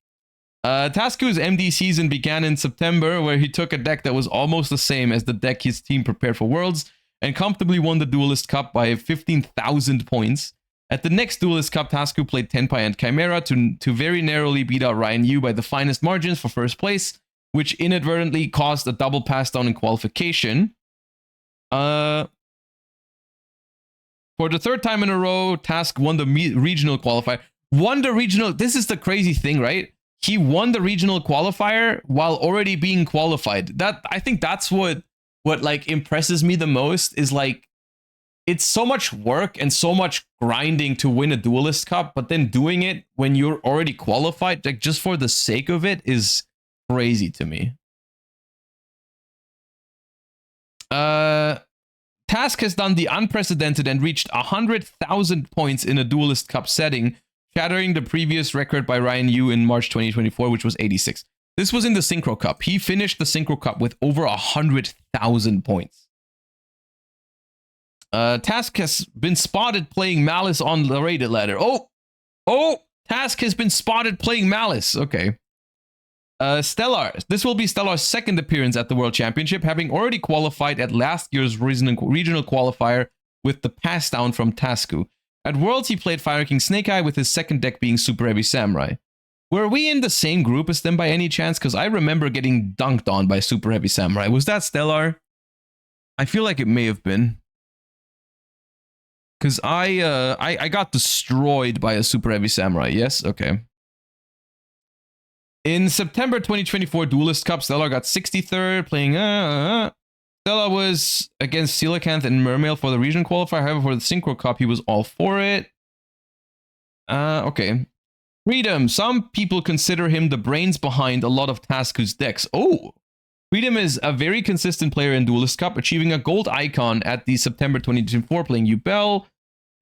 Tasku's MD season began in September, where he took a deck that was almost the same as the deck his team prepared for Worlds, and comfortably won the Duelist Cup by 15,000 points. At the next Duelist Cup, Tasku played Tenpai and Chimera to very narrowly beat out Ryan Yu by the finest margins for 1st place, which inadvertently caused a double pass down in qualification. For the 3rd time in a row, Task won the regional qualifier. This is the crazy thing, right? He won the regional qualifier while already being qualified. I think that's what like impresses me the most, is like, it's so much work and so much grinding to win a Duelist Cup, but then doing it when you're already qualified, like just for the sake of it, is crazy to me. Task has done the unprecedented and reached 100,000 points in a Duelist Cup setting, shattering the previous record by Ryan Yu in March 2024, which was 86. This was in the Synchro Cup. He finished the Synchro Cup with over 100,000 points. Task has been spotted playing Malice on the rated ladder. Oh, Task has been spotted playing Malice. Okay. Stellar. This will be Stellar's 2nd appearance at the World Championship, having already qualified at last year's regional qualifier with the pass down from Tasku. At Worlds, he played Fire King Snake Eye, with his 2nd deck being Super Heavy Samurai. Were we in the same group as them by any chance? Because I remember getting dunked on by Super Heavy Samurai. Was that Stellar? I feel like it may have been. Because I got destroyed by a Super Heavy Samurai. Yes? Okay. In September 2024 Duelist Cup, Stellar got 63rd, playing... Stellar was against Coelacanth and Mermail for the region qualifier. However, for the Synchro Cup, he was all for it. Okay. Freedom. Some people consider him the brains behind a lot of Tasku's decks. Oh! Freedom is a very consistent player in Duelist Cup, achieving a gold icon at the September 2024 playing Ubel.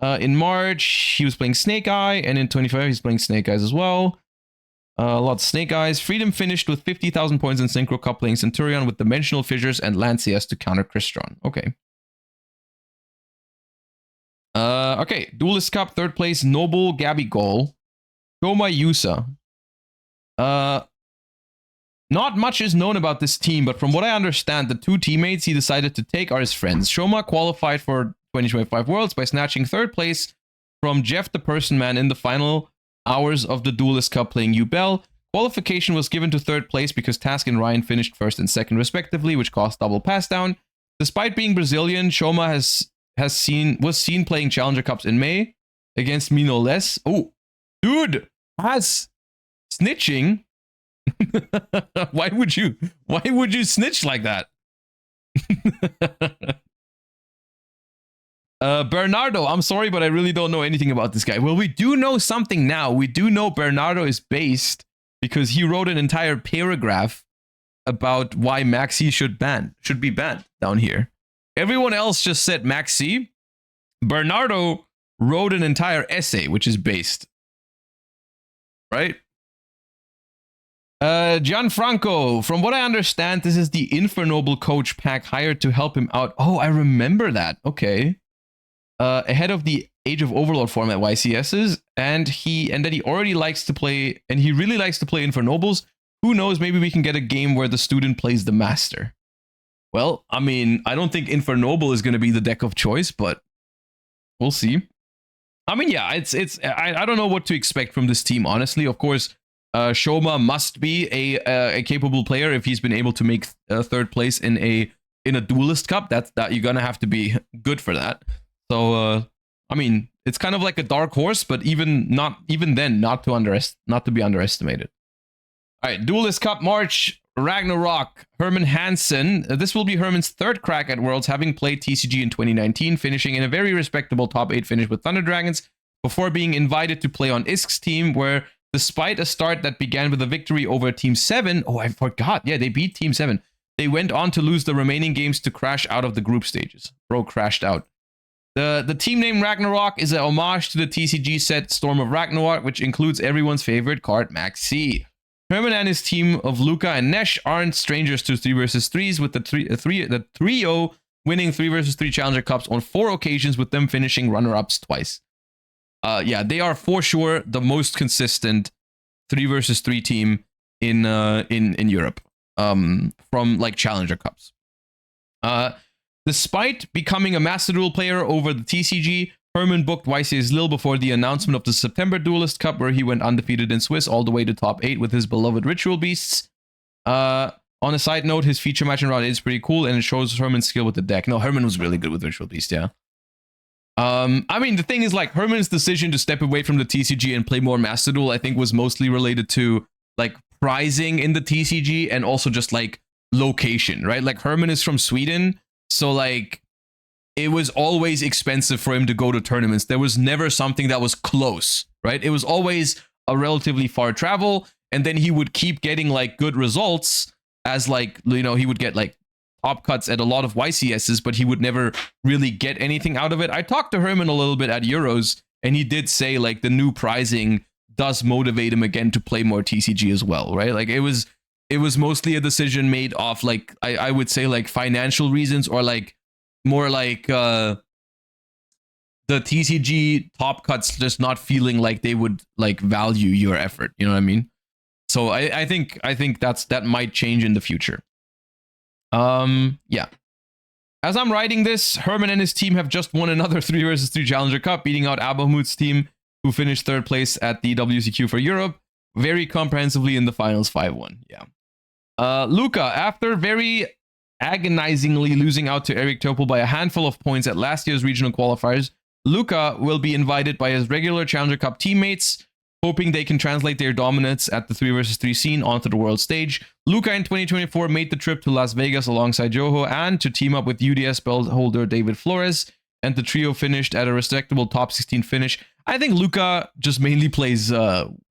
In March, he was playing Snake Eye, and in 25, he's playing Snake Eyes as well. A lot of Snake Eyes. Freedom finished with 50,000 points in Synchro Cup playing Centurion with Dimensional Fissures and Lancias to counter Crystron. Okay. Okay, Duelist Cup, 3rd place, Noble Gabigol. Shoma Yusa. Not much is known about this team, but from what I understand, the two teammates he decided to take are his friends. Shoma qualified for 2025 Worlds by snatching third place from Jeff the Person Man in the final hours of the Duelist Cup playing Bell. Qualification was given to third place because Task and Ryan finished first and second respectively, which cost double pass down. Despite being Brazilian, Shoma was seen playing Challenger Cups in May against me no less. Oh, dude, has snitching. Why would you snitch like that? Bernardo, I'm sorry, but I really don't know anything about this guy. Well, we do know something now. We do know Bernardo is based because he wrote an entire paragraph about why Maxi should be banned down here. Everyone else just said Maxi. Bernardo wrote an entire essay, which is based. Right? Gianfranco, from what I understand, this is the Infernoble coach pack hired to help him out. Oh, I remember that. Okay. Ahead of the Age of Overlord format YCSs, and then he already likes to play, and he really likes to play Infernobles. Who knows, maybe we can get a game where the student plays the master. Well, I mean, I don't think Infernoble is going to be the deck of choice, but we'll see. I mean, yeah, I don't know what to expect from this team, honestly. Of course, Shoma must be a capable player if he's been able to make third place in a Duelist Cup. That you're gonna have to be good for that. So I mean, it's kind of like a dark horse, but even then, not to be underestimated. All right, Duelist Cup March, Ragnarok, Herman Hansen. This will be Herman's third crack at Worlds, having played TCG in 2019, finishing in a very respectable top 8 finish with Thunder Dragons, before being invited to play on Isk's team, where despite a start that began with a victory over Team 7, oh, I forgot, yeah, they beat Team 7, they went on to lose the remaining games to crash out of the group stages. Bro crashed out. The team name Ragnarok is a homage to the TCG set Storm of Ragnarok, which includes everyone's favorite card, Maxi. Herman and his team of Luca and Nesh aren't strangers to 3 vs 3s, with the trio winning 3 vs 3 Challenger Cups on 4 occasions, with them finishing runner-ups twice. Yeah, they are for sure the most consistent 3 vs 3 team in Europe, from like Challenger Cups. Despite becoming a Master Duel player over the TCG, Herman booked YCS Lille before the announcement of the September Duelist Cup, where he went undefeated in Swiss all the way to top 8 with his beloved Ritual Beasts. On a side note, his feature match in round 8 is pretty cool, and it shows Herman's skill with the deck. No, Herman was really good with Ritual Beast, yeah. I mean, the thing is, like, Herman's decision to step away from the TCG and play more Master Duel, I think, was mostly related to, like, prizing in the TCG and also just, like, location, right? Like, Herman is from Sweden, so, like, it was always expensive for him to go to tournaments. There was never something that was close, right? It was always a relatively far travel, and then he would keep getting, like, good results as, like, you know, he would get, like, top cuts at a lot of YCSs, but he would never really get anything out of it. I talked to Herman a little bit at Euros, and he did say, like, the new prizing does motivate him again to play more TCG as well, right? Like, it was mostly a decision made off, like, I would say, like, financial reasons, or, like, more like the TCG top cuts just not feeling like they would, like, value your effort, you know what I mean? So I think that might change in the future. Yeah. As I'm writing this, Herman and his team have just won another 3 vs 3 Challenger Cup, beating out Abahmut's team, who finished third place at the WCQ for Europe, very comprehensively in the finals 5-1. Yeah. Luca, after very agonizingly losing out to Eric Topol by a handful of points at last year's regional qualifiers, Luca will be invited by his regular Challenger Cup teammates, hoping they can translate their dominance at the 3 vs 3 scene onto the world stage. Luca in 2024 made the trip to Las Vegas alongside Yoho and to team up with UDS belt holder David Flores, and the trio finished at a respectable top 16 finish. I think Luca just mainly plays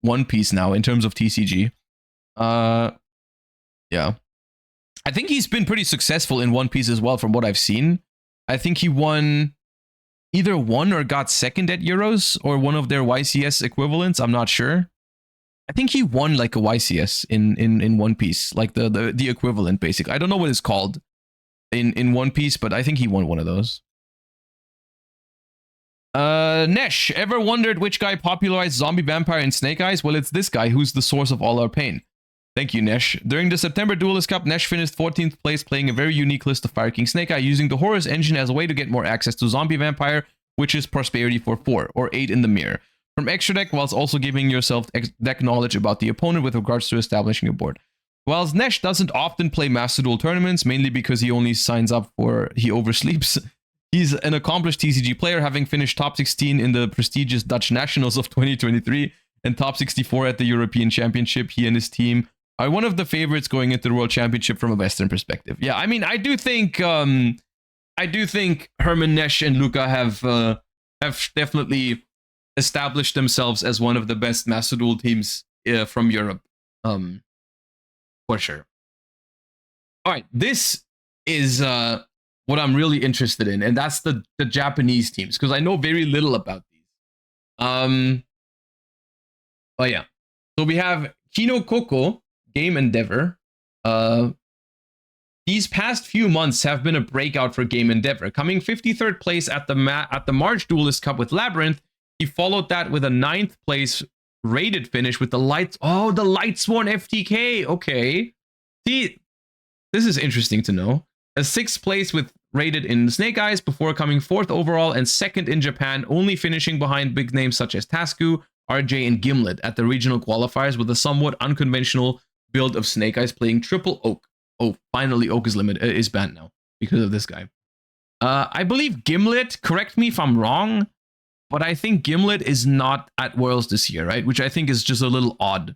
One Piece now in terms of TCG. Yeah. I think he's been pretty successful in One Piece as well, from what I've seen. I think he either won or got second at Euros, or one of their YCS equivalents. I'm not sure. I think he won, like, a YCS in One Piece, like the equivalent, basically. I don't know what it's called in One Piece, but I think he won one of those. Nesh, ever wondered which guy popularized Zombie Vampire and Snake Eyes? Well, it's this guy who's the source of all our pain. Thank you, Nesh. During the September Duelist Cup, Nesh finished 14th place, playing a very unique list of Fire King Snake Eye, using the Horus engine as a way to get more access to Zombie Vampire, which is Prosperity for 4, or 8 in the mirror, from extra deck, whilst also giving yourself deck knowledge about the opponent with regards to establishing a board. Whilst Nesh doesn't often play Master Duel tournaments, mainly because he only signs up for he oversleeps, he's an accomplished TCG player, having finished top 16 in the prestigious Dutch Nationals of 2023 and top 64 at the European Championship. He and his team are one of the favorites going into the World Championship from a Western perspective. Yeah, I mean, I do think Herman Nesh and Luca have definitely established themselves as one of the best Master Duel teams from Europe, for sure. All right, this is what I'm really interested in, and that's the Japanese teams, because I know very little about these. Oh yeah, so we have Kino Koko, Game Endeavor. These past few months have been a breakout for Game Endeavor, coming 53rd place at the March Duelist Cup with Labyrinth. He followed that with a 9th place rated finish with the Lights. Oh, the Lightsworn FTK. Okay, see, this is interesting to know. A 6th place with rated in Snake Eyes before coming 4th overall and 2nd in Japan, only finishing behind big names such as Tasku, RJ, and Gimlet at the regional qualifiers with a somewhat unconventional build of Snake Eyes playing triple Oak. Oh, finally Oak is banned now because of this guy. I believe Gimlet, correct me if I'm wrong, but I think Gimlet is not at Worlds this year, right? Which I think is just a little odd.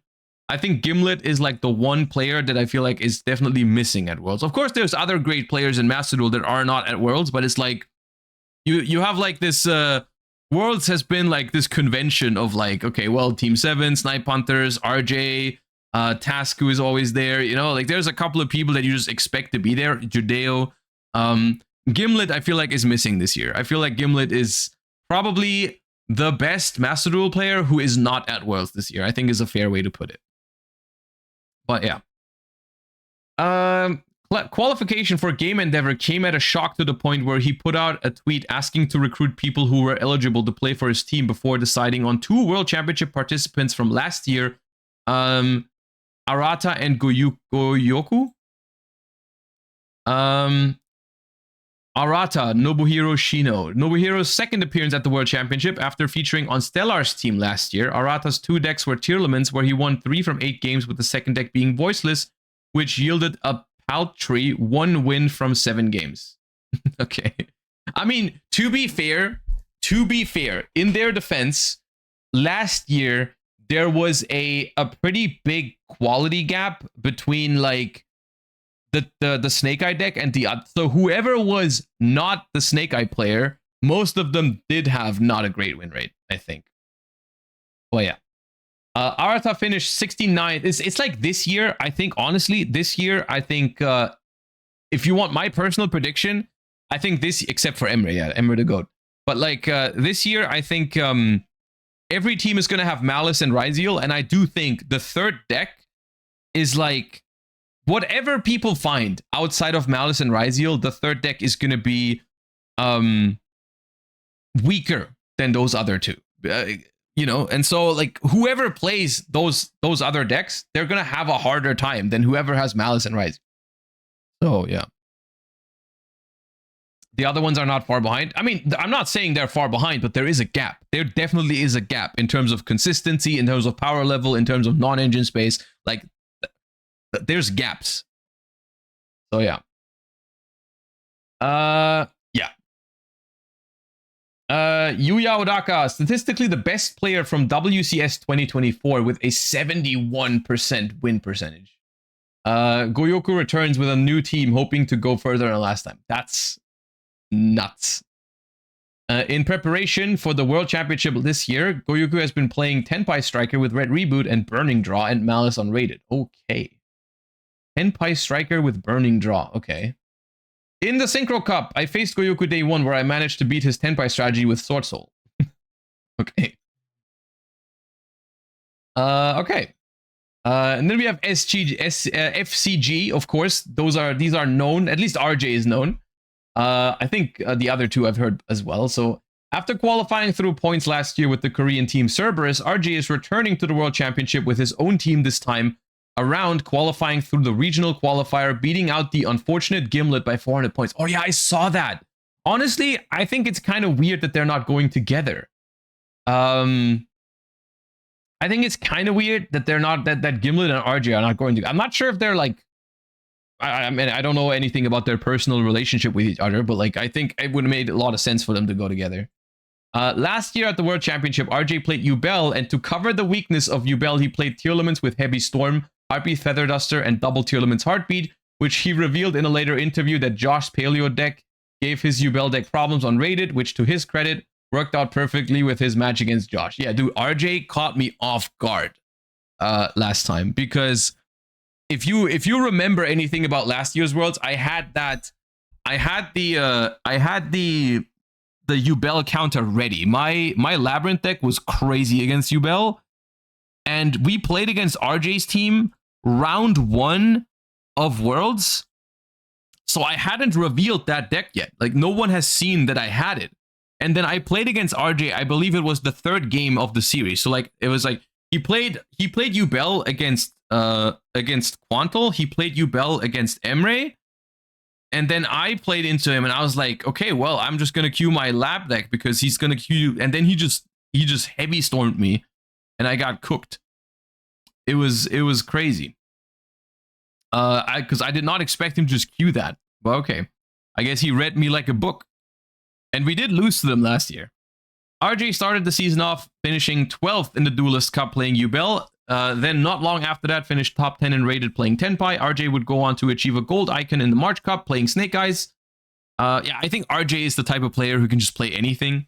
I think Gimlet is like the one player that I feel like is definitely missing at Worlds. Of course, there's other great players in Master Duel that are not at Worlds, but it's like you have like this Worlds has been like this convention of like, okay, well, Team 7, Snipe Hunters, RJ, Tasku is always there, you know, like there's a couple of people that you just expect to be there. Judeo. Gimlet, I feel like, is missing this year. I feel like Gimlet is probably the best Master Duel player who is not at Worlds this year, I think is a fair way to put it. But yeah. Qualification for Game Endeavor came at a shock to the point where he put out a tweet asking to recruit people who were eligible to play for his team before deciding on 2 World Championship participants from last year, Arata and Goyoku. Arata, Nobuhiro Shino. Nobuhiro's 2nd appearance at the World Championship after featuring on Stellar's team last year. Arata's 2 decks were Tearlaments, where he won 3 from 8 games, with the 2nd deck being Voiceless, which yielded a paltry 1 win from 7 games. Okay. I mean, to be fair, in their defense, last year, there was a pretty big quality gap between like the Snake Eye deck and the so whoever was not the Snake Eye player, most of them did have not a great win rate, I think. Well, yeah. Arata finished 69th. It's like this year, I think, honestly, this year, I think, if you want my personal prediction, I think this, except for Emre, yeah, Emre the GOAT. But like this year, I think every team is going to have Malice and Ryzeal, and I do think the 3rd deck is like, whatever people find outside of Malice and Ryzeal, the 3rd deck is going to be weaker than those other 2. You know, and so like whoever plays those other decks, they're going to have a harder time than whoever has Malice and Ryzeal. So, yeah. The other ones are not far behind. I mean, I'm not saying they're far behind, but there is a gap. There definitely is a gap in terms of consistency, in terms of power level, in terms of non-engine space. Like, there's gaps. So yeah. Yuya Odaka, statistically the best player from WCS 2024 with a 71% win percentage. Goyoku returns with a new team, hoping to go further than last time. That's nuts. In preparation for the World Championship this year, Goyoku has been playing Tenpai Striker with Red Reboot and Burning Draw and Malice unrated. Okay. Tenpai Striker with Burning Draw. Okay. In the Synchro Cup, I faced Goyoku day 1 where I managed to beat his Tenpai strategy with Sword Soul. Okay. Okay. And then we have FCG, of course. These are known. At least RJ is known. I think the other 2 I've heard as well. So after qualifying through points last year with the Korean team Cerberus, RJ is returning to the World Championship with his own team this time, around, qualifying through the regional qualifier, beating out the unfortunate Gimlet by 400 points. Oh yeah, I saw that. Honestly, I think it's kind of weird that they're not going together. I think it's kind of weird that they're not that Gimlet and RJ are not going to. I'm not sure if they're like. I mean, I don't know anything about their personal relationship with each other, but like I think it would have made a lot of sense for them to go together. Last year at the World Championship, RJ played Yubel, and to cover the weakness of Yubel, he played Tearlaments with Heavy Storm, Heartbeat Feather Duster, and double Tearlaments Heartbeat, which he revealed in a later interview that Josh's Paleo deck gave his Yubel deck problems on Rated, which to his credit worked out perfectly with his match against Josh. Yeah, dude, RJ caught me off guard last time, because if you remember anything about last year's Worlds, I had the Yubel counter ready. My Labyrinth deck was crazy against Yubel, and we played against RJ's team round 1 of Worlds. So I hadn't revealed that deck yet. Like, no one has seen that I had it. And then I played against RJ. I believe it was the 3rd game of the series. So like it was like he played Yubel against Quantal. He played Yubel against Emre. And then I played into him, and I was like, okay, well, I'm just gonna queue my lab deck because he's gonna queue. And then he just heavy stormed me, and I got cooked. It was crazy. Because I did not expect him to just queue that. But okay, I guess he read me like a book, and we did lose to them last year. RJ started the season off finishing 12th in the Duelist Cup playing Yubel. Then not long after that, finished top 10 in Rated playing Tenpai. RJ would go on to achieve a gold icon in the March Cup playing Snake Eyes. Yeah, I think RJ is the type of player who can just play anything.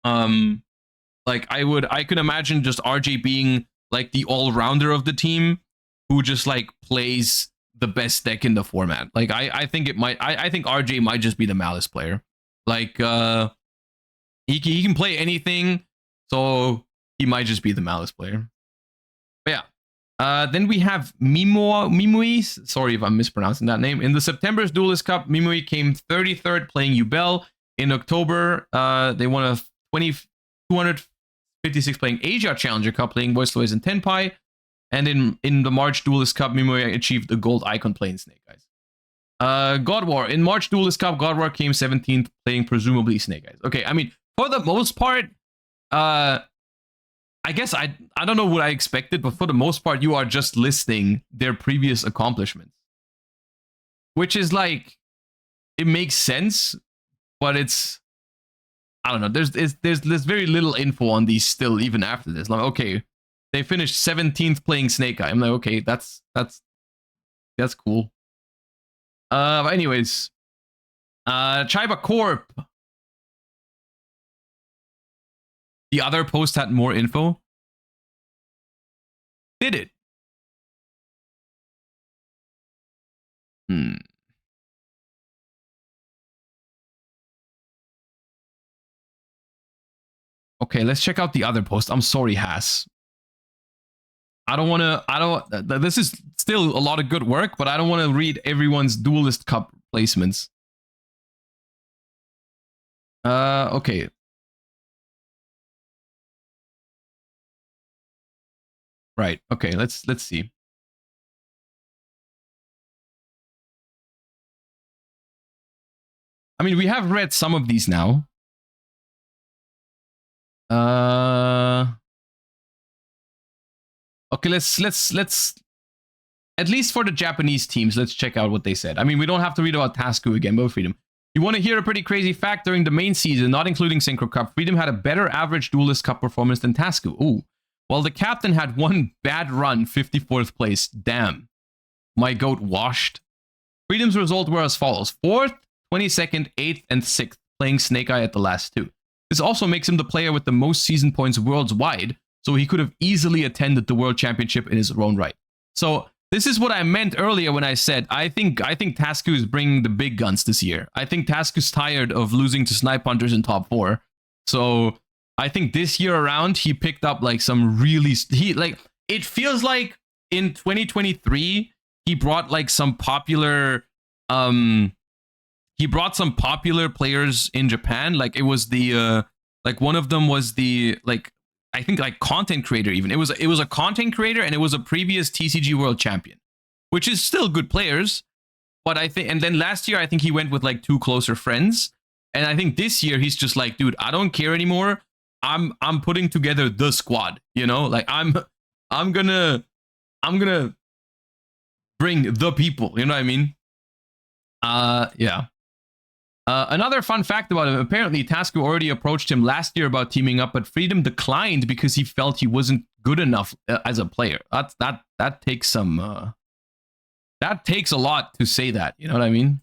Like I could imagine just RJ being like the all-rounder of the team who just like plays the best deck in the format. Like I think RJ might just be the Malice player. Like he can play anything, so he might just be the Malice player. But yeah. Then we have Mimui. Sorry if I'm mispronouncing that name. In the September's Duelist Cup, Mimui came 33rd playing Yubel. In October, they won a 256 playing Asia Challenger Cup playing Voice and Tenpai. And in the March Duelist Cup, Mimui achieved a gold icon playing Snake Eyes. God War. In March Duelist Cup, God War came 17th playing presumably Snake Eyes. Okay, I mean, for the most part, I guess I don't know what I expected, but for the most part, you are just listing their previous accomplishments. Which is like, it makes sense, but it's, I don't know, there's very little info on these still, even after this. Like, okay, they finished 17th playing Snake Eye. I'm like, okay, that's cool. But anyways, Chiba Corp. The other post had more info. Did it? Okay, let's check out the other post. I'm sorry, Haas. This is still a lot of good work, but I don't want to read everyone's Duelist Cup placements. Okay. Right. Okay, let's see. I mean, we have read some of these now. Okay, let's at least for the Japanese teams, let's check out what they said. I mean, we don't have to read about Tasku again, but Freedom. You want to hear a pretty crazy fact? During the main season, not including Synchro Cup, Freedom had a better average Duelist Cup performance than Tasku. Ooh. While the captain had one bad run, 54th place. Damn. My goat washed. Freedom's results were as follows. 4th, 22nd, 8th, and 6th, playing Snake Eye at the last two. This also makes him the player with the most season points worlds-wide, so he could have easily attended the World Championship in his own right. So this is what I meant earlier when I said I think Tasku is bringing the big guns this year. I think Tasku's tired of losing to Snipe Hunters in top 4. So I think this year around he picked up like some really it feels like in 2023 he brought like some popular players in Japan. Like it was the like one of them was the like I think like content creator even. It was a content creator and it was a previous TCG world champion, which is still good players. But I think, and then last year I think he went with like 2 closer friends, and I think this year he's just like, dude, I don't care anymore. I'm putting together the squad, you know, like I'm gonna bring the people, you know what I mean? Yeah. Another fun fact about him, apparently Tasco already approached him last year about teaming up, but Freedom declined because he felt he wasn't good enough as a player. That takes some that takes a lot to say that, you know what I mean?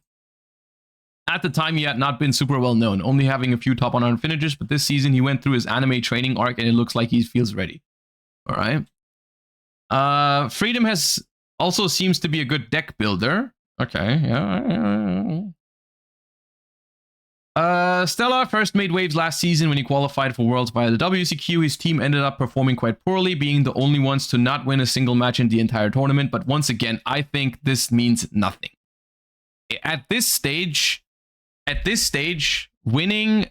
At the time, he had not been super well known, only having a few top 100 finishes, but this season he went through his anime training arc and it looks like he feels ready. All right. Freedom has also seems to be a good deck builder. Okay, yeah. Stella first made waves last season when he qualified for Worlds via the WCQ. His team ended up performing quite poorly, being the only ones to not win a single match in the entire tournament. But once again, I think this means nothing. At this stage, winning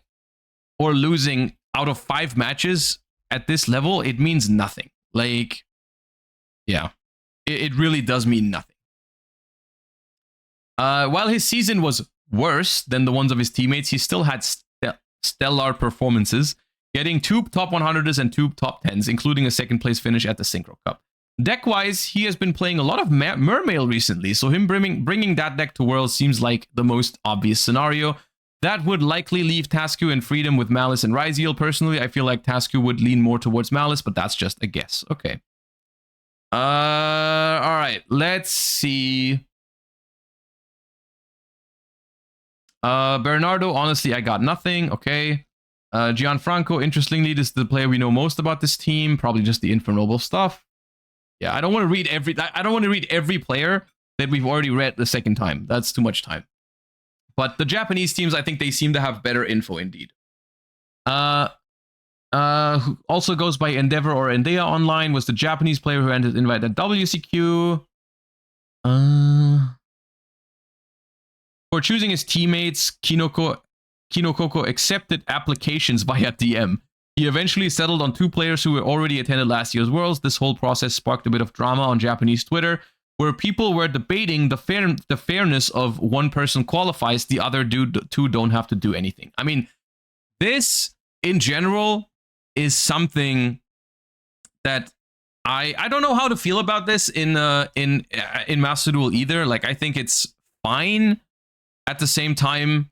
or losing out of 5 matches at this level, it means nothing. Like, yeah, it really does mean nothing. While his season was worse than the ones of his teammates, he still had stellar performances, getting 2 top 100s and 2 top 10s, including a second place finish at the Synchro Cup. Deck-wise, he has been playing a lot of Mermail recently, so him bringing that deck to Worlds seems like the most obvious scenario. That would likely leave Tasku and Freedom with Malice and Ryzeal. Personally, I feel like Tasku would lean more towards Malice, but that's just a guess. Okay. All right, let's see. Bernardo, honestly, I got nothing. Okay. Gianfranco, interestingly, this is the player we know most about this team. Probably just the Infernoble stuff. Yeah, I don't want to read every player that we've already read the second time. That's too much time. But the Japanese teams, I think they seem to have better info indeed. Who also goes by Endeavor or Endea Online, was the Japanese player who entered invite at WCQ. For choosing his teammates, Kinokoko accepted applications via DM. He eventually settled on 2 players who were already attended last year's Worlds. This whole process sparked a bit of drama on Japanese Twitter, where people were debating the fairness of one person qualifies, the other 2 don't have to do anything. I mean, this in general is something that I don't know how to feel about this in Master Duel either. Like, I think it's fine. At the same time,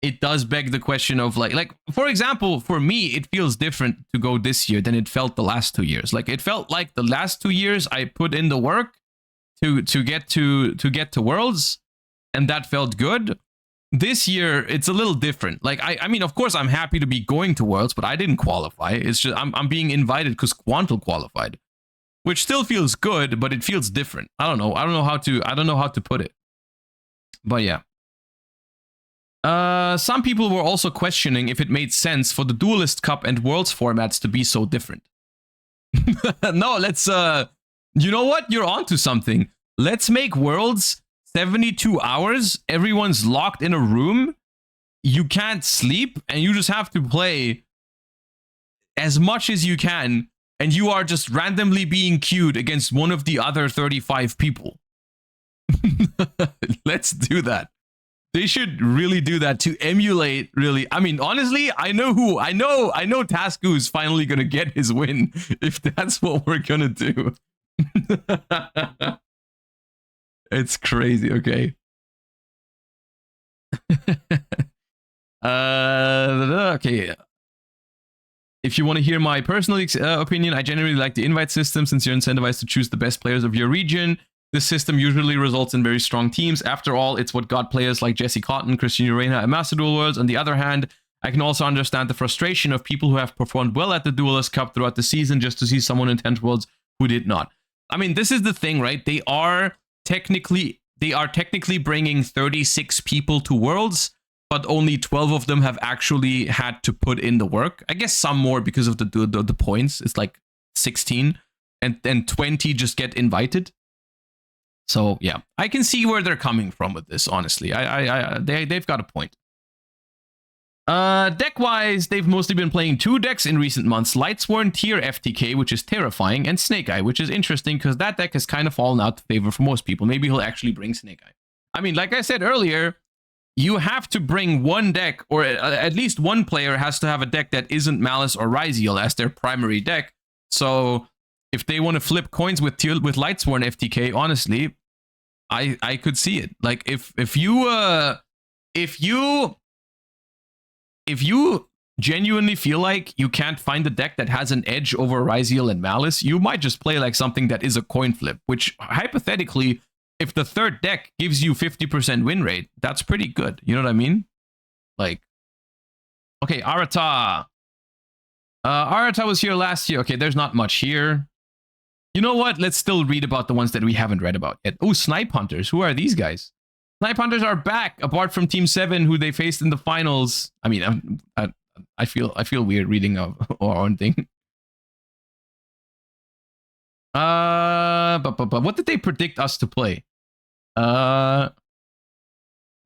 it does beg the question of like for example, for me, it feels different to go this year than it felt the last 2 years. Like, it felt like the last 2 years I put in the work to get to Worlds, and that felt good. This year it's a little different. Like, I mean, of course I'm happy to be going to Worlds, but I didn't qualify. It's just I'm being invited because Quantal qualified, which still feels good, but it feels different. I don't know how to put it. But yeah. Some people were also questioning if it made sense for the Duelist Cup and Worlds formats to be so different. No, let's you know what? You're onto something. Let's make Worlds 72 hours. Everyone's locked in a room. You can't sleep, and you just have to play as much as you can, and you are just randomly being queued against one of the other 35 people. Let's do that. They should really do that to emulate, really. I mean, honestly, I know Tasku is finally going to get his win if that's what we're going to do. It's crazy. Okay. Okay. If you want to hear my personal opinion, I generally like the invite system since you're incentivized to choose the best players of your region. This system usually results in very strong teams. After all, it's what got players like Jesse Cotton, Christian Urena, and Master Duel Worlds. On the other hand, I can also understand the frustration of people who have performed well at the Duelist Cup throughout the season just to see someone in 10th Worlds who did not. I mean, this is the thing, right? They are technically bringing 36 people to Worlds, but only 12 of them have actually had to put in the work. I guess some more because of the points. It's like 16, and 20 just get invited. So yeah, I can see where they're coming from with this. Honestly, they've got a point. Deck-wise, they've mostly been playing 2 decks in recent months. Lightsworn Tier FTK, which is terrifying, and Snake Eye, which is interesting because that deck has kind of fallen out of favor for most people. Maybe he'll actually bring Snake Eye. I mean, like I said earlier, you have to bring one deck, or at least one player has to have a deck that isn't Malice or Ryzeal as their primary deck. So if they want to flip coins with Lightsworn FTK, honestly, I could see it. Like if you genuinely feel like you can't find a deck that has an edge over Ryzeal and Malice, you might just play like something that is a coin flip, which hypothetically, if the third deck gives you 50% win rate, that's pretty good. You know what I mean? Like, okay, Arata. Arata was here last year. Okay, there's not much here. You know what? Let's still read about the ones that we haven't read about yet. Oh, Snipe Hunters. Who are these guys? Snipe Hunters are back, apart from Team 7, who they faced in the finals. I mean, I feel weird reading our own thing. But what did they predict us to play?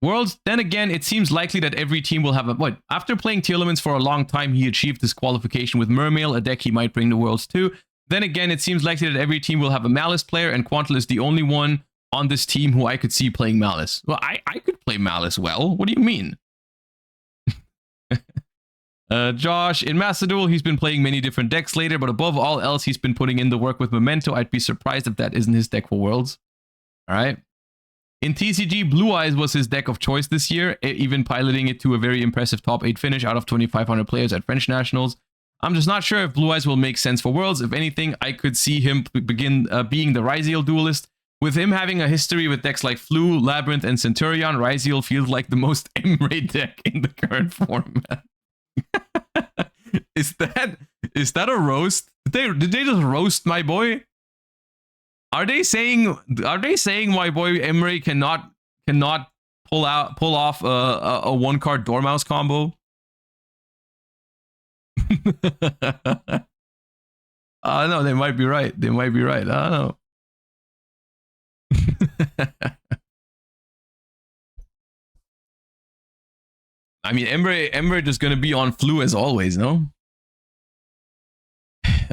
Worlds. Then again, it seems likely that every team will have a... What? After playing Tier Elements for a long time, he achieved his qualification with Mermail, a deck he might bring to Worlds too. Then again, it seems likely that every team will have a Malice player, and Quantal is the only one on this team who I could see playing Malice. Well, I could play Malice well. What do you mean? Josh, in Master Duel, he's been playing many different decks later, but above all else, he's been putting in the work with Memento. I'd be surprised if that isn't his deck for Worlds. All right. In TCG, Blue Eyes was his deck of choice this year, even piloting it to a very impressive top 8 finish out of 2,500 players at French Nationals. I'm just not sure if Blue Eyes will make sense for Worlds. If anything, I could see him begin being the Ryzeal duelist. With him having a history with decks like Flu, Labyrinth, and Centurion, Ryzeal feels like the most Emre deck in the current format. Is that a roast? Did they just roast my boy? Are they saying my boy Emre cannot pull off a 1-card Dormouse combo? No, they might be right. They might be right. I don't know. I mean, Emre is going to be on Flu as always, no?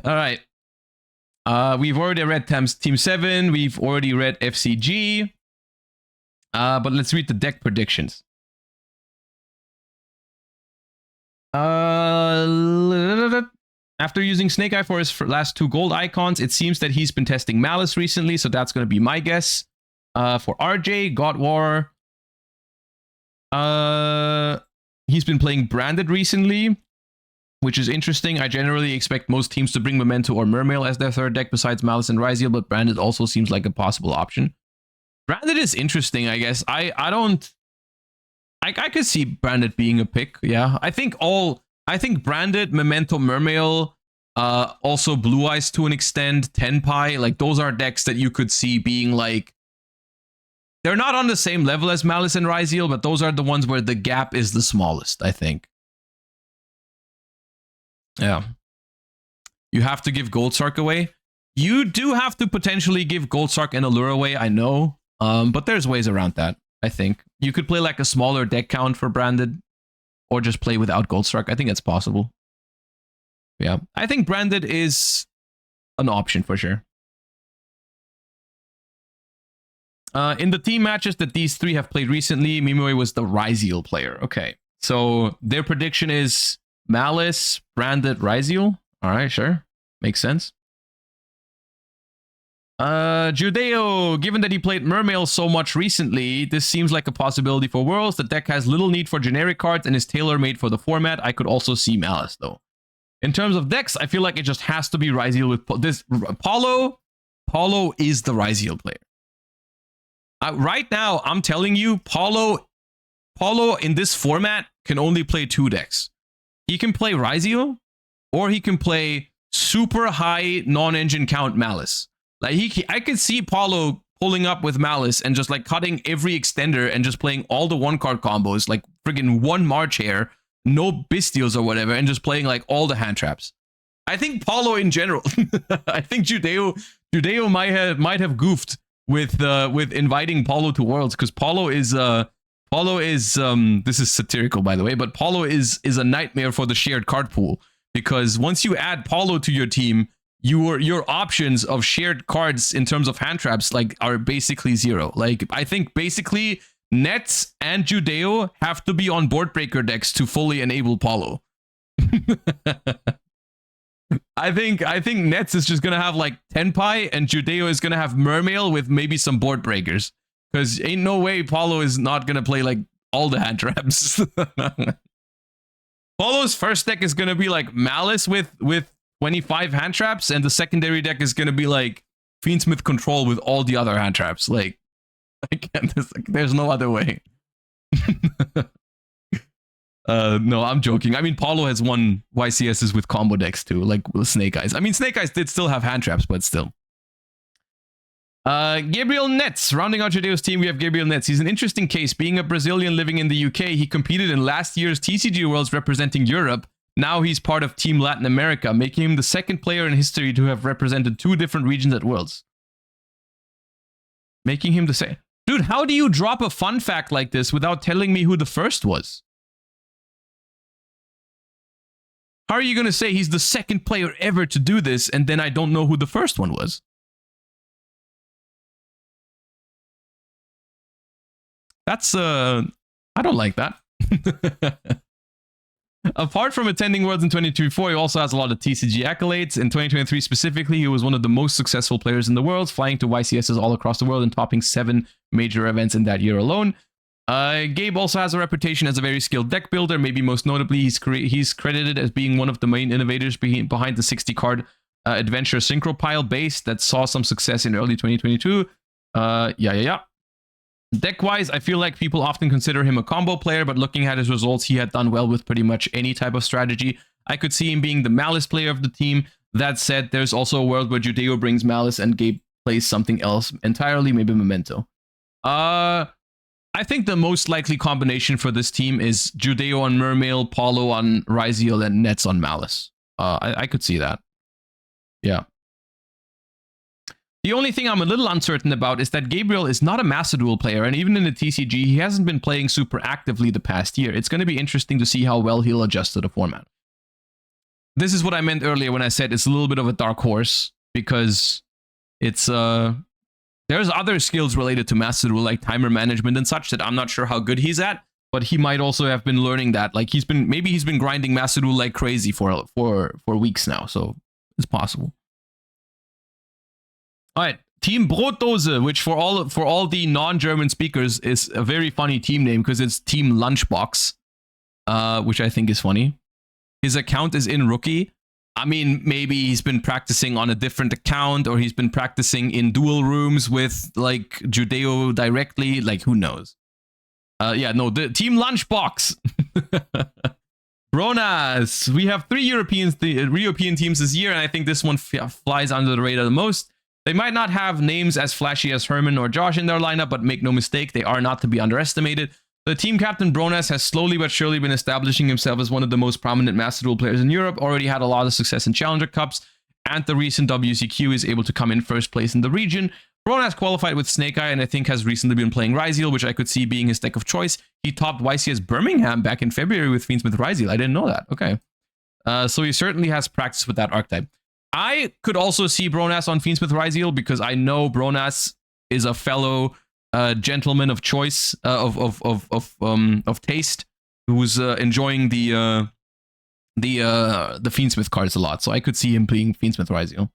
All right. We've already read Team 7. We've already read FCG. But let's read the deck predictions. After using Snake Eye for his last 2 gold icons, it seems that he's been testing Malice recently, so that's going to be my guess. For RJ, God War, he's been playing Branded recently, which is interesting. I generally expect most teams to bring Memento or Mermail as their third deck besides Malice and Ryzeal, but Branded also seems like a possible option. Branded is interesting, I guess. I could see Branded being a pick, yeah. I think Branded, Memento, Mermail, also Blue Eyes to an extent, Tenpai, like those are decks that you could see being like, they're not on the same level as Malice and Ryzeal, but those are the ones where the gap is the smallest, I think. Yeah. You have to give Goldsark away. You do have to potentially give Goldsark and Allure away, I know. But there's ways around that, I think. You could play like a smaller deck count for Branded, or just play without Goldsark. I think it's possible. Yeah, I think Branded is an option for sure. In the team matches that these 3 have played recently, Mimoe was the Ryzeal player. Okay, so their prediction is Malice, Branded, Ryzeal. All right, sure. Makes sense. Judeo, given that he played Mermail so much recently, this seems like a possibility for Worlds. The deck has little need for generic cards and is tailor-made for the format. I could also see Malice, though. In terms of decks, I feel like it just has to be Ryzeal with this. Paulo is the Ryzeal player. Right now, I'm telling you, Paulo in this format can only play 2 decks. He can play Ryzeal, or he can play super high non-engine count Malice. Like I could see Paulo pulling up with Malice and just like cutting every extender and just playing all the 1-card combos, like friggin' 1 March Hare, no Bestials or whatever, and just playing like all the hand traps. I think Paulo in general, I think Judeo might have goofed with inviting Paulo to Worlds, because Paulo Paulo is this is satirical, by the way, but Paulo is a nightmare for the shared card pool, because once you add Paulo to your team, your options of shared cards in terms of hand traps like are basically zero. Like, I think basically Nets and Yugioh have to be on board breaker decks to fully enable Paulo. I think Nets is just gonna have like Tenpai, and Yugioh is gonna have Mermail with maybe some board breakers. Because ain't no way Paulo is not gonna play like all the hand traps. Paulo's first deck is gonna be like Malice with 25 hand traps, and the secondary deck is gonna be like Fiendsmith Control with all the other hand traps. Like, I can't. There's no other way. No, I'm joking. I mean, Paulo has won YCSs with combo decks too, like with Snake Eyes. I mean, Snake Eyes did still have hand traps, but still. Gabriel Nets, rounding out Yugioh's team, we have Gabriel Nets. He's an interesting case. Being a Brazilian living in the UK, he competed in last year's TCG Worlds representing Europe. Now he's part of Team Latin America, making him the second player in history to have represented 2 different regions at Worlds. Making him the same. Dude, how do you drop a fun fact like this without telling me who the first was? How are you going to say he's the second player ever to do this, and then I don't know who the first one was? That's, I don't like that. Apart from attending Worlds in 2024, he also has a lot of TCG accolades. In 2023 specifically, he was one of the most successful players in the world, flying to YCSs all across the world and topping 7 major events in that year alone. Gabe also has a reputation as a very skilled deck builder. Maybe most notably, he's credited as being one of the main innovators behind the 60-card Adventure Synchro Pile base that saw some success in early 2022. Yeah. Deck-wise, I feel like people often consider him a combo player, but looking at his results, he had done well with pretty much any type of strategy. I could see him being the Malice player of the team. That said, there's also a world where Yugioh brings Malice and Gabe plays something else entirely, maybe Memento. I think the most likely combination for this team is Yugioh on Mermail, Paulo on Ryziel, and Nets on Malice. I could see that. Yeah. The only thing I'm a little uncertain about is that Gabriel is not a Master Duel player, and even in the TCG, he hasn't been playing super actively the past year. It's going to be interesting to see how well he'll adjust to the format. This is what I meant earlier when I said it's a little bit of a dark horse, because it's there's other skills related to Master Duel, like timer management and such, that I'm not sure how good he's at, but he might also have been learning that. Like, maybe he's been grinding Master Duel like crazy for weeks now, so it's possible. All right, Team Brotdose, which for all the non-German speakers is a very funny team name because it's Team Lunchbox, which I think is funny. His account is in Rookie. I mean, maybe he's been practicing on a different account, or he's been practicing in dual rooms with like Yugioh directly. Like, who knows? Yeah, no, the Team Lunchbox. Bronas, we have 3 European teams this year, and I think this one flies under the radar the most. They might not have names as flashy as Herman or Josh in their lineup, but make no mistake, they are not to be underestimated. The team captain Bronas has slowly but surely been establishing himself as one of the most prominent Master Duel players in Europe, already had a lot of success in Challenger Cups, and the recent WCQ is able to come in first place in the region. Bronas qualified with Snake Eye, and I think has recently been playing Ryziel, which I could see being his deck of choice. He topped YCS Birmingham back in February with Fiendsmith Ryziel. I didn't know that. Okay. So he certainly has practice with that archetype. I could also see Bronas on Fiendsmith Ryziel, because I know Bronas is a fellow gentleman of choice, of taste, who's enjoying the Fiendsmith cards a lot. So I could see him playing Fiendsmith Ryziel.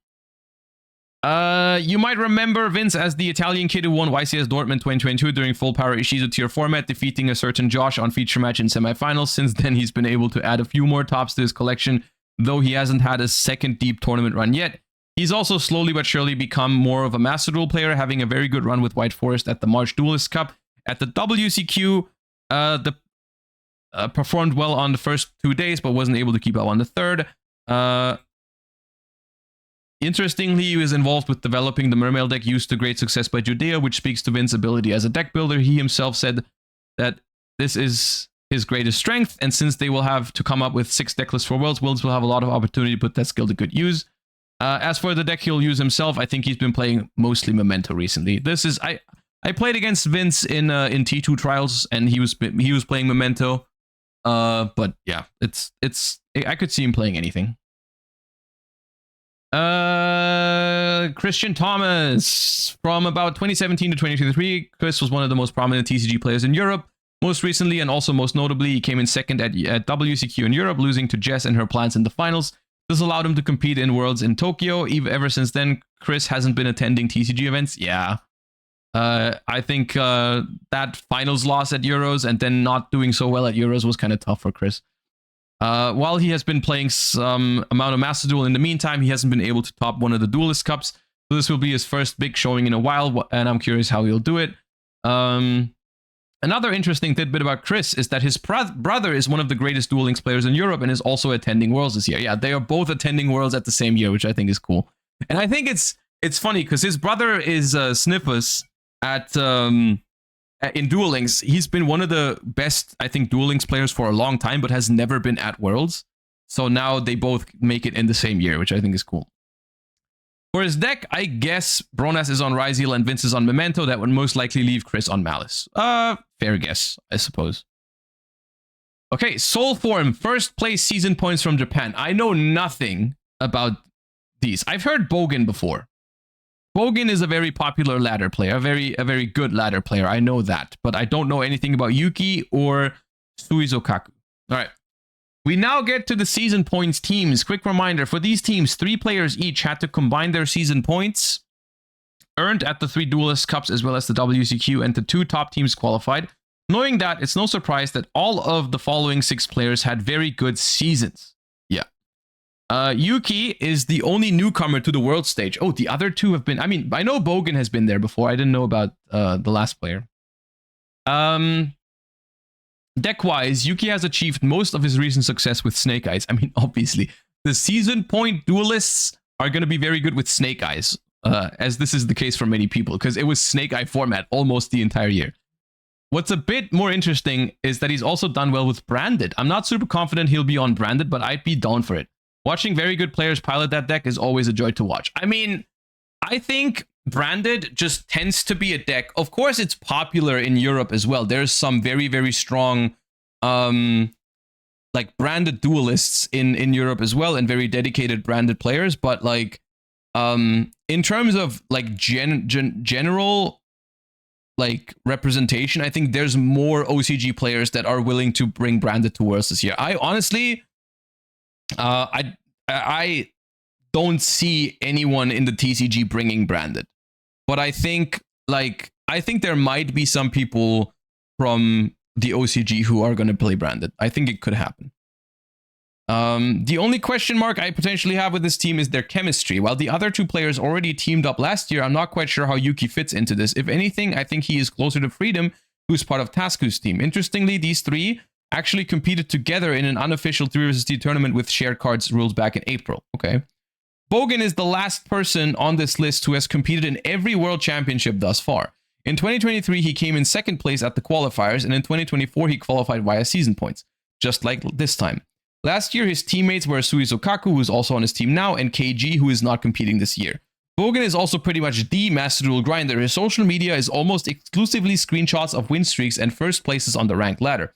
You might remember Vince as the Italian kid who won YCS Dortmund 2022 during full power Ishizu tier format, defeating a certain Josh on feature match in semifinals. Since then, he's been able to add a few more tops to his collection, though he hasn't had a second deep tournament run yet. He's also slowly but surely become more of a Master Duel player, having a very good run with White Forest at the March Duelist Cup. At the WCQ, performed well on the first 2 days, but wasn't able to keep up on the third. Interestingly, he was involved with developing the Mermail deck used to great success by Yugioh, which speaks to Vince's ability as a deck builder. He himself said that this is his greatest strength, and since they will have to come up with 6 deck lists for Worlds will have a lot of opportunity to put that skill to good use. As for the deck he'll use himself, I think he's been playing mostly Memento recently. This is, I played against Vince in T2 trials, and he was playing Memento. But yeah, it's I could see him playing anything. Christian Thomas, from about 2017 to 2023, Chris was one of the most prominent TCG players in Europe. Most recently, and also most notably, he came in second at WCQ in Europe, losing to Jess and her plants in the finals. This allowed him to compete in Worlds in Tokyo. Ever since then, Chris hasn't been attending TCG events. Yeah. I think that finals loss at Euros and then not doing so well at Euros was kind of tough for Chris. While he has been playing some amount of Master Duel in the meantime, he hasn't been able to top one of the Duelist Cups. So this will be his first big showing in a while, and I'm curious how he'll do it. Another interesting tidbit about Chris is that his brother is one of the greatest Duel Links players in Europe and is also attending Worlds this year. Yeah, they are both attending Worlds at the same year, which I think is cool. And I think it's funny because his brother is Sniffus at in Duel Links. He's been one of the best, I think, Duel Links players for a long time, but has never been at Worlds. So now they both make it in the same year, which I think is cool. For his deck, I guess Bronas is on Ryzeal and Vince is on Memento. That would most likely leave Chris on Malice. Fair guess, I suppose. Okay, Soul Form, first place season points from Japan. I know nothing about these. I've heard Bogan before. Bogan is a very popular ladder player, a very good ladder player. I know that, but I don't know anything about Yuki or Suizokaku. All right. We now get to the season points teams. Quick reminder, for these teams, 3 players each had to combine their season points earned at the 3 Duelist Cups as well as the WCQ, and the 2 top teams qualified. Knowing that, it's no surprise that all of the following 6 players had very good seasons. Yeah. Yuki is the only newcomer to the world stage. Oh, the other 2 have been... I mean, I know Bogan has been there before. I didn't know about the last player. Deck-wise, Yuki has achieved most of his recent success with Snake Eyes. I mean, obviously, the season point duelists are going to be very good with Snake Eyes, as this is the case for many people, because it was Snake Eye format almost the entire year. What's a bit more interesting is that he's also done well with Branded. I'm not super confident he'll be on Branded, but I'd be down for it. Watching very good players pilot that deck is always a joy to watch. I mean, I think Branded just tends to be a deck. Of course, it's popular in Europe as well. There's some very, very strong like branded duelists in Europe as well, and very dedicated branded players. But like in terms of like general like representation, I think there's more OCG players that are willing to bring branded to Worlds this year. I honestly I don't see anyone in the TCG bringing branded. But I think there might be some people from the OCG who are going to play branded. I think it could happen. The only question mark I potentially have with this team is their chemistry. While the other 2 players already teamed up last year, I'm not quite sure how Yuki fits into this. If anything, I think he is closer to Freedom, who's part of Tasku's team. Interestingly, these 3 actually competed together in an unofficial 3 vs 3 tournament with shared cards rules back in April. Okay. Bogan is the last person on this list who has competed in every world championship thus far. In 2023, he came in 2nd place at the qualifiers, and in 2024, he qualified via season points, just like this time. Last year, his teammates were Suizokaku, who is also on his team now, and KG, who is not competing this year. Bogan is also pretty much the Master Duel grinder. His social media is almost exclusively screenshots of win streaks and first places on the ranked ladder.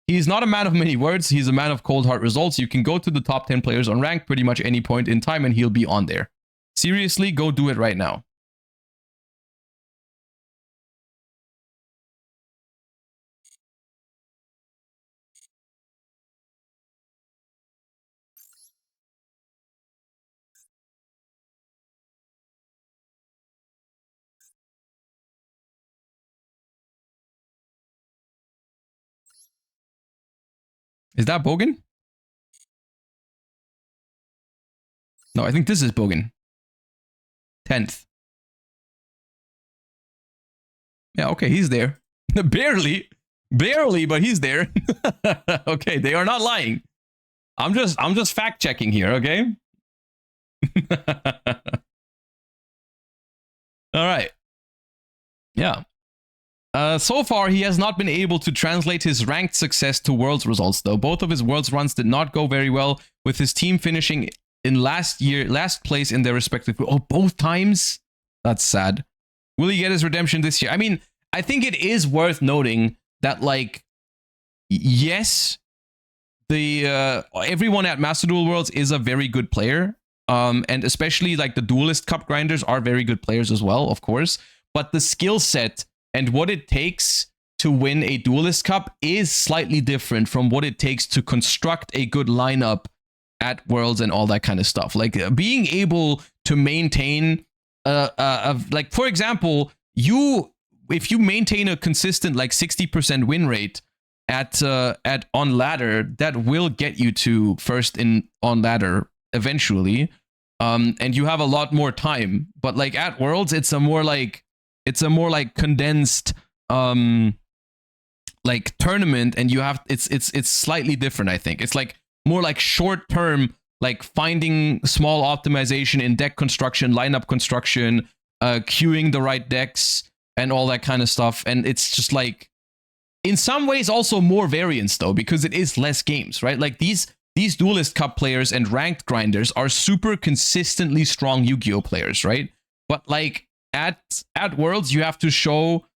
He is not a man of many words, he's a man of cold hard results. You can go to the top 10 players on rank pretty much any point in time and he'll be on there. Seriously, go do it right now. Is that Bogan? No, I think this is Bogan. 10th. Yeah, okay, he's there. Barely, but he's there. Okay, they are not lying. I'm just fact checking here, okay? All right. Yeah. So far, he has not been able to translate his ranked success to Worlds results, though. Both of his Worlds runs did not go very well, with his team finishing in last place in their respective... Oh, both times? That's sad. Will he get his redemption this year? I mean, I think it is worth noting that, like, yes, the everyone at Master Duel Worlds is a very good player. And especially like the Duelist Cup grinders are very good players as well, of course. But the skill set and what it takes to win a Duelist Cup is slightly different from what it takes to construct a good lineup at Worlds and all that kind of stuff. Like being able to maintain, like for example, if you maintain a consistent like 60% win rate at on ladder, that will get you to first in on ladder eventually, and you have a lot more time. But like at Worlds, it's a more like condensed like tournament, and you have it's slightly different. I think it's like more like short term, like finding small optimization in deck construction, lineup construction, queuing the right decks, and all that kind of stuff. And it's just like, in some ways also more variance though, because it is less games, right? Like these Duelist Cup players and ranked grinders are super consistently strong Yu-Gi-Oh players, right? But like at Worlds, you have to show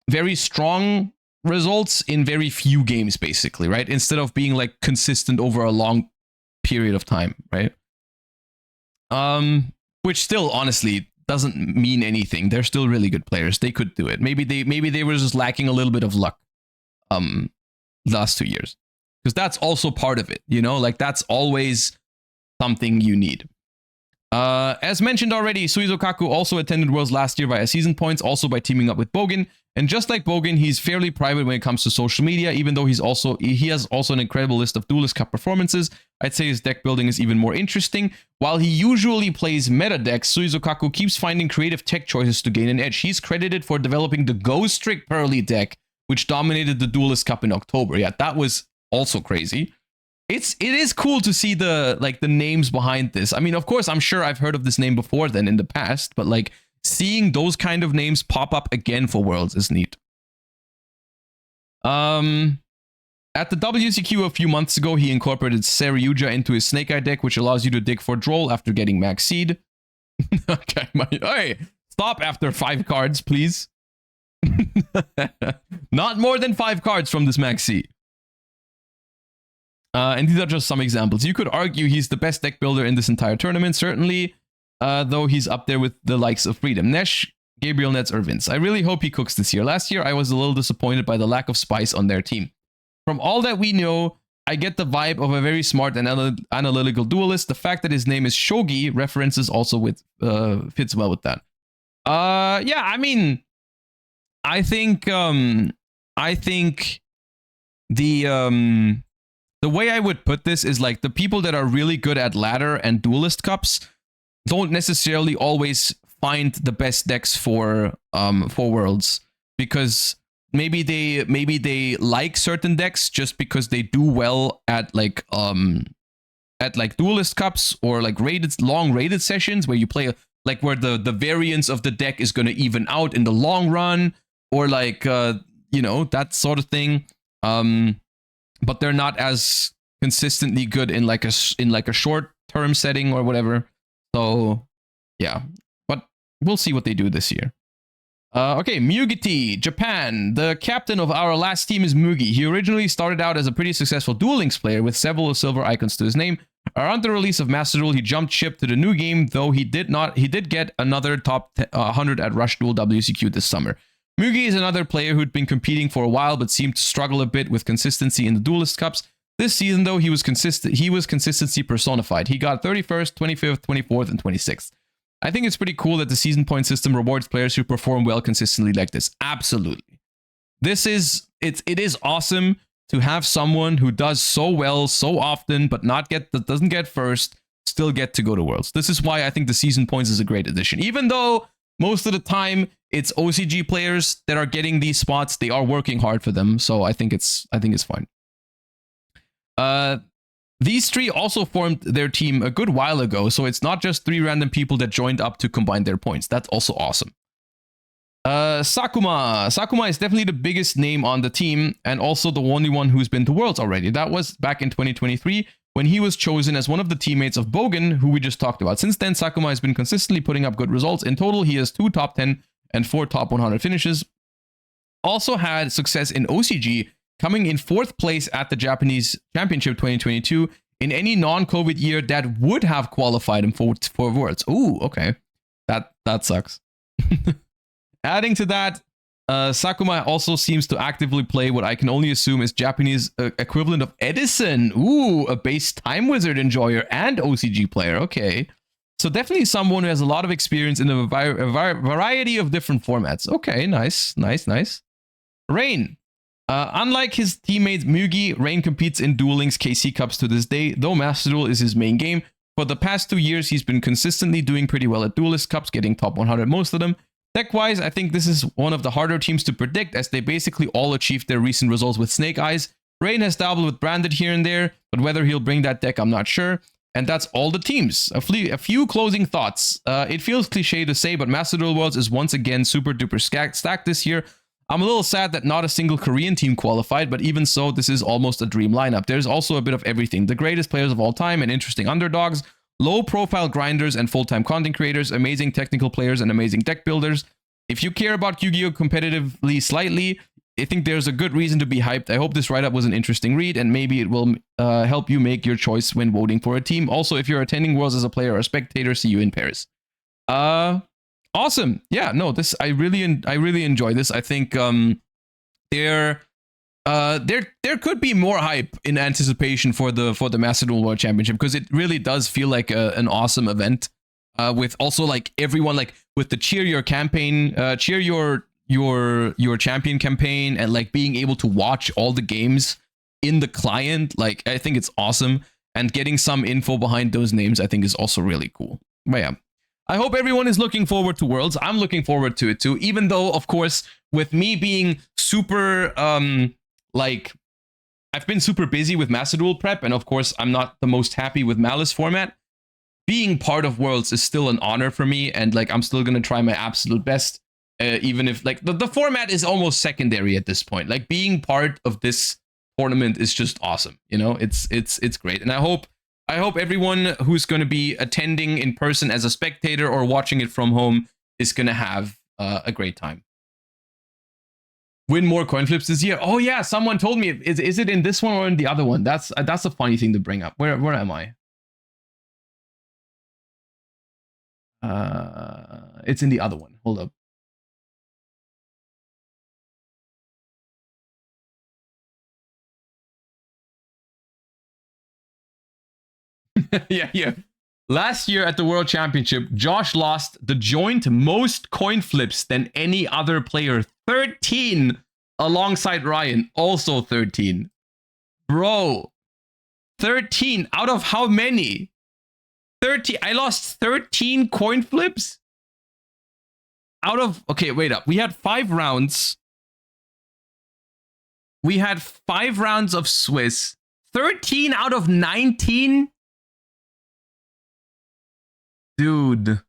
very strong results in very few games, basically, right? Instead of being like consistent over a long period of time, right? Which still honestly doesn't mean anything. They're still really good players. They could do it. Maybe they were just lacking a little bit of luck last 2 years. Because that's also part of it, you know? Like that's always something you need. As mentioned already, Suizo Kaku also attended Worlds last year via season points, also by teaming up with Bogan. And just like Bogan, he's fairly private when it comes to social media, even though he has also an incredible list of Duelist Cup performances. I'd say his deck building is even more interesting. While he usually plays meta decks, Suizo Kaku keeps finding creative tech choices to gain an edge. He's credited for developing the Ghost Trick Pearly deck, which dominated the Duelist Cup in October. Yeah, that was also crazy. It is cool to see the names behind this. I mean, of course, I'm sure I've heard of this name before then in the past, but like seeing those kind of names pop up again for Worlds is neat. At the WCQ a few months ago, he incorporated Seryuja into his Snake Eye deck, which allows you to dig for Droll after getting max seed. Okay, hey, stop after 5 cards, please. Not more than 5 cards from this max seed. And these are just some examples. You could argue he's the best deck builder in this entire tournament, certainly, though he's up there with the likes of Freedom, Nesh, Gabriel Nets, or Vince. I really hope he cooks this year. Last year, I was a little disappointed by the lack of spice on their team. From all that we know, I get the vibe of a very smart and analytical duelist. The fact that his name is Shogi references also fits well with that. Yeah, I mean, I think the way I would put this is like the people that are really good at ladder and Duelist Cups don't necessarily always find the best decks for Worlds, because maybe they like certain decks just because they do well at like Duelist Cups or like long rated sessions where you play like where the variance of the deck is going to even out in the long run, or like you know, that sort of thing. But they're not as consistently good in like a short term setting or whatever. So yeah, but we'll see what they do this year. Okay, Mugiti, Japan. The captain of our last team is Mugi. He originally started out as a pretty successful Duel Links player with several silver icons to his name. Around the release of Master Duel, he jumped ship to the new game, though he did get another top 100 at Rush Duel WCQ this summer. Mugi is another player who'd been competing for a while, but seemed to struggle a bit with consistency in the Duelist Cups. This season, though, he was consistency personified. He got 31st, 25th, 24th, and 26th. I think it's pretty cool that the season point system rewards players who perform well consistently like this. Absolutely. It is awesome to have someone who does so well so often, but doesn't get first, still get to go to Worlds. This is why I think the season points is a great addition. Even though most of the time it's OCG players that are getting these spots, they are working hard for them. So I think it's fine. These 3 also formed their team a good while ago, so it's not just 3 random people that joined up to combine their points. That's also awesome. Sakuma. Sakuma is definitely the biggest name on the team, and also the only one who's been to Worlds already. That was back in 2023, when he was chosen as one of the teammates of Bogan, who we just talked about. Since then, Sakuma has been consistently putting up good results. In total, he has 2 top 10 and 4 top 100 finishes. also had success in OCG, coming in 4th place at the Japanese Championship 2022 in any non-COVID year that would have qualified him for Worlds. Ooh, okay. That sucks. Adding to that, Sakuma also seems to actively play what I can only assume is Japanese equivalent of Edison. Ooh, a base Time Wizard enjoyer and OCG player. Okay. So definitely someone who has a lot of experience in a variety of different formats. Okay, nice. Rain. Unlike his teammates Mugi, Rain competes in Duel Links KC Cups to this day, though Master Duel is his main game. For the past 2 years, he's been consistently doing pretty well at Duelist Cups, getting top 100 most of them. Tech-wise, I think this is one of the harder teams to predict, as they basically all achieved their recent results with Snake Eyes. Rain has dabbled with Branded here and there, but whether he'll bring that deck, I'm not sure. And that's all the teams. A few closing thoughts. It feels cliche to say, but Master Duel Worlds is once again super duper stacked this year. I'm a little sad that not a single Korean team qualified, but even so, this is almost a dream lineup. There's also a bit of everything. The greatest players of all time and interesting underdogs, low-profile grinders and full-time content creators, amazing technical players and amazing deck builders. If you care about Yu-Gi-Oh! Competitively slightly, I think there's a good reason to be hyped. I hope this write-up was an interesting read, and maybe it will help you make your choice when voting for a team. Also, if you're attending Worlds as a player or a spectator, see you in Paris. Awesome. Yeah, no, this I really enjoy this. I think there could be more hype in anticipation for the Master Duel World Championship, because it really does feel like an awesome event. With also like everyone, like with the cheer your campaign, cheer your champion campaign, and like being able to watch all the games in the client. Like, I think it's awesome, and getting some info behind those names I think is also really cool. But yeah, I hope everyone is looking forward to Worlds. I'm looking forward to it too, even though, of course, with me being super, like, I've been super busy with Master Duel prep, and of course, I'm not the most happy with Malice format. Being part of Worlds is still an honor for me, and like, I'm still gonna try my absolute best, even if like the format is almost secondary at this point. Like, being part of this tournament is just awesome. You know, it's great, and I hope everyone who's going to be attending in person as a spectator or watching it from home is going to have a great time. Win more coin flips this year. Oh yeah, someone told me, is it in this one or in the other one? That's a funny thing to bring up. Where am I? It's in the other one. Hold up. yeah. Last year at the World Championship, Josh lost the joint most coin flips than any other player. 13, alongside Ryan, also 13. Bro, 13 out of how many? 13. I lost 13 coin flips out of, okay, wait up. We had 5 rounds. We had 5 rounds of Swiss. 13 out of 19? Dude.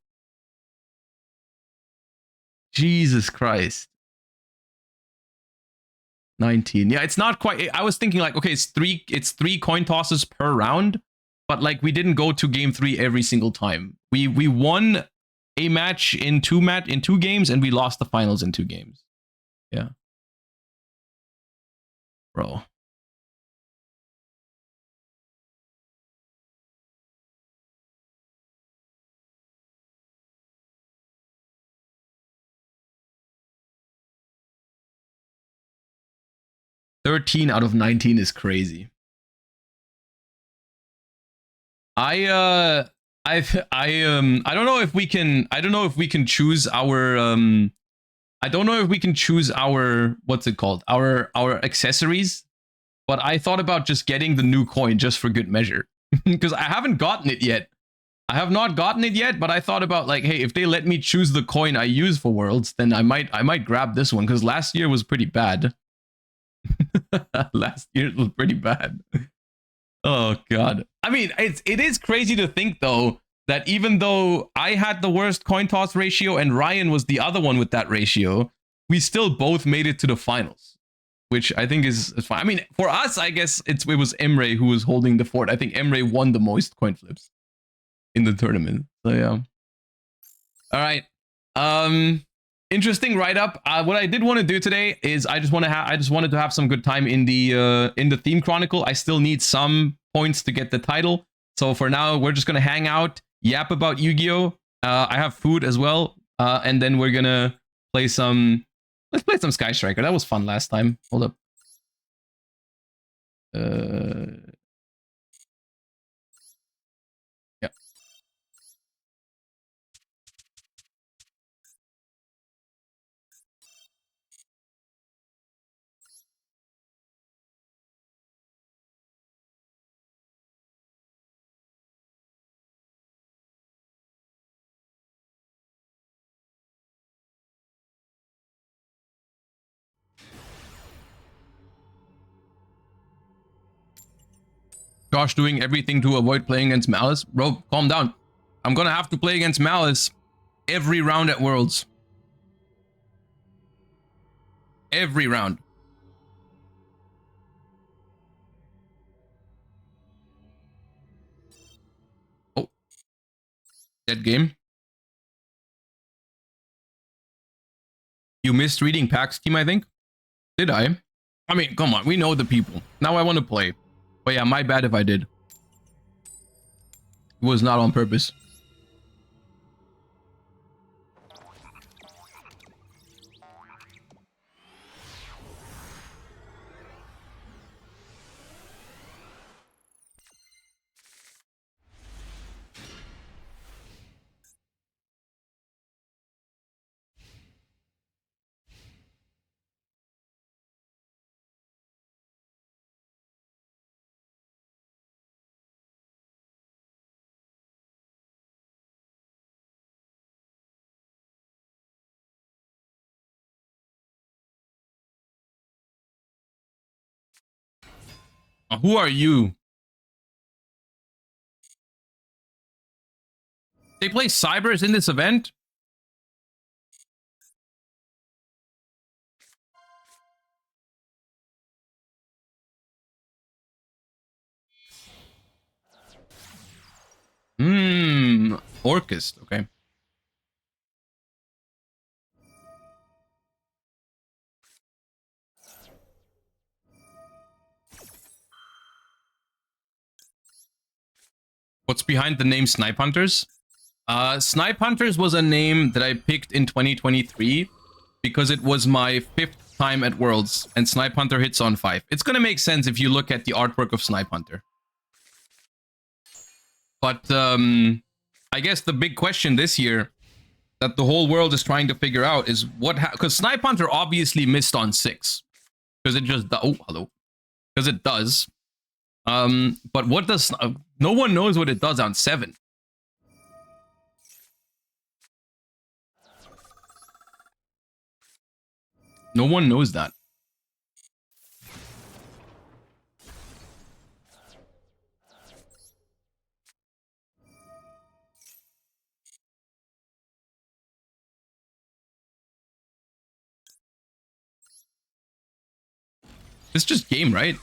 Jesus Christ. 19. Yeah, it's not quite. I was thinking like, okay, it's three coin tosses per round, but like, we didn't go to game 3 every single time. We won a match in 2 games, and we lost the finals in 2 games. Yeah. Bro. $13 out of 19 is crazy. I don't know if we can choose our what's it called? Our accessories, but I thought about just getting the new coin just for good measure, because I haven't gotten it yet. I have not gotten it yet, but I thought about like, hey, if they let me choose the coin I use for Worlds, then I might grab this one, because last year was pretty bad. Last year was pretty bad. Oh god. I mean, it is crazy to think though that even though I had the worst coin toss ratio and Ryan was the other one with that ratio, we still both made it to the finals, which I think is fine. I mean, for us, I guess it was Emre who was holding the fort. I think Emre won the most coin flips in the tournament. So yeah. All right. interesting write-up. What I did want to do today is I just wanted to have some good time in the theme chronicle. I still need some points to get the title. So for now, we're just gonna hang out, yap about Yu-Gi-Oh. I have food as well, and then we're gonna play some. Let's play some Sky Striker. That was fun last time. Hold up. Yeah. Josh doing everything to avoid playing against Malice. Bro, calm down. I'm gonna have to play against Malice every round at Worlds. Every round. Oh. Dead game. You missed reading Pack's team, I think? Did I? I mean, come on. We know the people. Now I want to play. But yeah, my bad if I did. It was not on purpose. Who are you? They play Cybers in this event? Orchest, okay. What's behind the name Snipe Hunters? Snipe Hunters was a name that I picked in 2023 because it was my 5th time at Worlds, and Snipe Hunter hits on 5. It's gonna make sense if you look at the artwork of Snipe Hunter. But I guess the big question this year that the whole world is trying to figure out is what, because Snipe Hunter obviously missed on 6 because it just because it does. But what does no one knows what it does on 7. No one knows that. It's just game, right?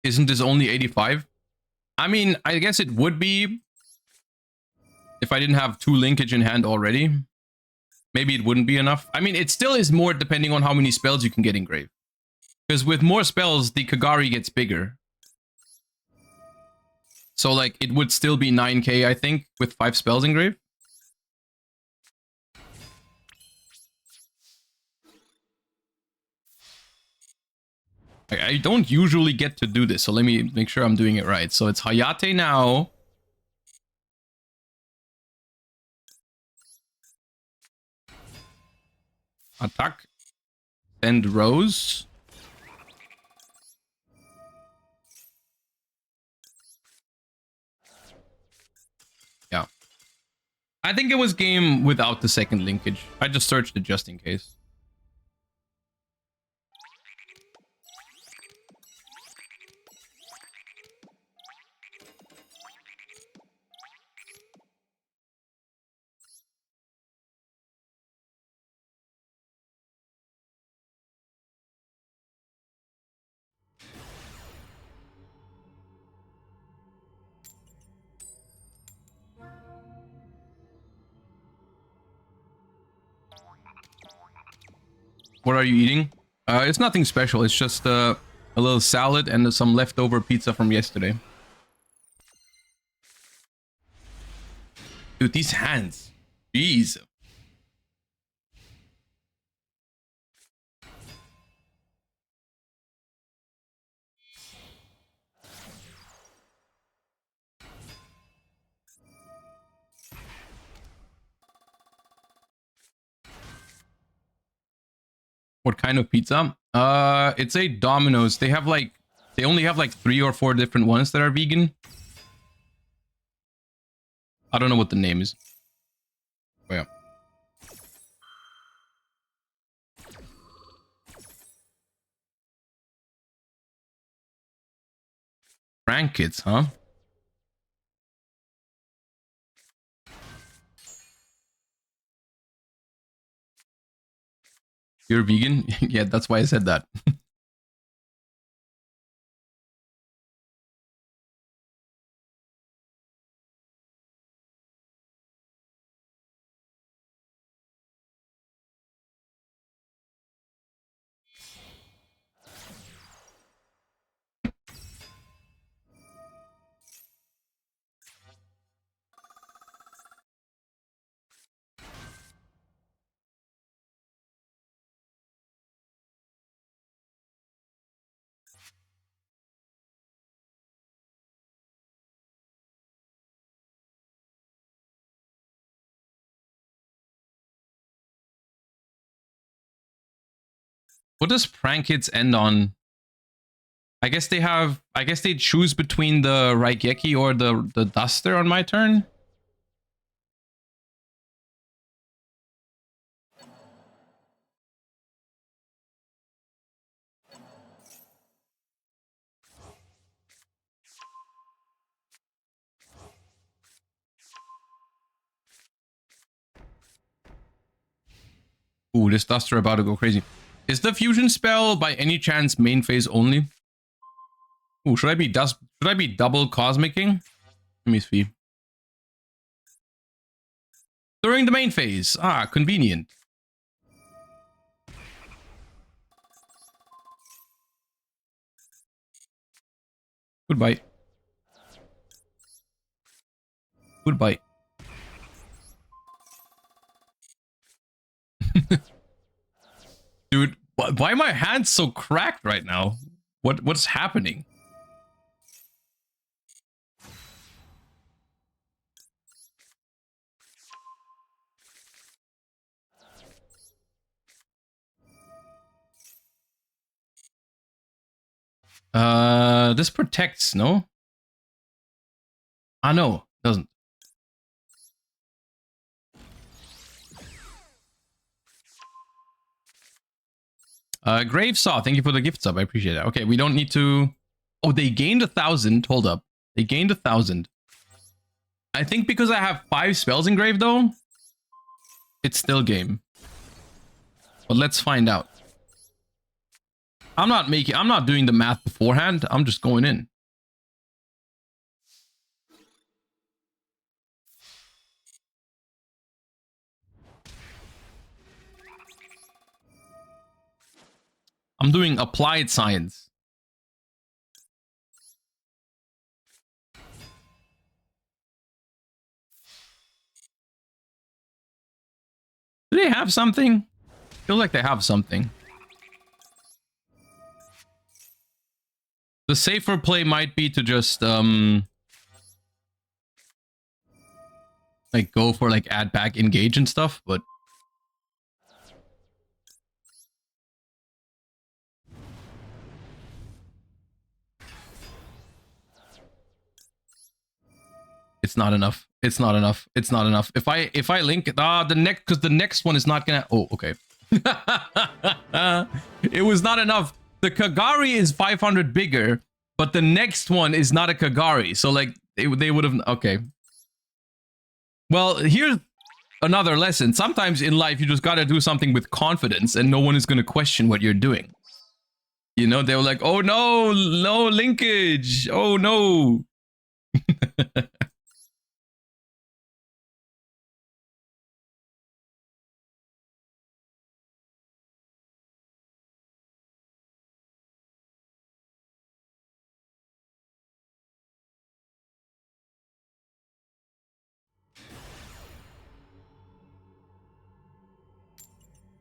Isn't this only 85? I mean, I guess it would be if I didn't have 2 linkage in hand already. Maybe it wouldn't be enough. I mean, it still is more depending on how many spells you can get engraved. Because with more spells, the Kagari gets bigger. So, like, it would still be 9k, I think, with 5 spells engraved. I don't usually get to do this, so let me make sure I'm doing it right. So it's Hayate now. Attack. Send Rose. Yeah. I think it was game without the second linkage. I just searched it just in case. What are you eating? It's nothing special. It's just a little salad and some leftover pizza from yesterday. Dude, these hands. Jeez. What kind of pizza? It's a Domino's. They only have like 3 or 4 different ones that are vegan. I don't know what the name is. Oh, yeah. Prank kids, huh? You're vegan? Yeah, that's why I said that. What does prank kids end on? I guess they choose between the Raigeki or the Duster on my turn. Ooh, this Duster about to go crazy. Is the fusion spell by any chance main phase only? Ooh, should I be double cosmicking? Let me see. During the main phase. Ah, convenient. Goodbye. Goodbye. Dude, why are my hands so cracked right now? What's happening? This protects, no? Ah, no, doesn't. Gravesaw, thank you for the gift sub. I appreciate it. Okay, we don't need to... Oh, they gained 1,000. Hold up. They gained 1,000. I think because I have 5 spells engraved, though, it's still game. But let's find out. I'm not doing the math beforehand. I'm just going in. I'm doing applied science. Do they have something? I feel like they have something. The safer play might be to just like go for like add back engage and stuff, but it's not enough. It's not enough. It's not enough. If I link the next, because the next one is not gonna... Oh, okay. It was not enough. The Kagari is 500 bigger, but the next one is not a Kagari. So like they would have... Okay. Well, here's another lesson. Sometimes in life, you just gotta do something with confidence and no one is gonna question what you're doing. You know, they were like, oh no, no linkage. Oh no.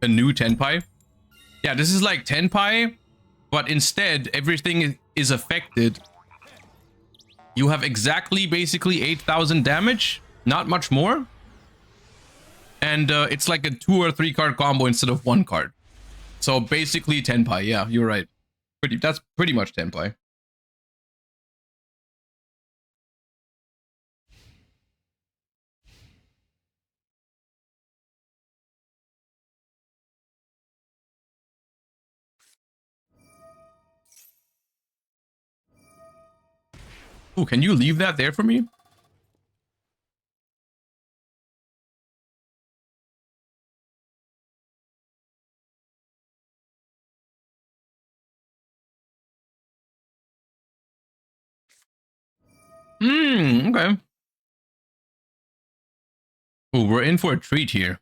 A new Tenpai? Yeah, this is like Tenpai, but instead everything is affected. You have exactly basically 8,000 damage, not much more. And it's like a 2 or 3 card combo instead of 1 card. So basically Tenpai, yeah, you're right. That's pretty much Tenpai. Ooh, can you leave that there for me? Okay. Ooh, we're in for a treat here.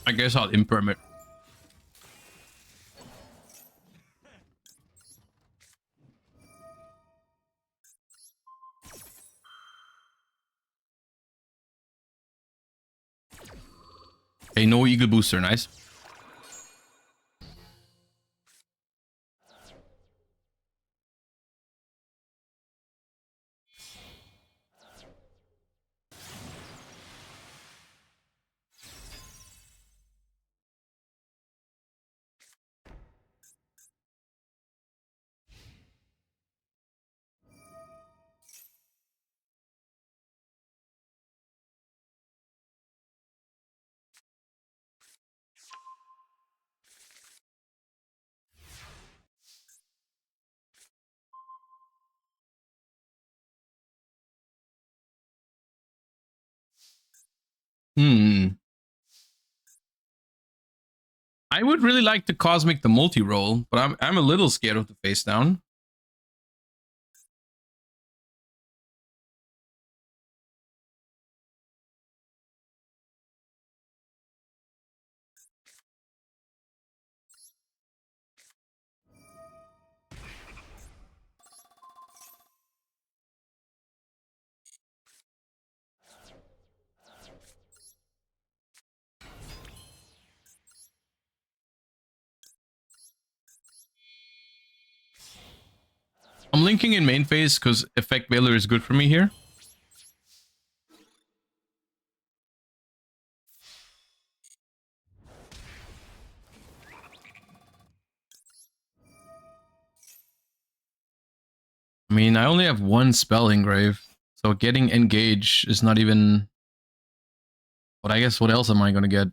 I guess I'll imperm it. Okay, no Eagle Booster, nice. I would really like to Cosmic the multi-roll, but I'm a little scared of the face down. I'm linking in main phase because Effect Veiler is good for me here. I mean, I only have 1 spell engrave, so getting engage is not even... But I guess what else am I gonna get?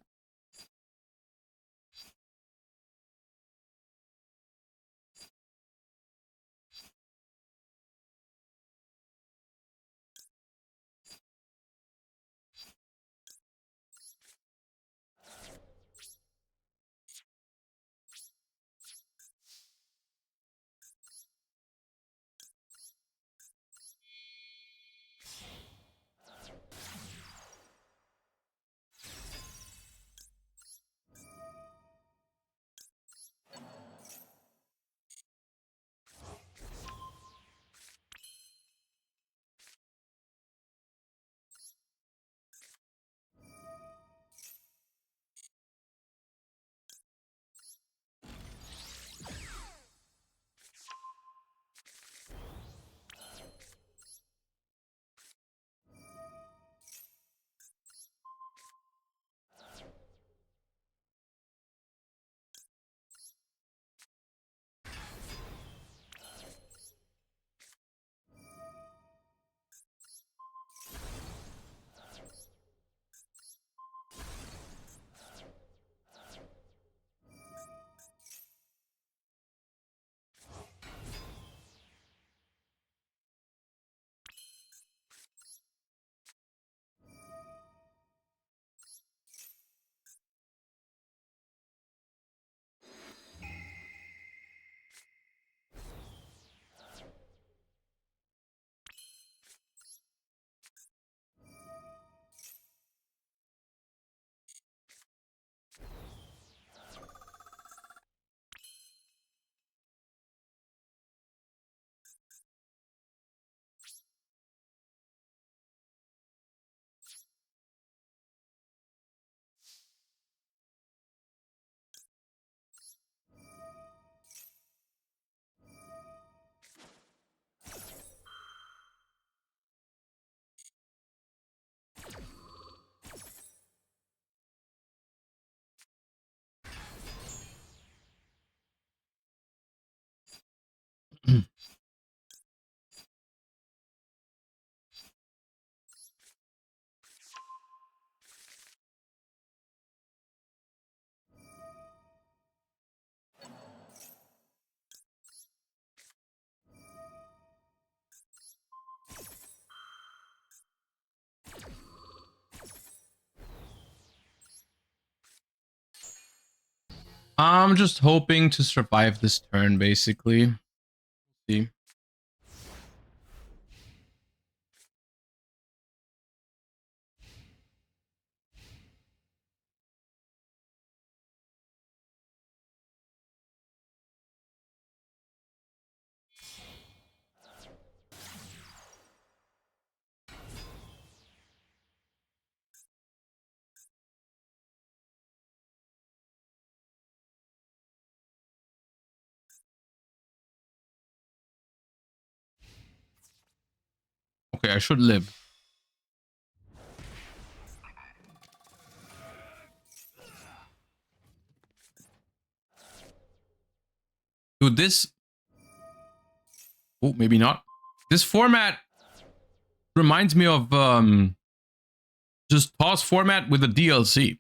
I'm just hoping to survive this turn, basically. See. Okay, I should live. Dude, this... Oh, maybe not. This format reminds me of just toss format with a DLC.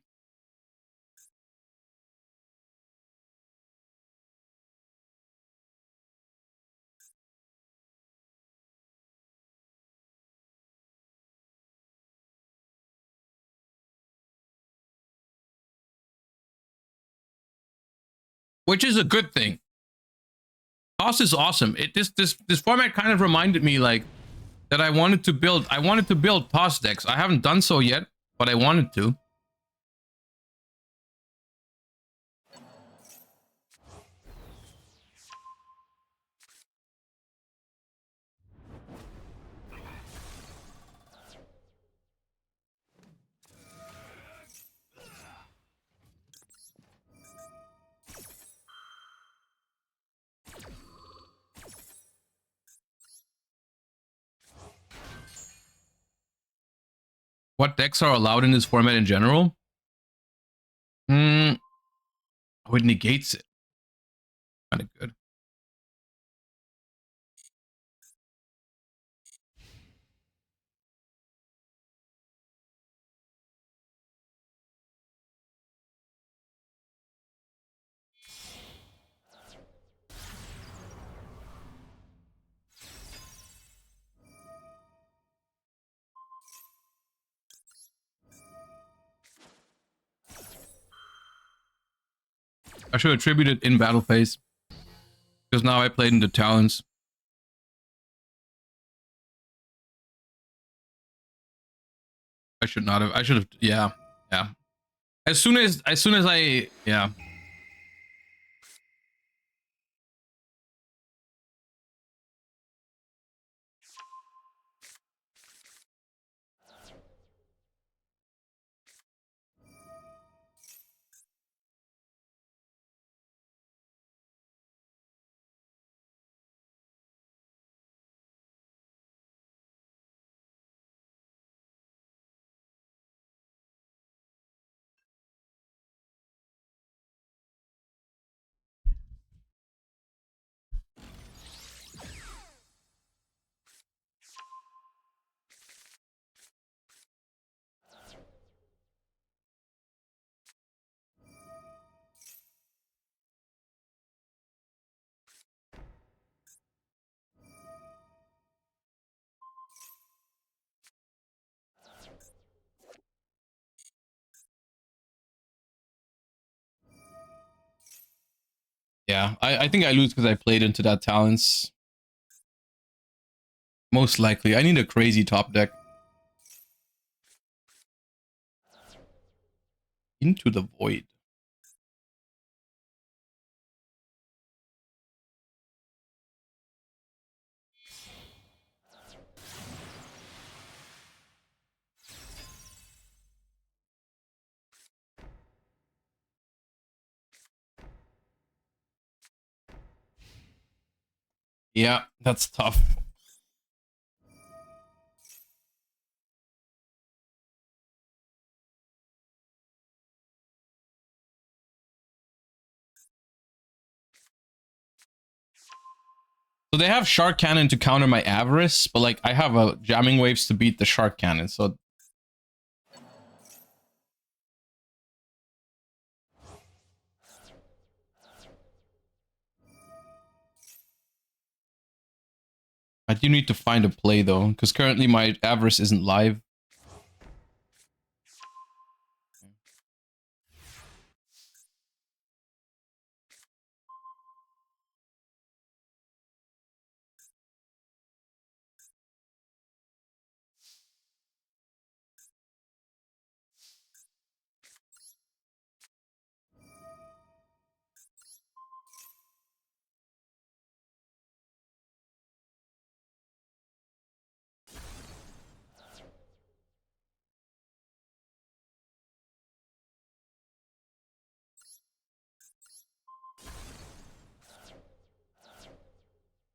Which is a good thing. Toss is awesome. This format kind of reminded me like that I wanted to build toss decks. I haven't done so yet, but I wanted to. What decks are allowed in this format in general? Oh, it negates it. Kind of good. I should attribute it in battle phase. Because now I played in the talents. I should not have. I should have. Yeah. Yeah. As soon as I, yeah. Yeah, I think I lose because I played into that talents. Most likely. I need a crazy top deck. Into the Void. Yeah, that's tough. So they have Shark Cannon to counter my Avarice, but like I have a Jamming Waves to beat the Shark Cannon, so... I do need to find a play though, because currently my Avarice isn't live.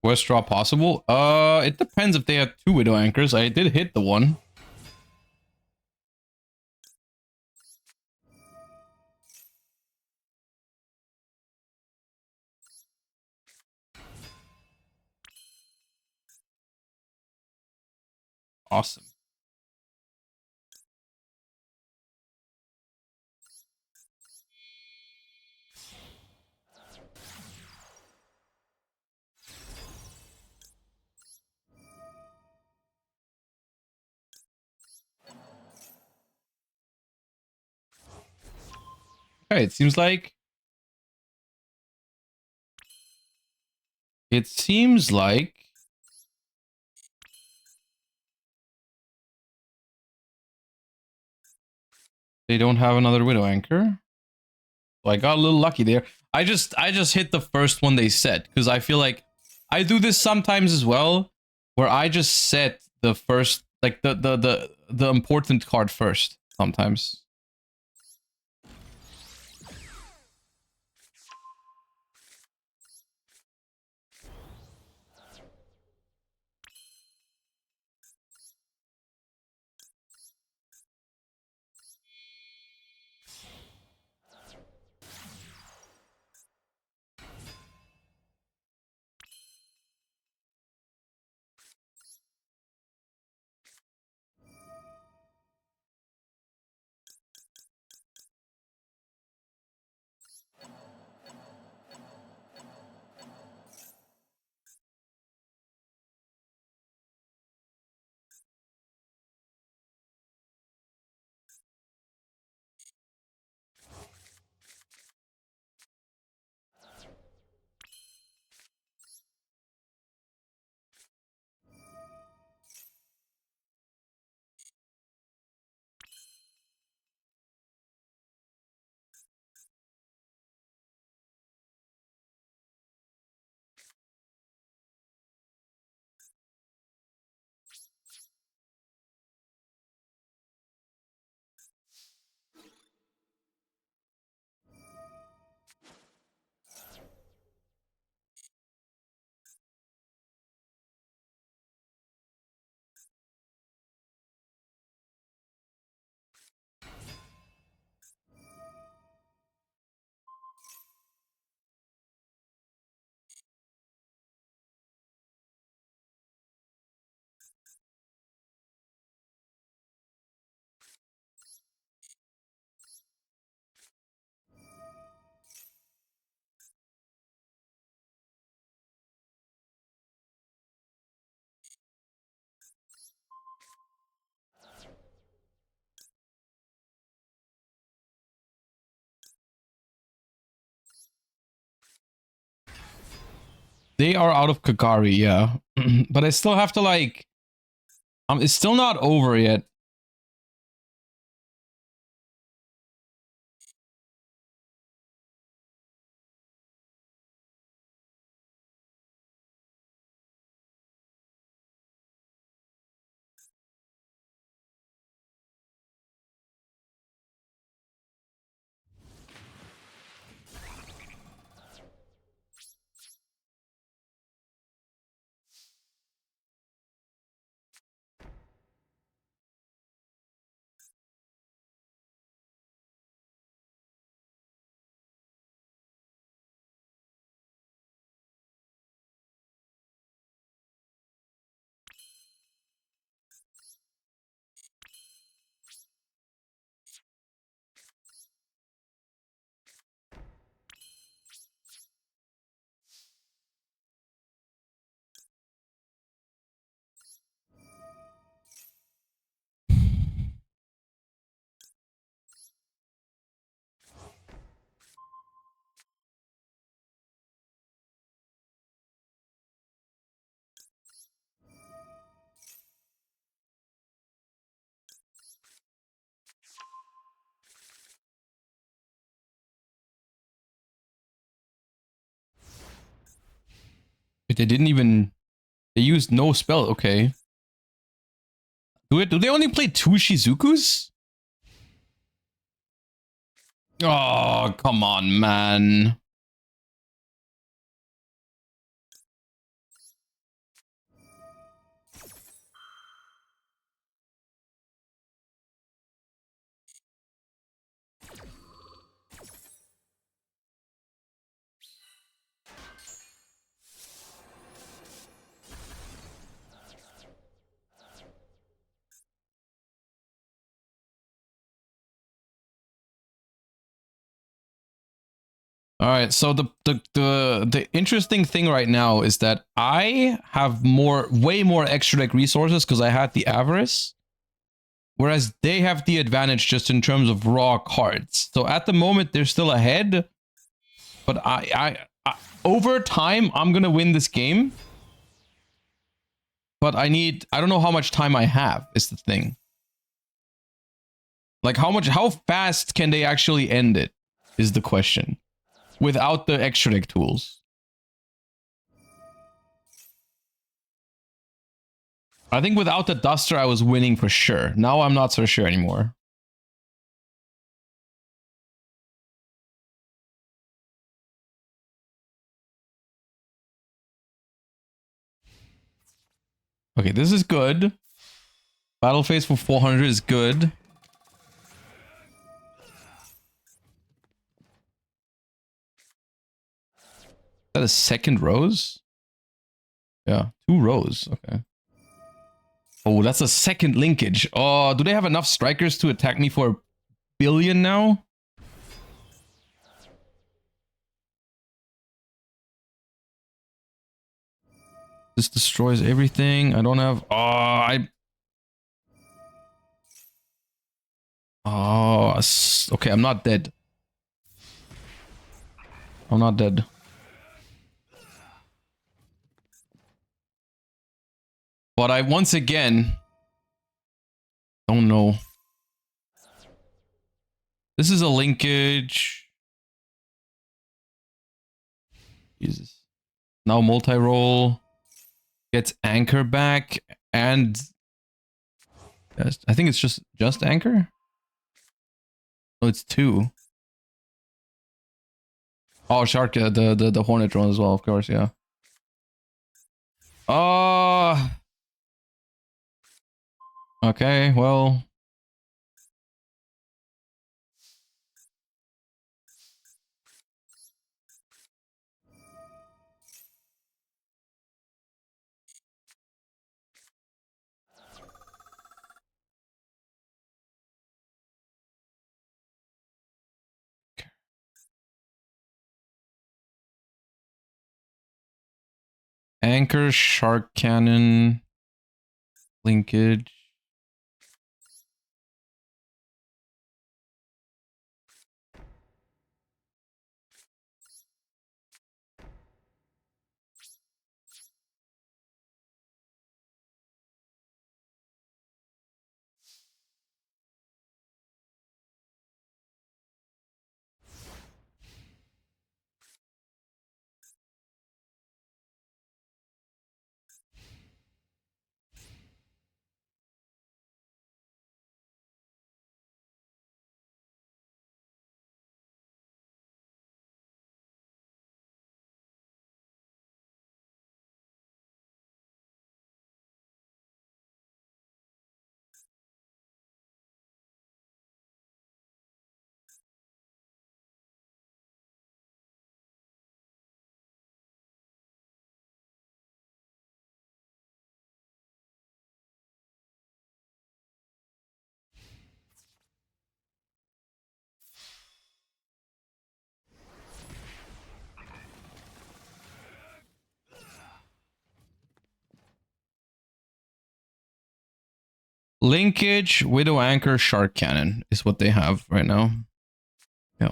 Worst draw possible? It depends if they have 2 Widow Anchors. I did hit the one. Awesome. Okay, it seems like... It seems like... They don't have another Widow Anchor. So I got a little lucky there. I just hit the first one they set, because I feel like I do this sometimes as well, where I just set the first, like the important card first sometimes. They are out of Kakari, yeah. But I still have to like... it's still not over yet. Wait, they didn't even... They used no spell. Okay. Do they only play 2 Shizukus? Oh, come on, man. All right, so the interesting thing right now is that I have way more extra deck resources because I had the Avarice, whereas they have the advantage just in terms of raw cards. So at the moment they're still ahead, but I over time I'm gonna win this game. But I don't know how much time I have is the thing. Like how fast can they actually end it is the question. Without the extra deck tools. I think without the Duster, I was winning for sure. Now I'm not so sure anymore. Okay, this is good. Battle phase for 400 is good. Is that a second rose? Yeah, 2 rows. Okay. Oh, that's a second linkage. Oh, do they have enough strikers to attack me for 1 billion now? This destroys everything. I don't have... okay, I'm not dead. I'm not dead. But I once again don't know. This is a linkage. Jesus. Now multi-roll. Gets anchor back and I think it's just anchor. Oh, it's 2. Oh, shark, the hornet drone as well, of course, yeah. Oh. Okay, well. Anchor, shark cannon, linkage. Linkage, Widow Anchor, Shark Cannon is what they have right now. Yeah.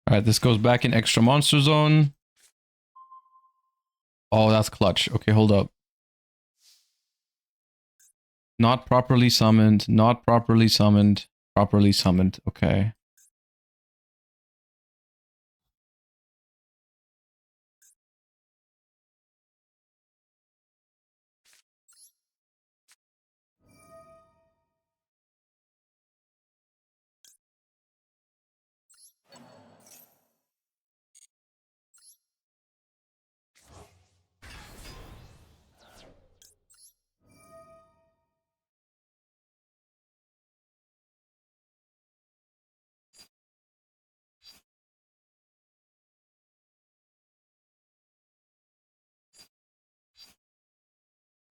Alright, this goes back in extra monster zone. Oh, that's clutch. Okay, hold up. Not properly summoned. Not properly summoned. Properly summoned. Okay.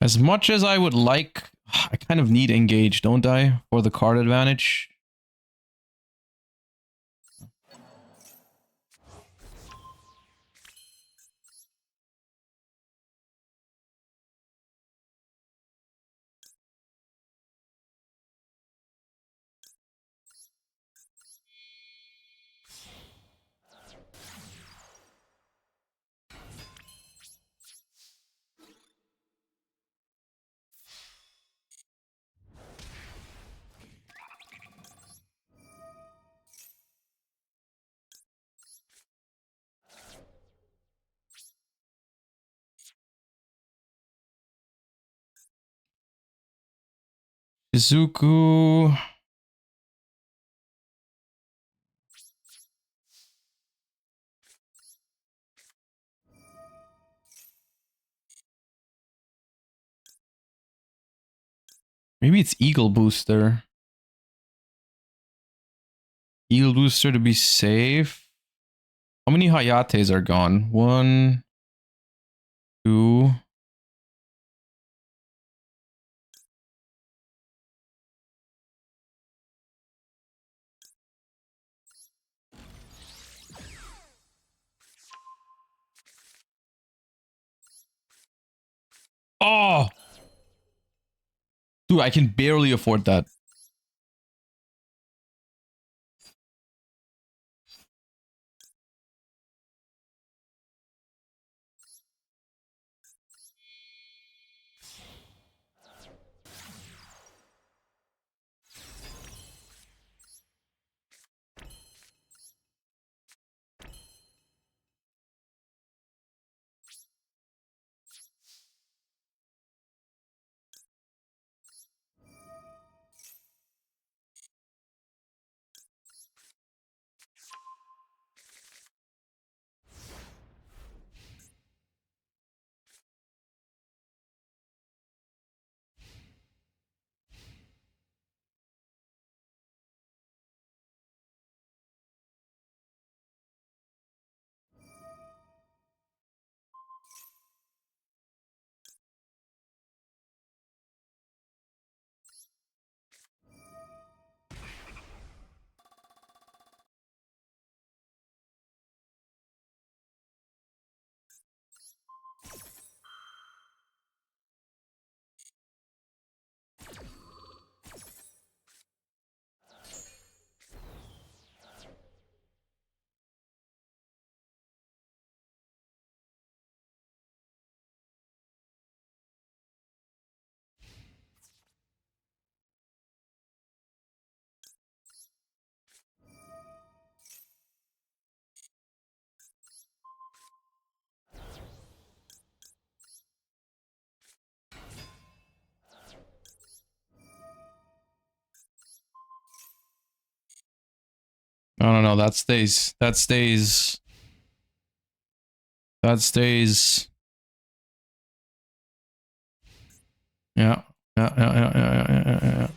As much as I would like, I kind of need engage, don't I? For the card advantage. Izuku. Maybe it's Eagle Booster. Eagle Booster to be safe. How many Hayates are gone? 1, 2. Oh! Dude, I can barely afford that. No, that stays. That stays. That stays. Yeah. Yeah.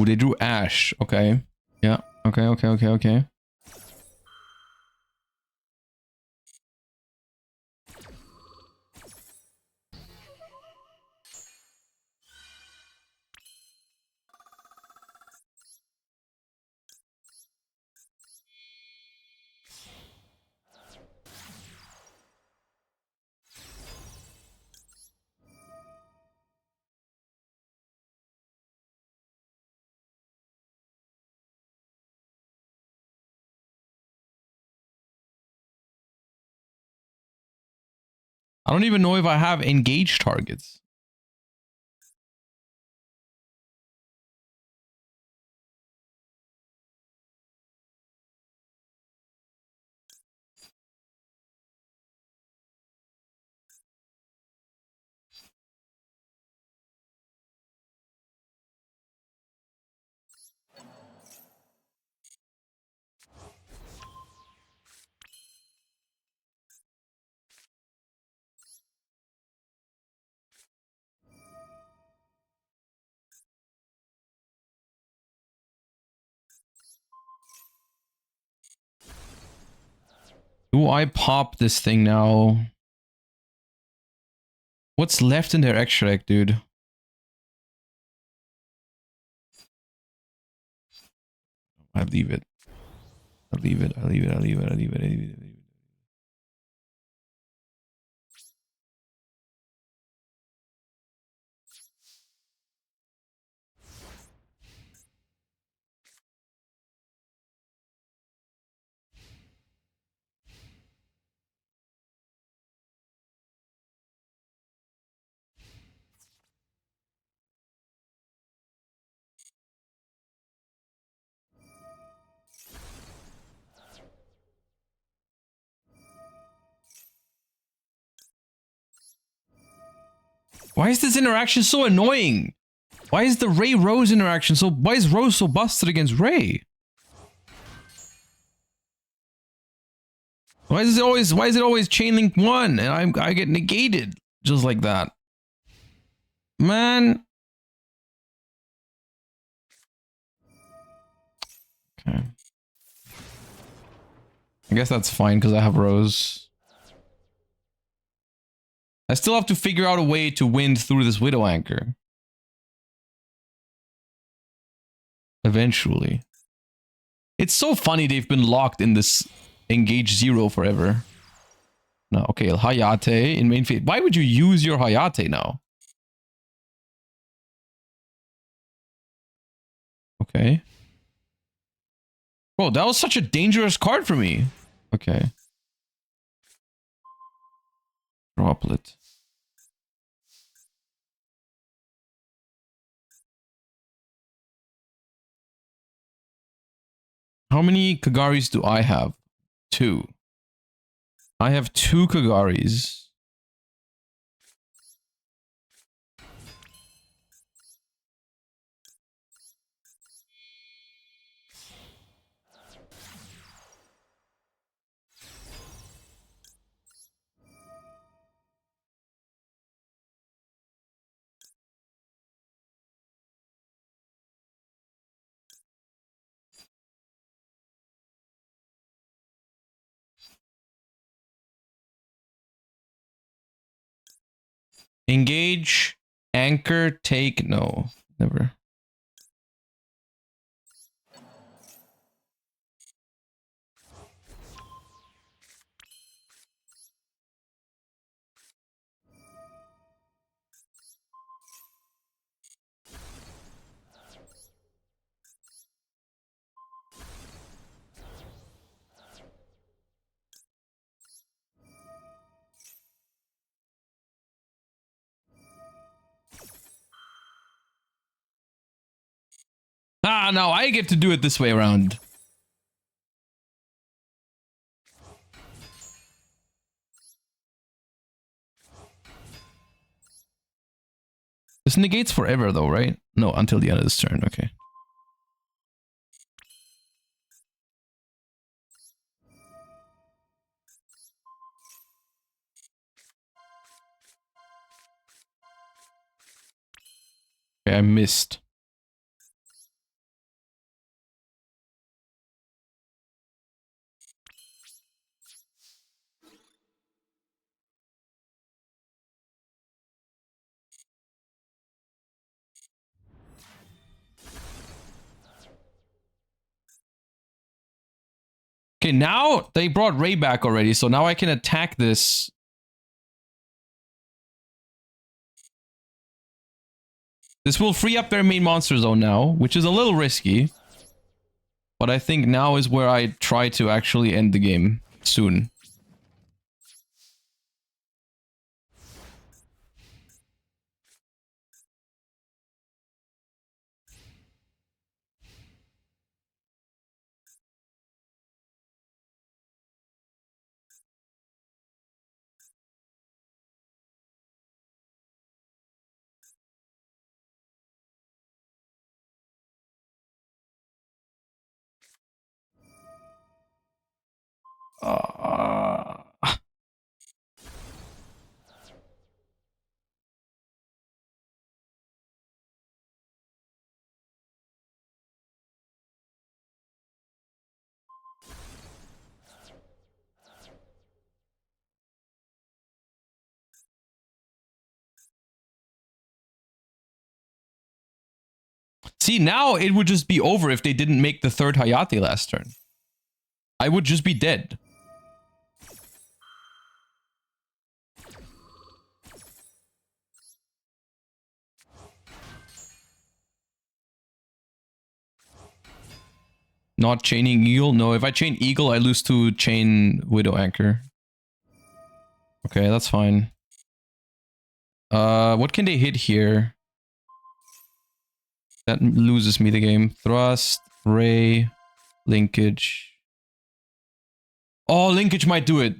they drew Ash. Okay. Yeah. Okay. I don't even know if I have engaged targets. Do I pop this thing now? What's left in their extra deck, dude? I leave it. I leave it. Why is this interaction so annoying? Why is the Ray Rose interaction so? Why is Rose so busted against Ray? Why is it always Chainlink 1 and I get negated just like that? Man. Okay. I guess that's fine because I have Rose. I still have to figure out a way to win through this Widow Anchor. Eventually. It's so funny they've been locked in this Engage 0 forever. No, okay, Hayate in main phase. Why would you use your Hayate now? Okay. Bro, that was such a dangerous card for me. Okay. Droplet. How many Kagaris do I have? 2. I have 2 Kagaris. Engage, anchor, take, no, never. Ah, no, I get to do it this way around. This negates forever though, right? No, until the end of this turn, okay. Okay, I missed. Okay, now they brought Ray back already, so now I can attack this. This will free up their main monster zone now, which is a little risky. But I think now is where I try to actually end the game soon. See, now it would just be over if they didn't make the third Hayate last turn. I would just be dead. Not chaining Eagle? No, if I chain Eagle, I lose to chain Widow Anchor. Okay, that's fine. What can they hit here? That loses me the game. Thrust, Ray, Linkage. Oh, Linkage might do it.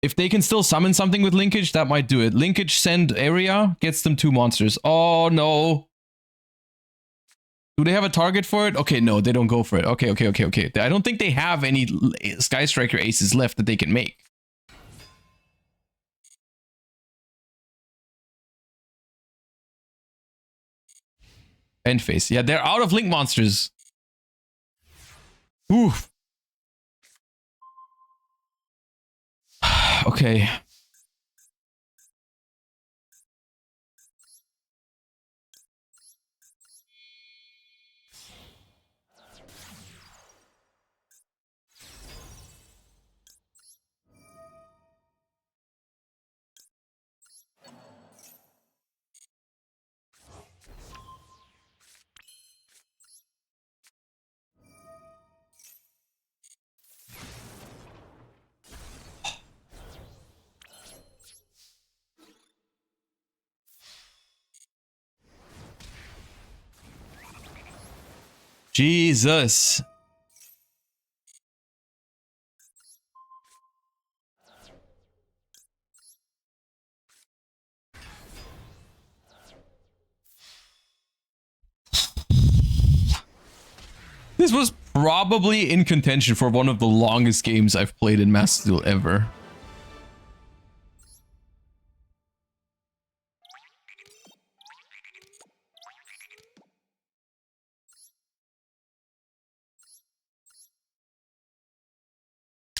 If they can still summon something with Linkage, that might do it. Linkage send area, gets them 2 monsters. Oh, no. Do they have a target for it? Okay, no, they don't go for it. Okay. I don't think they have any Sky Striker aces left that they can make. End phase. Yeah, they're out of Link monsters. Oof. Okay. Jesus. This was probably in contention for one of the longest games I've played in Master Duel ever.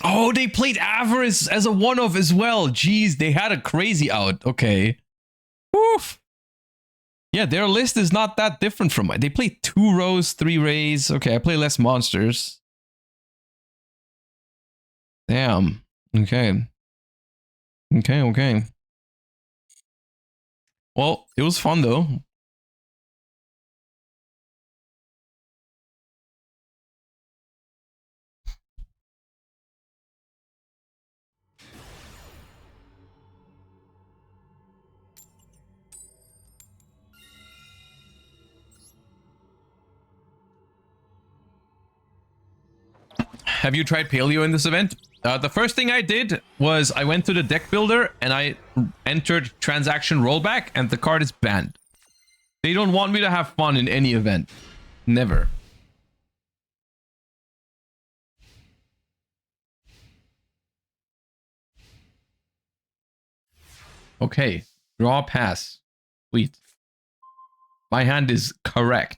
Oh, they played Avarice as a one-off as well. Jeez, they had a crazy out. Okay. Oof. Yeah, their list is not that different from mine. They play 2 rows, 3 rays. Okay, I play less monsters. Damn. Okay. Okay. Well, it was fun though. Have you tried Paleo in this event? The first thing I did was I went to the deck builder and I entered transaction rollback and the card is banned. They don't want me to have fun in any event. Never. Okay. Draw, pass. Sweet. My hand is correct.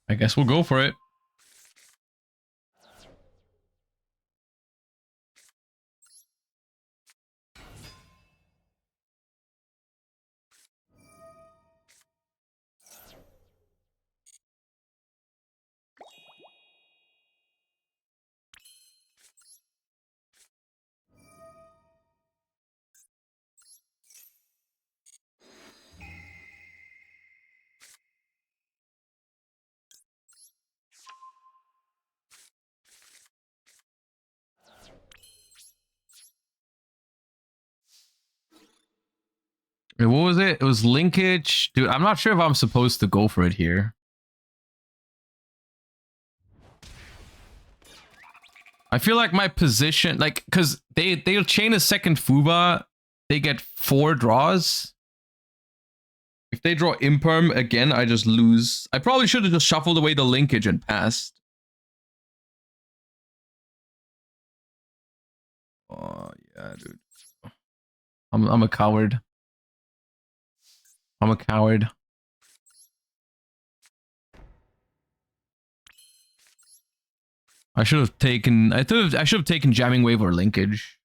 I guess we'll go for it. Wait, what was it? It was linkage. Dude, I'm not sure if I'm supposed to go for it here. I feel like my position, like, because they'll chain a second Fuba, they get 4 draws. If they draw Imperm again, I just lose. I probably should have just shuffled away the linkage and passed. Oh, yeah, dude. I'm a coward. I'm a coward. I should have taken. I should have taken Jamming Wave or linkage.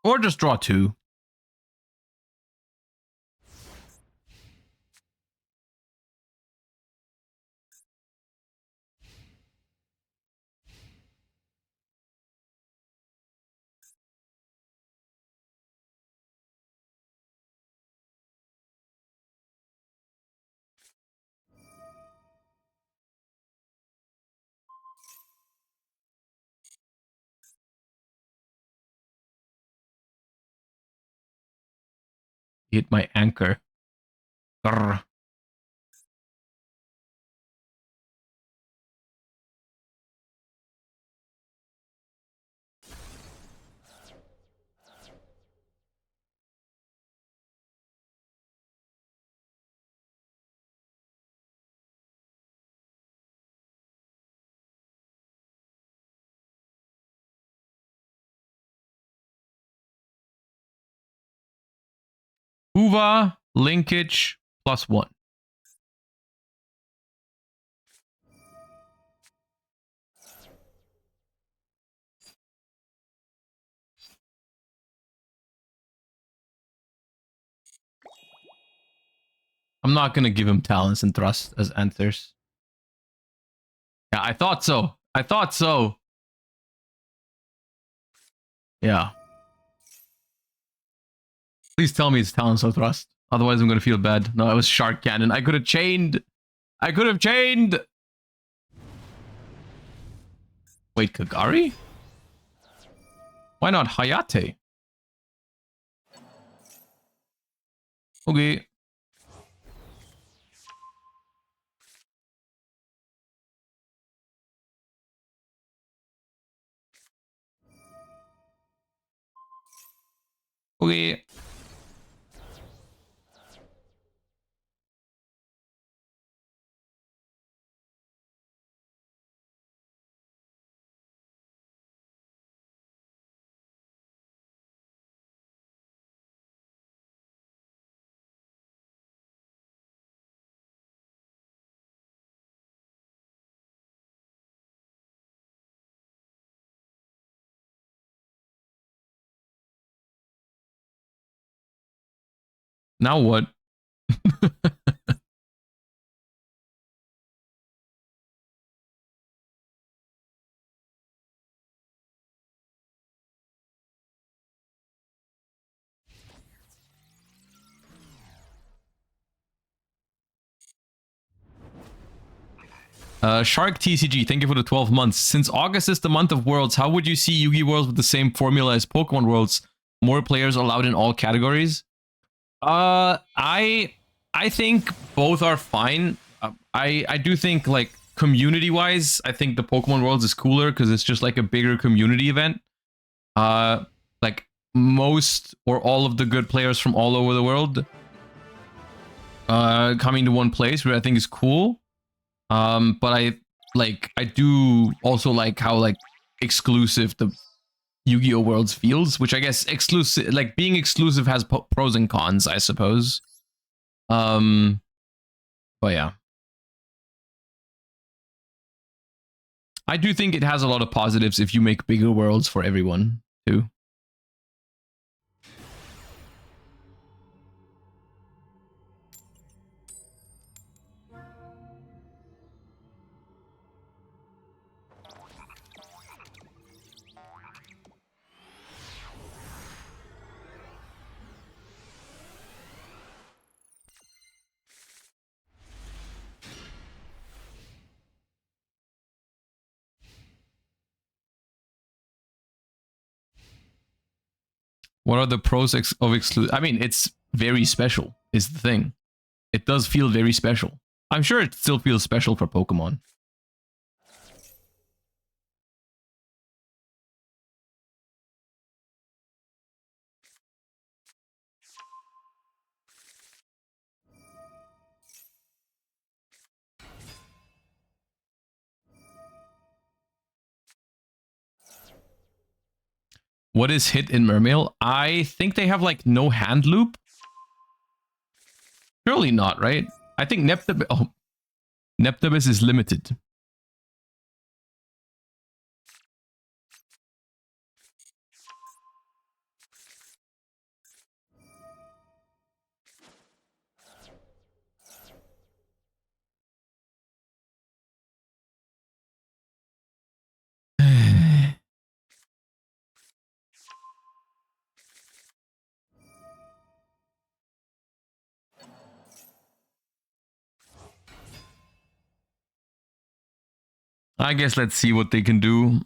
Or just draw 2. Hit my anchor. Grr. Uva, linkage, +1. I'm not gonna give him talents and thrust as answers. Yeah, I thought so. I thought so. Yeah. Please tell me it's talents or thrust. Otherwise, I'm gonna feel bad. No, it was Shark Cannon. I could have chained. I could have chained. Wait, Kagari? Why not Hayate? Okay. Okay. Now what? Shark TCG, thank you for the 12 months. Since August is the month of Worlds, how would you see Yu-Gi Worlds with the same formula as Pokemon Worlds? More players allowed in all categories? I think both are fine. I do think, like, community-wise, I think the Pokemon Worlds is cooler because it's just like a bigger community event. Like most or all of the good players from all over the world coming to one place, which I think is cool. But like I do also like how like exclusive the Yu-Gi-Oh worlds feels, which I guess exclusive, like being exclusive has pros and cons, I suppose. But yeah, I do think it has a lot of positives if you make bigger worlds for everyone too. What are the pros of exclusive? I mean, it's very special is the thing. It does feel very special. I'm sure it still feels special for Pokemon. What is hit in Mermail? I think they have like no hand loop. Surely not, right? I think Neptubis is limited. I guess let's see what they can do.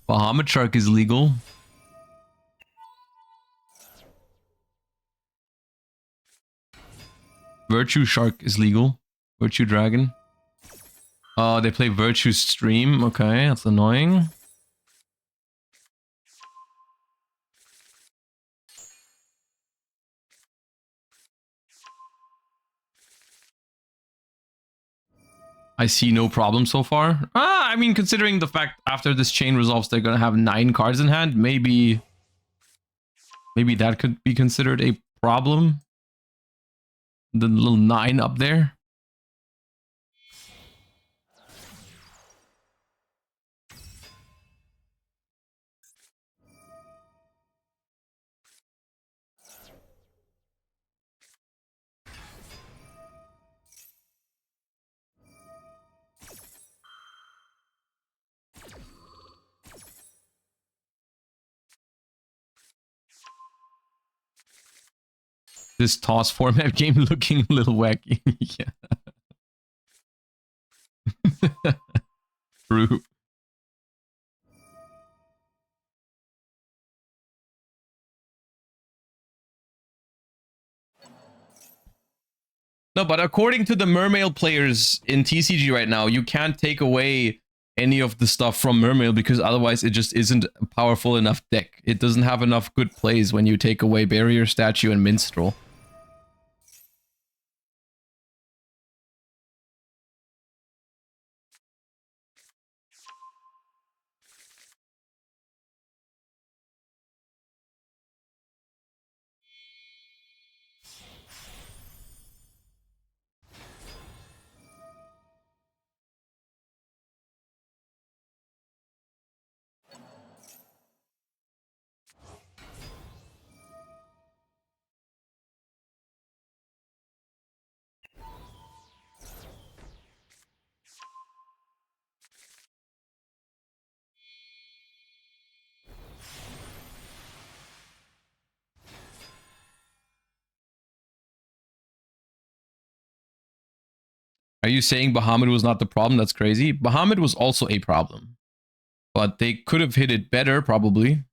Bahamut Shark is legal. Virtue Shark is legal. Virtue Dragon. Oh, they play Virtue Stream. Okay, that's annoying. I see no problem so far. I mean, considering the fact after this chain resolves, they're gonna have 9 cards in hand. Maybe that could be considered a problem. The little 9 up there. This toss format game looking a little wacky. Yeah. True. No, but according to the Mermail players in TCG right now, you can't take away any of the stuff from Mermail because otherwise it just isn't a powerful enough deck. It doesn't have enough good plays when you take away Barrier, Statue, and Minstrel. Are you saying Bahamut was not the problem? That's crazy. Bahamut was also a problem. But they could have hit it better, probably.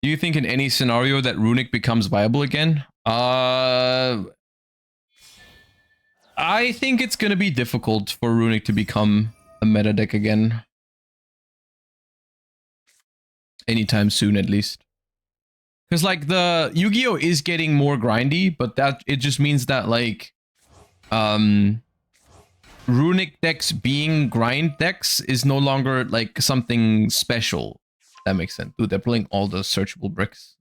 Do you think in any scenario that Runic becomes viable again? I think it's going to be difficult for Runic to become a meta deck again. anytime soon, at least. Because like the Yu-Gi-Oh is getting more grindy, but that it just means that like runic decks being grind decks is no longer like something special. That makes sense. Dude, they're pulling all the searchable bricks.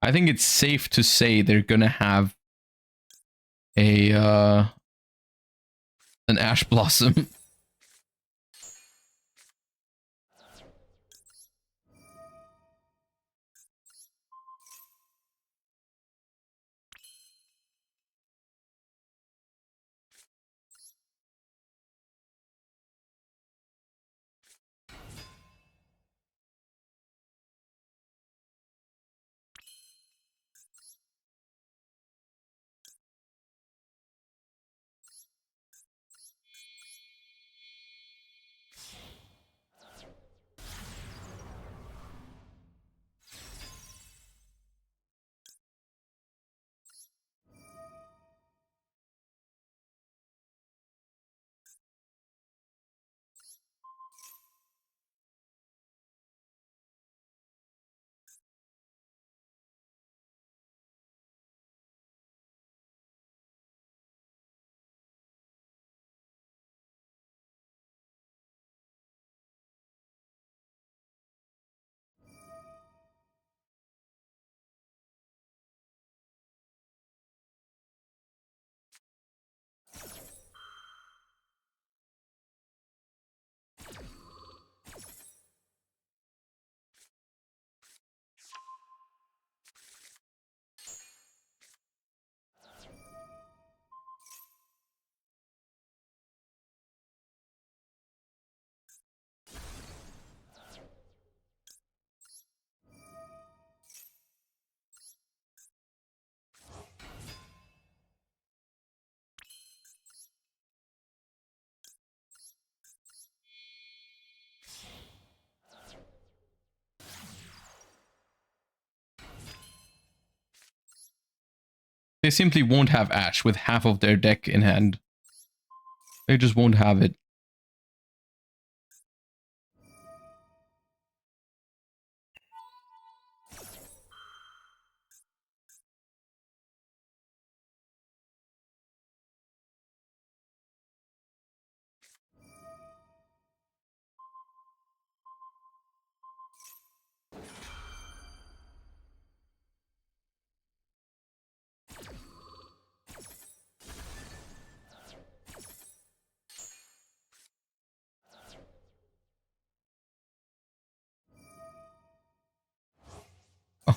I think it's safe to say they're gonna have a an Ash Blossom. They simply won't have Ash with half of their deck in hand. They just won't have it. Oh,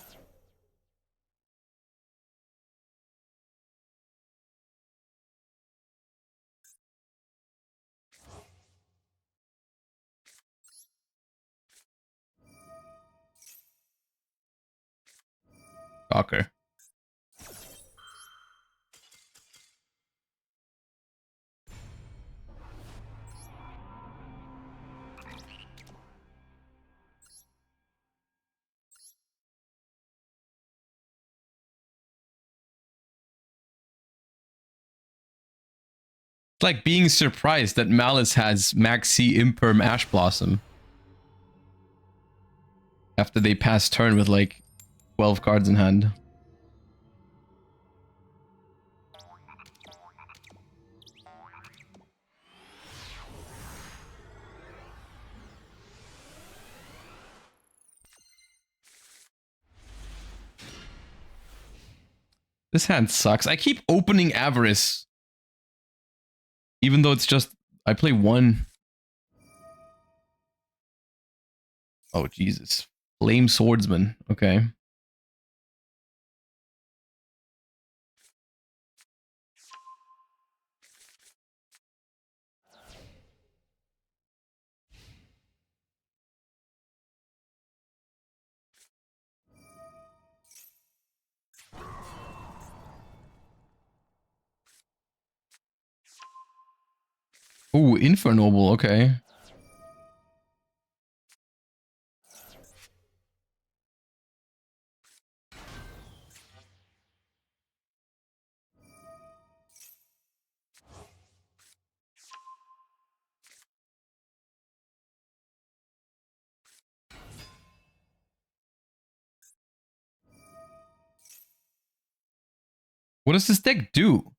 shocker. like being surprised that Malice has Maxi Imperm Ash Blossom after they pass turn with like 12 cards in hand. This hand sucks. I keep opening Avarice. Even though it's just... I play one. Oh, Jesus. Flame Swordsman. Okay. Ooh, Infernoble. Okay. What does this deck do?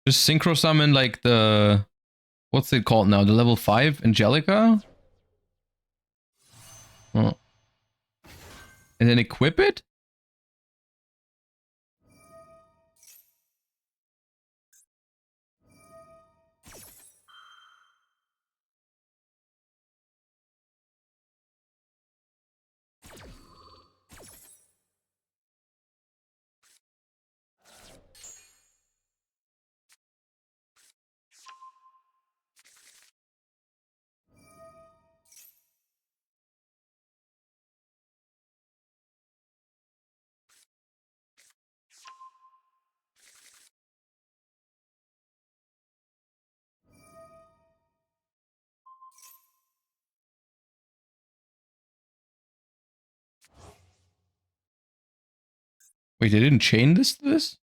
Just synchro summon like the... What's it called now? The level 5 Angelica? Oh. And then equip it? Wait, they didn't chain this to this?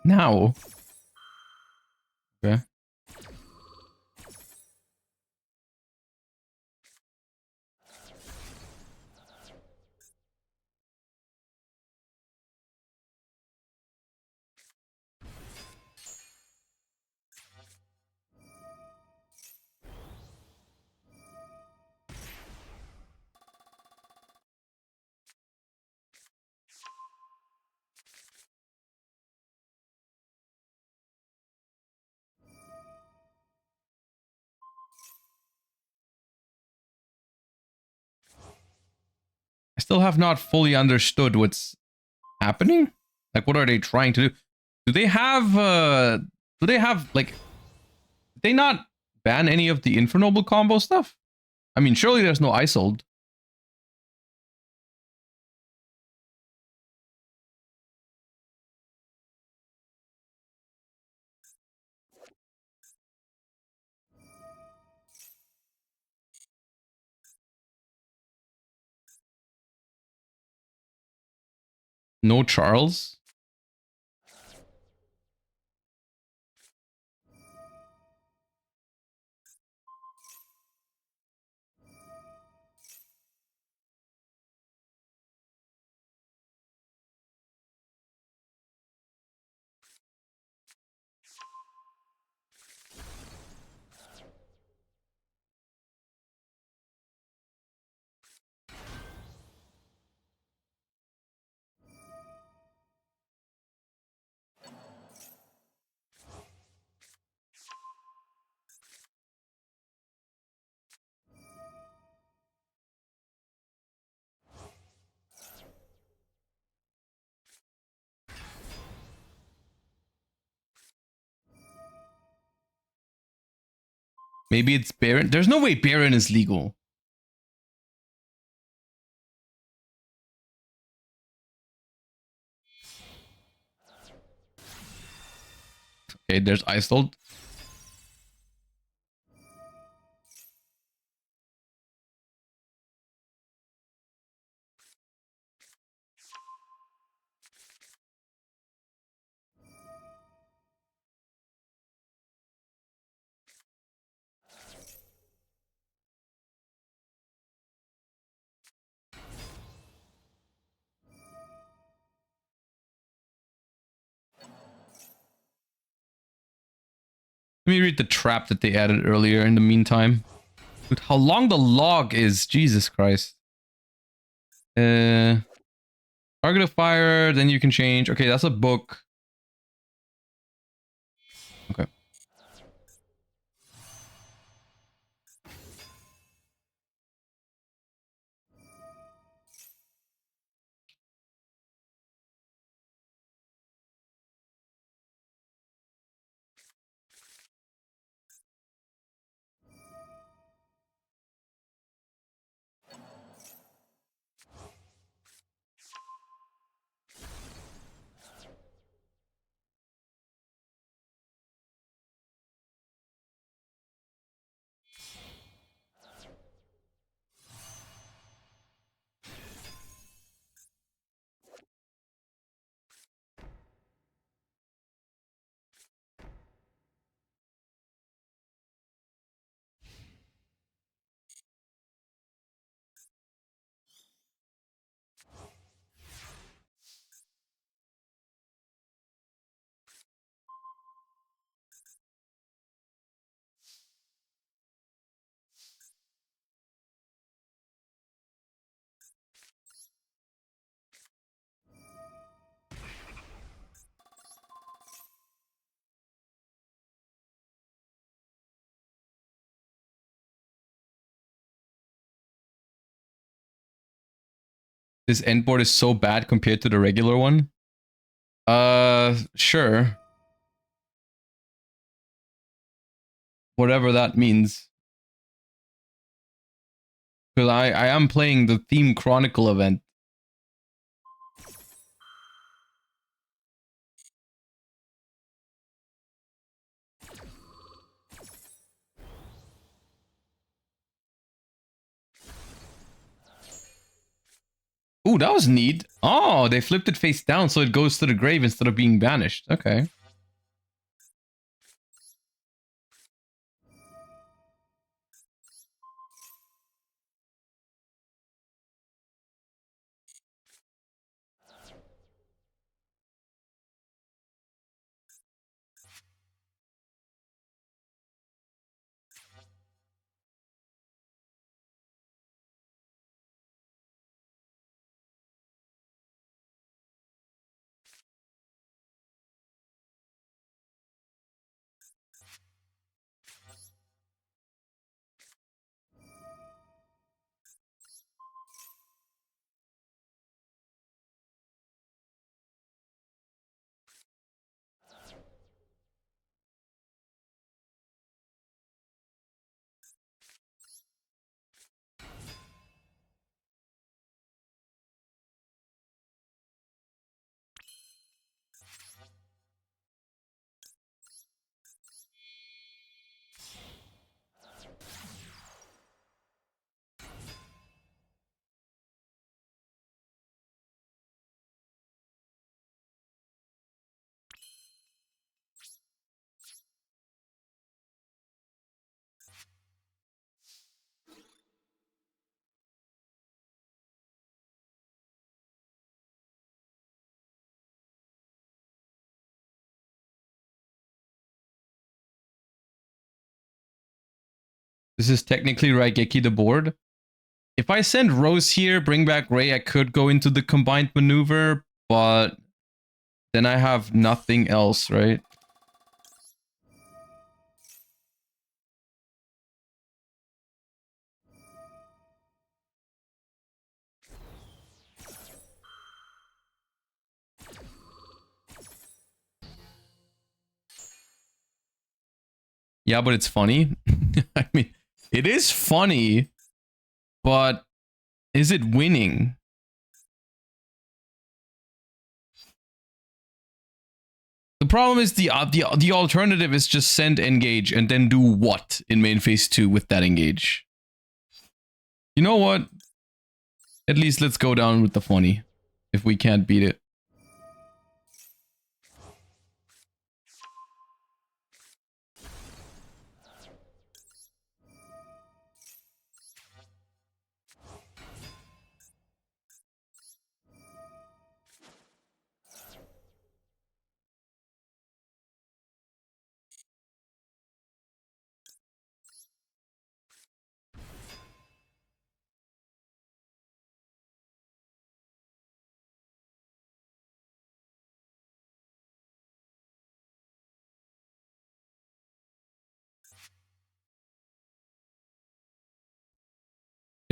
Now. Okay. I still have not fully understood what's happening. Like, what are they trying to do? Do they have, like, did they not ban any of the Infernoble combo stuff? I mean, surely there's no Isold. No Charles? Maybe it's Baron. There's no way Baron is legal. Okay, there's Isold. Let me read the trap that they added earlier in the meantime. Dude, how long the log is, Jesus Christ. Target of fire, then you can change. Okay, that's a book. Okay. This endboard is so bad compared to the regular one. Sure. Whatever that means. Because I am playing the Theme Chronicle event. Ooh, that was neat. Oh, they flipped it face down so it goes to the grave instead of being banished. Okay. This is technically Raigeki the board. If I send Rose here, bring back Ray, I could go into the combined maneuver, but then I have nothing else, right? Yeah, but it's funny. I mean, it is funny, but is it winning? The problem is the alternative is just send engage and then do what in main phase 2 with that engage? You know what? At least let's go down with the funny if we can't beat it.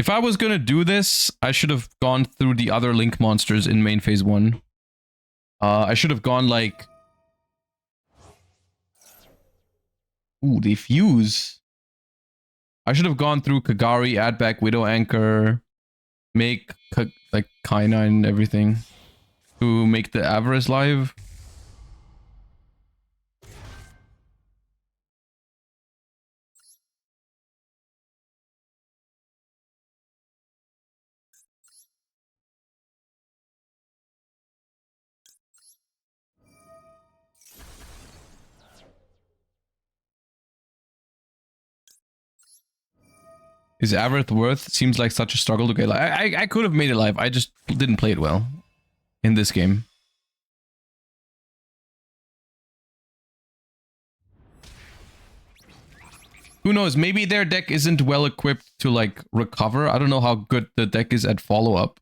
If I was gonna do this, I should have gone through the other Link monsters in main phase 1. I should have gone like... Ooh, they fuse. I should have gone through Kagari, add back Widow Anchor, make like Kaina and everything to make the Avarice live. Is Averith worth? Seems like such a struggle to get live. I could have made it live. I just didn't play it well in this game. Who knows? Maybe their deck isn't well equipped to like recover. I don't know how good the deck is at follow-up.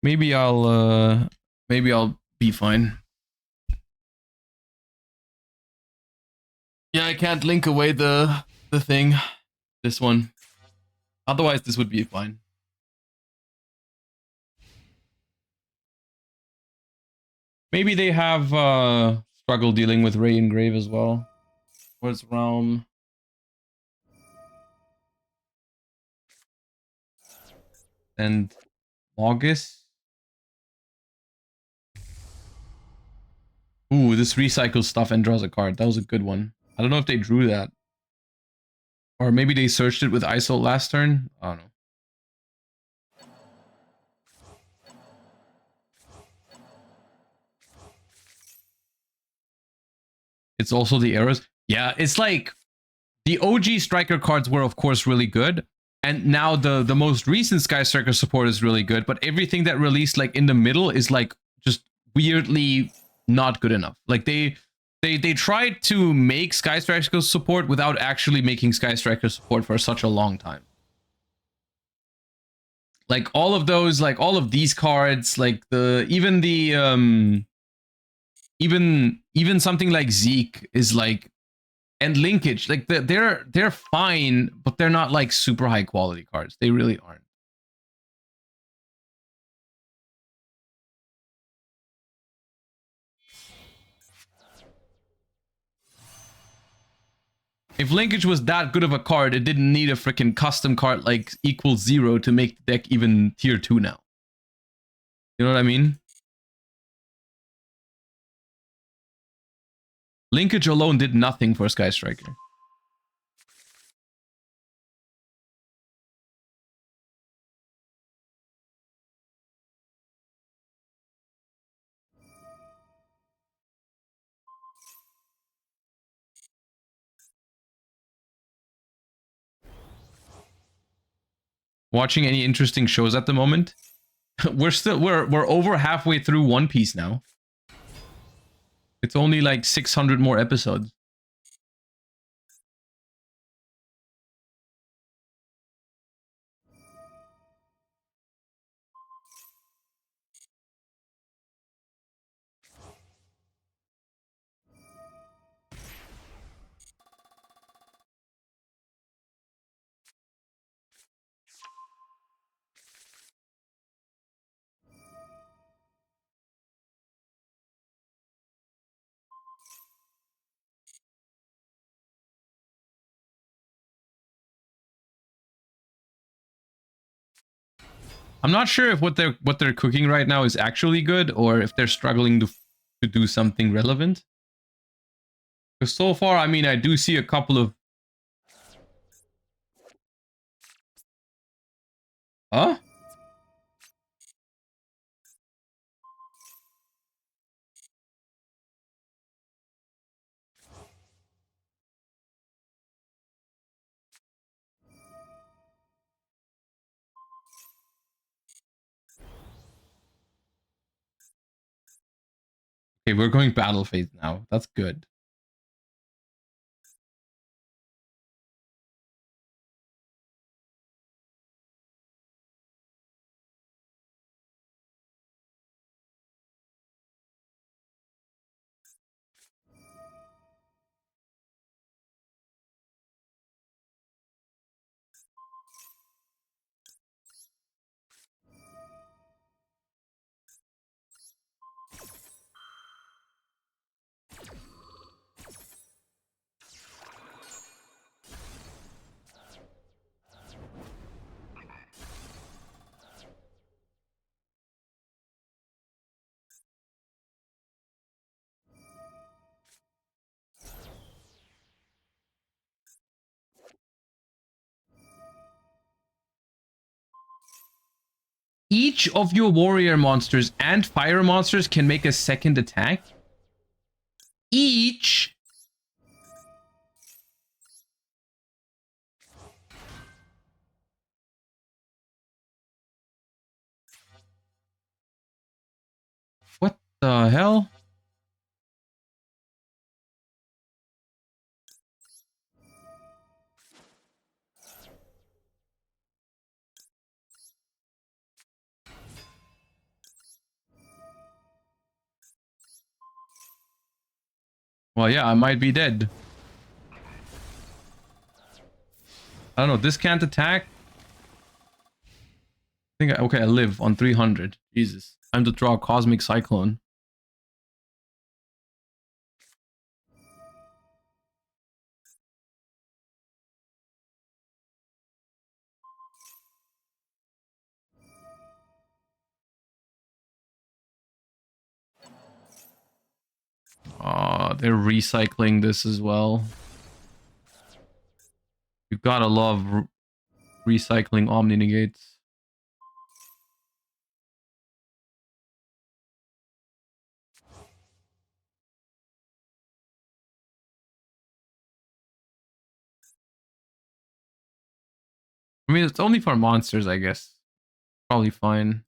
Maybe I'll be fine. Yeah, I can't link away the thing. This one. Otherwise, this would be fine. Maybe they have struggle dealing with Ray and Grave as well. Where's Realm? And August. Ooh, this recycles stuff and draws a card. That was a good one. I don't know if they drew that. Or maybe they searched it with ISO last turn. I don't know. It's also the arrows. Yeah, it's like the OG striker cards were of course really good. And now the most recent Sky Striker support is really good. But everything that released like in the middle is like just weirdly not good enough. Like they tried to make Sky Striker support without actually making Sky Striker support for such a long time. Like all of those, like all of these cards, like even something like Zeke is like, and Linkage, like they're fine, but they're not like super high quality cards. They really aren't. If Linkage was that good of a card, it didn't need a freaking custom card like equals 0 to make the deck even tier 2 now. You know what I mean? Linkage alone did nothing for Sky Striker. Watching any interesting shows at the moment? we're over halfway through One Piece now. It's only like 600 more episodes. I'm not sure if what they're cooking right now is actually good or if they're struggling to do something relevant. Because so far, I mean, I do see a couple of... Huh? Okay, we're going battle phase now. That's good. Each of your warrior monsters and fire monsters can make a second attack. Each. What the hell? Well, yeah, I might be dead. I don't know. This can't attack. I think, okay, I live on 300. Jesus. Time to draw a Cosmic Cyclone. They're recycling this as well. You gotta love recycling Omni Negates. I mean, it's only for monsters, I guess. Probably fine.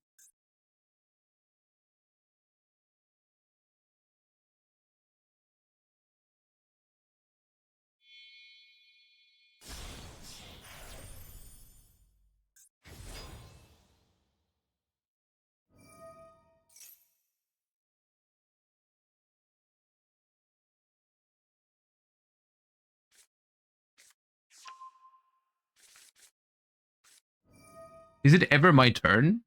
Is it ever my turn?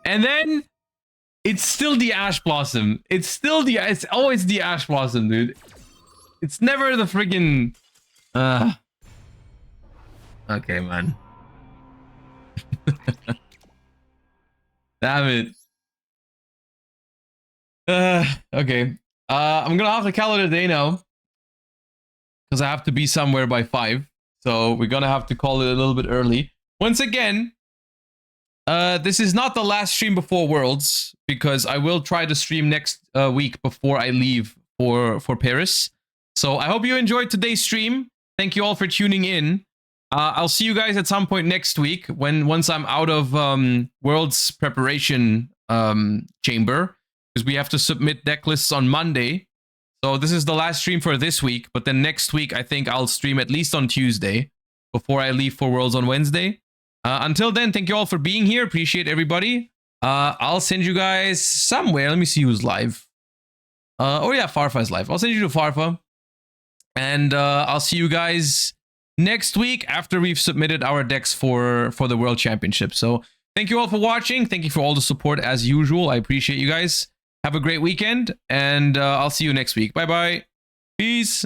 And then it's still the Ash Blossom. It's always the Ash Blossom, dude. It's never the friggin' okay, man. Damn it. Okay. I'm gonna have to call it a day now. Because I have to be somewhere by 5. So we're gonna have to call it a little bit early. Once again, this is not the last stream before Worlds, because I will try to stream next week before I leave for Paris. So I hope you enjoyed today's stream. Thank you all for tuning in. I'll see you guys at some point next week once I'm out of Worlds preparation chamber, because we have to submit deck lists on Monday. So this is the last stream for this week, but then next week I think I'll stream at least on Tuesday before I leave for Worlds on Wednesday. Until then, thank you all for being here. Appreciate everybody. I'll send you guys somewhere. Let me see who's live. Oh yeah, Farfa's live. I'll send you to Farfa. And I'll see you guys next week after we've submitted our decks for the World Championship. So thank you all for watching. Thank you for all the support as usual. I appreciate you guys. Have a great weekend, and I'll see you next week. Bye-bye. Peace.